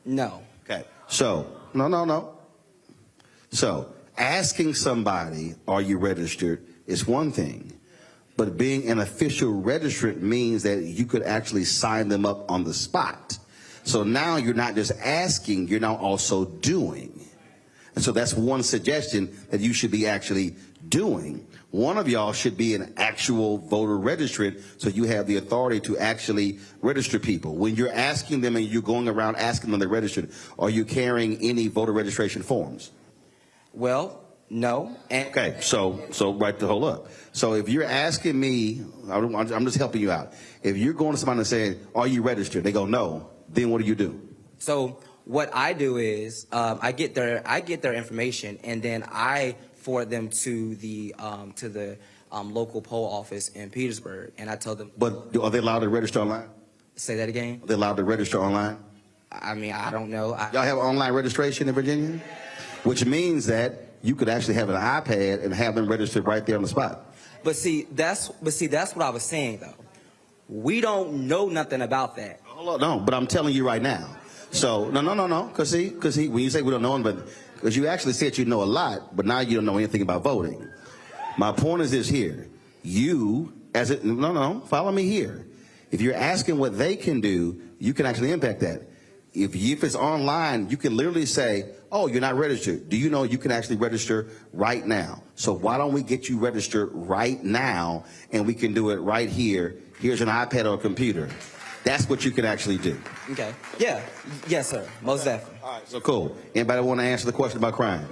No. Okay. So, no. So, asking somebody, are you registered, is one thing. But being an official registrant means that you could actually sign them up on the spot. So now you're not just asking, you're now also doing. And so that's one suggestion that you should be actually doing. One of y'all should be an actual voter registrant, so you have the authority to actually register people. When you're asking them and you're going around asking them they're registered, are you carrying any voter registration forms? Well, no. Okay, so right to hold up. So if you're asking me, I'm just helping you out. If you're going to somebody and saying, are you registered? They go, no. Then what do you do? So what I do is I get their information, and then I forward them to the local poll office in Petersburg, and I tell them. But are they allowed to register online? Say that again? Are they allowed to register online? I mean, I don't know. Y'all have online registration in Virginia? Which means that you could actually have an iPad and have them registered right there on the spot. But see, that's what I was saying, though. We don't know nothing about that. No, but I'm telling you right now. So, no. Because when you say we don't know, because you actually said you know a lot, but now you don't know anything about voting. My point is this here. Follow me here. If you're asking what they can do, you can actually impact that. If it's online, you can literally say, oh, you're not registered. Do you know you can actually register right now? So why don't we get you registered right now, and we can do it right here. Here's an iPad or a computer. That's what you can actually do. Okay. Yeah. Yes, sir. Most definitely. All right. So cool. Anybody want to answer the question about crime?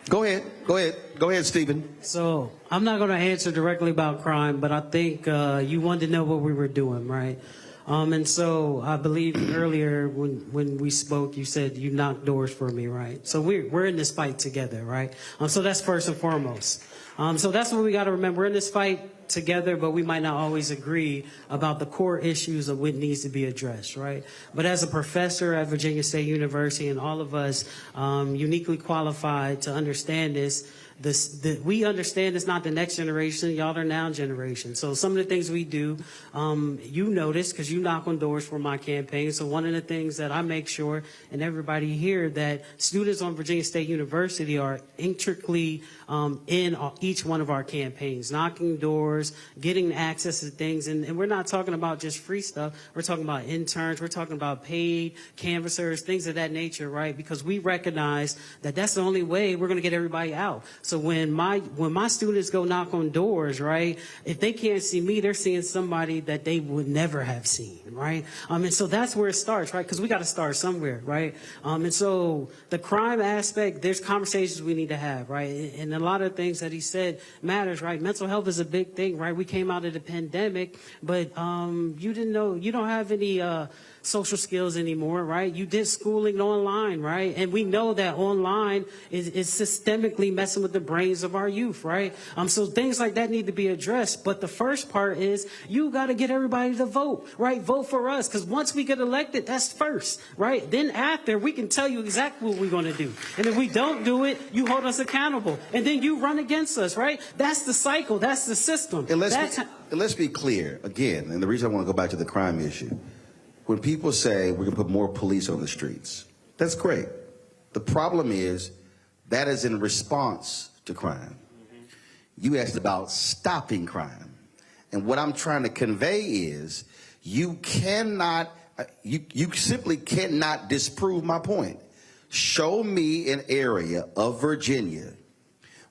Go ahead, Stephen. So I'm not going to answer directly about crime, but I think you wanted to know what we were doing, right? And so I believe earlier when we spoke, you said you knocked doors for me, right? So we're in this fight together, right? So that's first and foremost. So that's what we got to remember. We're in this fight together, but we might not always agree about the core issues of what needs to be addressed, right? But as a professor at Virginia State University, and all of us uniquely qualified to understand this, we understand it's not the next generation, y'all are now generation. So some of the things we do, you notice, because you knock on doors for my campaign. So one of the things that I make sure, and everybody here, that students on Virginia State University are intricately in each one of our campaigns, knocking doors, getting access to things. And we're not talking about just free stuff. We're talking about interns. We're talking about paid canvassers, things of that nature, right? Because we recognize that that's the only way we're going to get everybody out. So when my students go knock on doors, right, if they can't see me, they're seeing somebody that they would never have seen, right? And so that's where it starts, right? Because we got to start somewhere, right? And so the crime aspect, there's conversations we need to have, right? And a lot of things that he said matters, right? Mental health is a big thing, right? We came out of the pandemic, but you didn't know, you don't have any social skills anymore, right? You did schooling online, right? And we know that online is systemically messing with the brains of our youth, right? So things like that need to be addressed. But the first part is you got to get everybody to vote, right? Vote for us, because once we get elected, that's first, right? Then after, we can tell you exactly what we're going to do. And if we don't do it, you hold us accountable. And then you run against us, right? That's the cycle. That's the system. And let's be clear, again, and the reason I want to go back to the crime issue. When people say we're going to put more police on the streets, that's great. The problem is that is in response to crime. You asked about stopping crime. And what I'm trying to convey is you simply cannot disprove my point. Show me an area of Virginia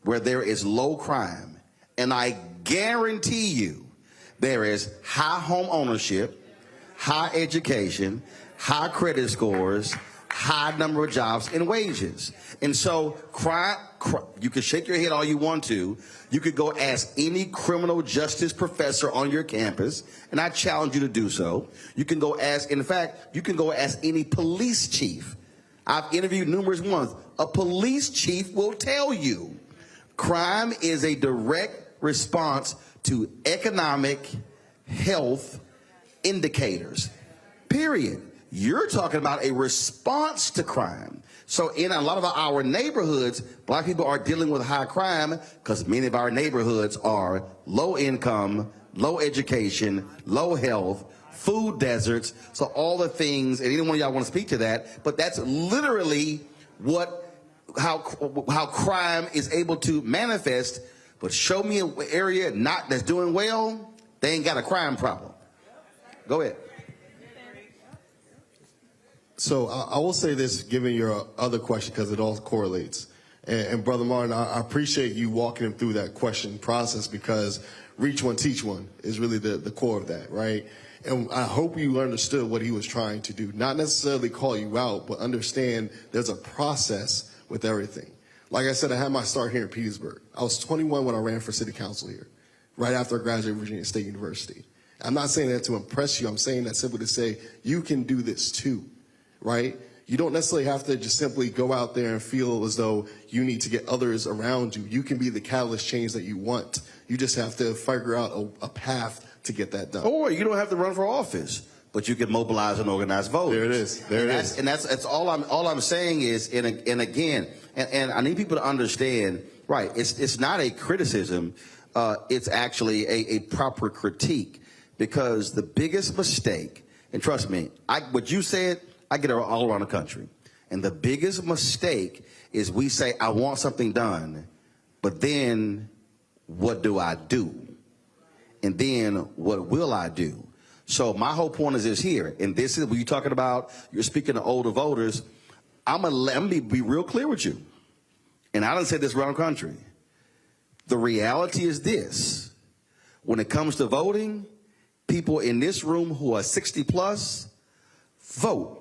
where there is low crime, and I guarantee you there is high home ownership, high education, high credit scores, high number of jobs and wages. And so crime, you can shake your head all you want to. You could go ask any criminal justice professor on your campus, and I challenge you to do so. You can go ask, in fact, you can go ask any police chief. I've interviewed numerous ones. A police chief will tell you crime is a direct response to economic health indicators, period. You're talking about a response to crime. So in a lot of our neighborhoods, black people are dealing with high crime because many of our neighborhoods are low income, low education, low health, food deserts, so all the things, and any one of y'all want to speak to that, but that's literally how crime is able to manifest. But show me an area that's doing well, they ain't got a crime problem. Go ahead. So I will say this, given your other question, because it all correlates. And Brother Martin, I appreciate you walking him through that question process, because reach one, teach one is really the core of that, right? And I hope you understood what he was trying to do. Not necessarily call you out, but understand there's a process with everything. Like I said, I had my start here in Petersburg. I was 21 when I ran for city council here, right after I graduated from Virginia State University. I'm not saying that to impress you. I'm saying that simply to say you can do this too, right? You don't necessarily have to just simply go out there and feel as though you need to get others around you. You can be the catalyst change that you want. You just have to figure out a path to get that done. Or you don't have to run for office, but you can mobilize and organize voters. There it is. There it is. And that's all I'm saying is, and again, I need people to understand, right, it's not a criticism, it's actually a proper critique, because the biggest mistake, and trust me, what you said, I get it all around the country. And the biggest mistake is we say, I want something done, but then what do I do? And then what will I do? So my whole point is this here, and this is when you're talking about, you're speaking to older voters, let me be real clear with you. And I done said this around the country. The reality is this: when it comes to voting, people in this room who are 60 plus vote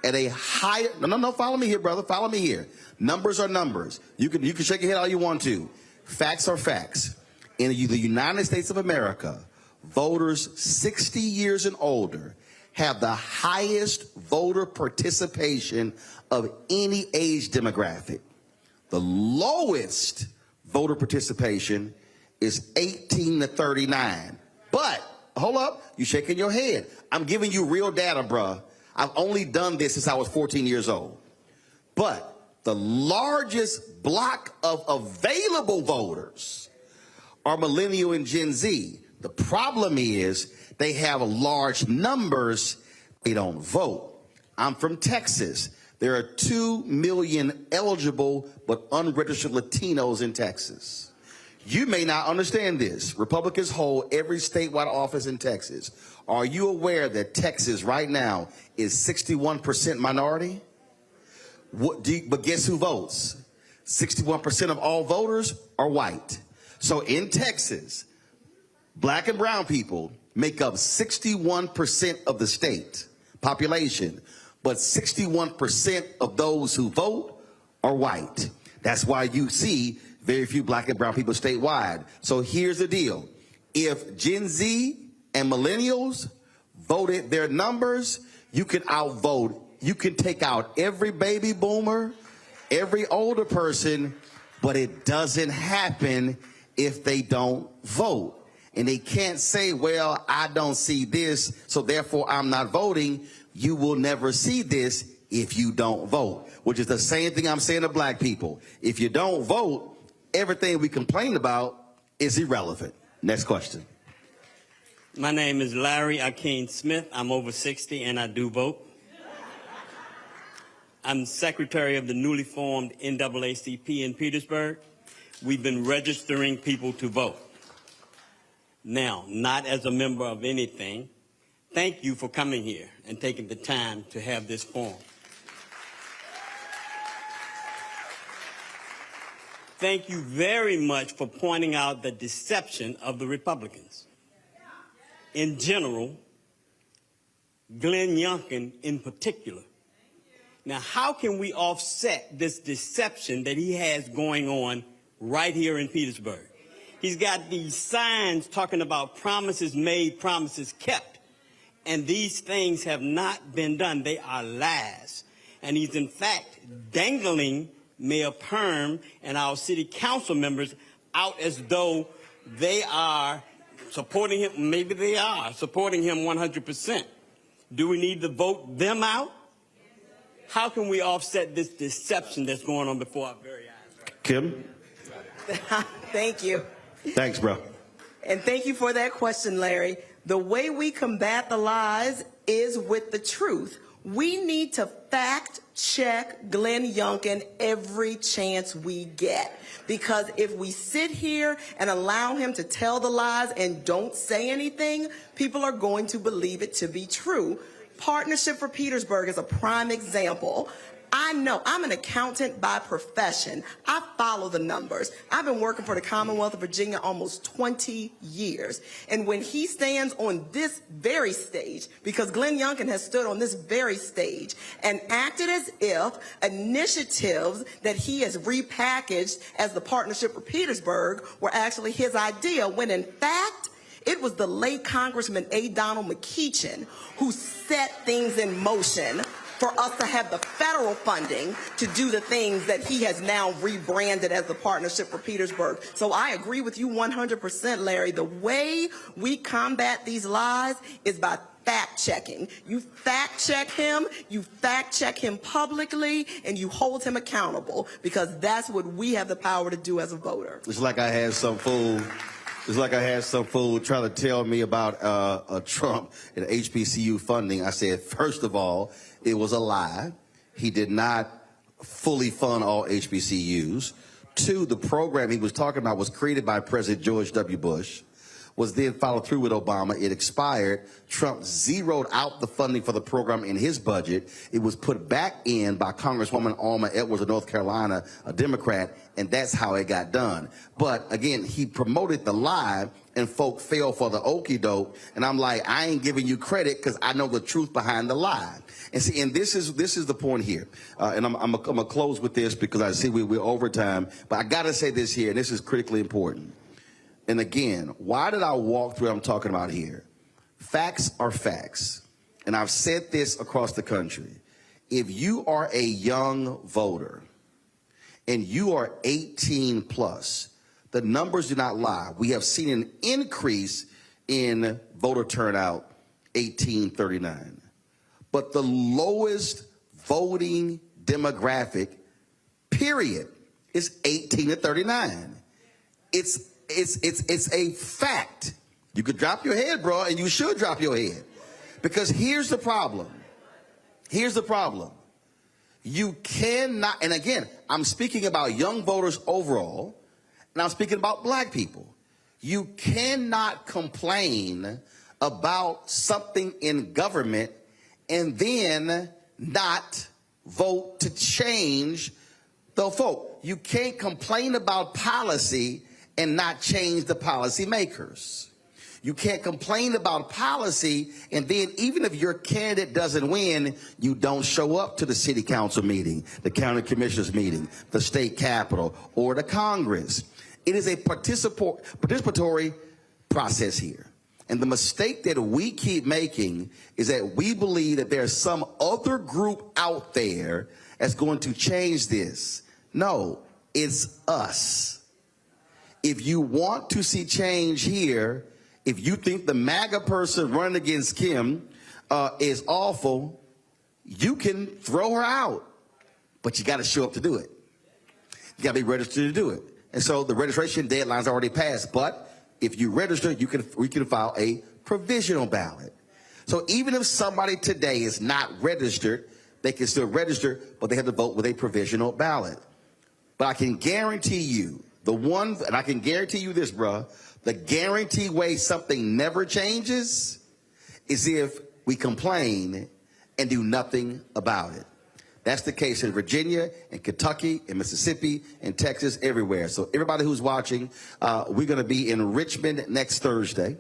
at a higher, no, follow me here, brother, follow me here. Numbers are numbers. You can shake your head all you want to. Facts are facts. In the United States of America, voters 60 years and older have the highest voter participation of any age demographic. The lowest voter participation is 18 to 39. But, hold up, you're shaking your head. I'm giving you real data, bruh. I've only done this since I was 14 years old. But the largest block of available voters are millennial and Gen Z. The problem is they have large numbers, they don't vote. I'm from Texas. There are 2 million eligible but unregistered Latinos in Texas. You may not understand this. Republicans hold every statewide office in Texas. Are you aware that Texas right now is 61% minority? But guess who votes? 61% of all voters are white. So in Texas, black and brown people make up 61% of the state population, but 61% of those who vote are white. That's why you see very few black and brown people statewide. So here's the deal. If Gen Z and millennials voted their numbers, you can outvote, you can take out every baby boomer, every older person, but it doesn't happen if they don't vote. And they can't say, well, I don't see this, so therefore I'm not voting. You will never see this if you don't vote, which is the same thing I'm saying to black people. If you don't vote, everything we complain about is irrelevant. Next question. My name is Larry Akeem Smith. I'm over 60 and I do vote. I'm secretary of the newly formed NAACP in Petersburg. We've been registering people to vote. Now, not as a member of anything, thank you for coming here and taking the time to have this forum. Thank you very much for pointing out the deception of the Republicans. In general, Glenn Youngkin in particular. Now, how can we offset this deception that he has going on right here in Petersburg? He's got these signs talking about promises made, promises kept. And these things have not been done. They are lies. And he's, in fact, dangling Mayor Perm and our city council members out as though they are supporting him. Maybe they are supporting him 100%. Do we need to vote them out? How can we offset this deception that's going on before our very eyes? Kim? Thank you. Thanks, bro. And thank you for that question, Larry. The way we combat the lies is with the truth. We need to fact check Glenn Youngkin every chance we get. Because if we sit here and allow him to tell the lies and don't say anything, people are going to believe it to be true. Partnership for Petersburg is a prime example. I know, I'm an accountant by profession. I follow the numbers. I've been working for the Commonwealth of Virginia almost 20 years. And when he stands on this very stage, because Glenn Youngkin has stood on this very stage and acted as if initiatives that he has repackaged as the Partnership for Petersburg were actually his idea, when in fact, it was the late Congressman A. Donald McKeechin who set things in motion for us to have the federal funding to do the things that he has now rebranded as the Partnership for Petersburg. So I agree with you 100%, Larry. The way we combat these lies is by fact-checking. You fact-check him publicly, and you hold him accountable, because that's what we have the power to do as a voter. It's like I had some fool. It's like I had some fool trying to tell me about Trump and HBCU funding. I said, first of all, it was a lie. He did not fully fund all HBCUs. Two, the program he was talking about was created by President George W. Bush, was then followed through with Obama. It expired. Trump zeroed out the funding for the program in his budget. It was put back in by Congresswoman Alma Edwards of North Carolina, a Democrat, and that's how it got done. But again, he promoted the lie, and folk fell for the okie doke. And I'm like, I ain't giving you credit because I know the truth behind the lie. And see, and this is the point here. And I'm gonna close with this because I see we're over time. But I gotta say this here, and this is critically important. And again, why did I walk through what I'm talking about here? Facts are facts. And I've said this across the country. If you are a young voter and you are 18 plus, the numbers do not lie. We have seen an increase in voter turnout, 1839. But the lowest voting demographic, period, is 18 to 39. It's a fact. You could drop your head, bro, and you should drop your head. Because here's the problem. Here's the problem. You cannot, and again, I'm speaking about young voters overall, and I'm speaking about black people. You cannot complain about something in government and then not vote to change the vote. You can't complain about policy and not change the policy makers. You can't complain about policy and then even if your candidate doesn't win, you don't show up to the city council meeting, the county commissioners meeting, the state capitol, or the Congress. It is a participatory process here. And the mistake that we keep making is that we believe that there's some other group out there that's going to change this. No, it's us. If you want to see change here, if you think the MAGA person running against Kim is awful, you can throw her out. But you got to show up to do it. You got to be registered to do it. And so the registration deadline's already passed. But if you register, we can file a provisional ballot. So even if somebody today is not registered, they can still register, but they have to vote with a provisional ballot. But I can guarantee you, and I can guarantee you this, bruh, The guaranteed way something never changes is if we complain and do nothing about it. That's the case in Virginia, and Kentucky, and Mississippi, and Texas, everywhere. So everybody who's watching, we're going to be in Richmond next Thursday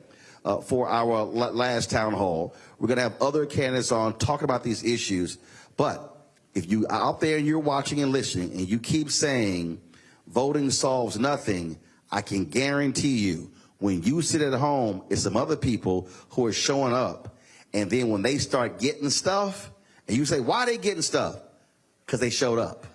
for our last town hall. We're going to have other candidates on talking about these issues. But if you are out there and you're watching and listening, and you keep saying voting solves nothing, I can guarantee you, when you sit at home, it's some other people who are showing up. And then when they start getting stuff, and you say, why are they getting stuff? Because they showed up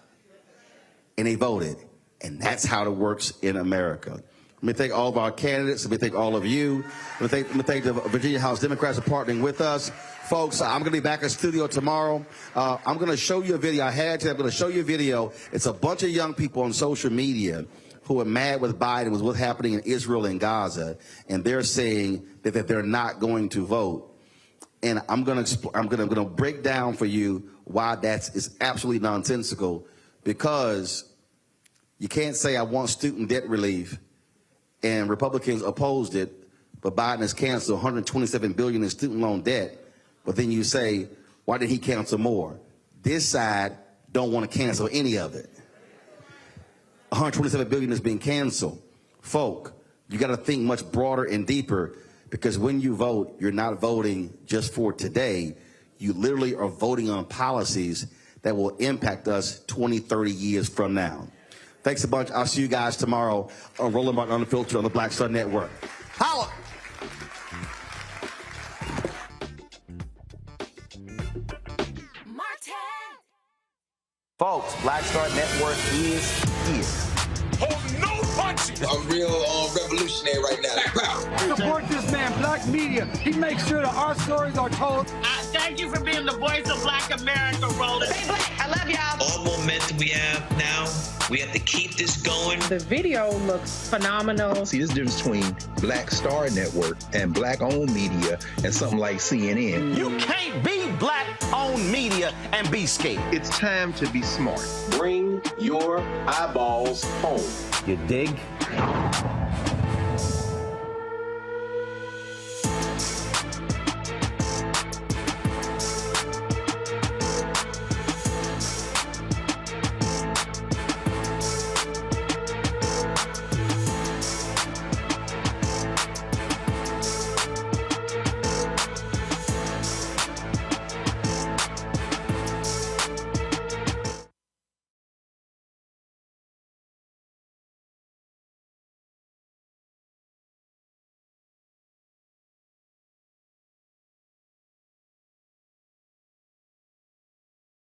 and they voted. And that's how it works in America. Let me thank all of our candidates. Let me thank all of you. Let me thank the Virginia House Democrats for partnering with us. Folks, I'm going to be back in studio tomorrow. I'm going to show you a video. I'm going to show you a video. It's a bunch of young people on social media who are mad with Biden with what's happening in Israel and Gaza. And they're saying that they're not going to vote. And I'm going to break down for you why is absolutely nonsensical, because you can't say I want student debt relief and Republicans opposed it, but Biden has canceled $127 billion in student loan debt. But then you say, why did he cancel more? This side don't want to cancel any of it. $127 billion is being canceled. Folk, you got to think much broader and deeper, because when you vote, you're not voting just for today. You literally are voting on policies that will impact us 20, 30 years from now. Thanks a bunch. I'll see you guys tomorrow on Roland Martin Unfiltered on the Black Star Network. Holla! Folks, Black Star Network is here. Hold no punches! I'm real revolutionary right now. Support this man, Black Media. He makes sure that our stories are told. Thank you for being the voice of Black America, Roland. Stay black. I love y'all. All momentum we have now, we have to keep this going. The video looks phenomenal. See, this difference between Black Star Network and Black-owned media and something like CNN. You can't be Black-owned media and be scared. It's time to be smart. Bring your eyeballs home. You dig?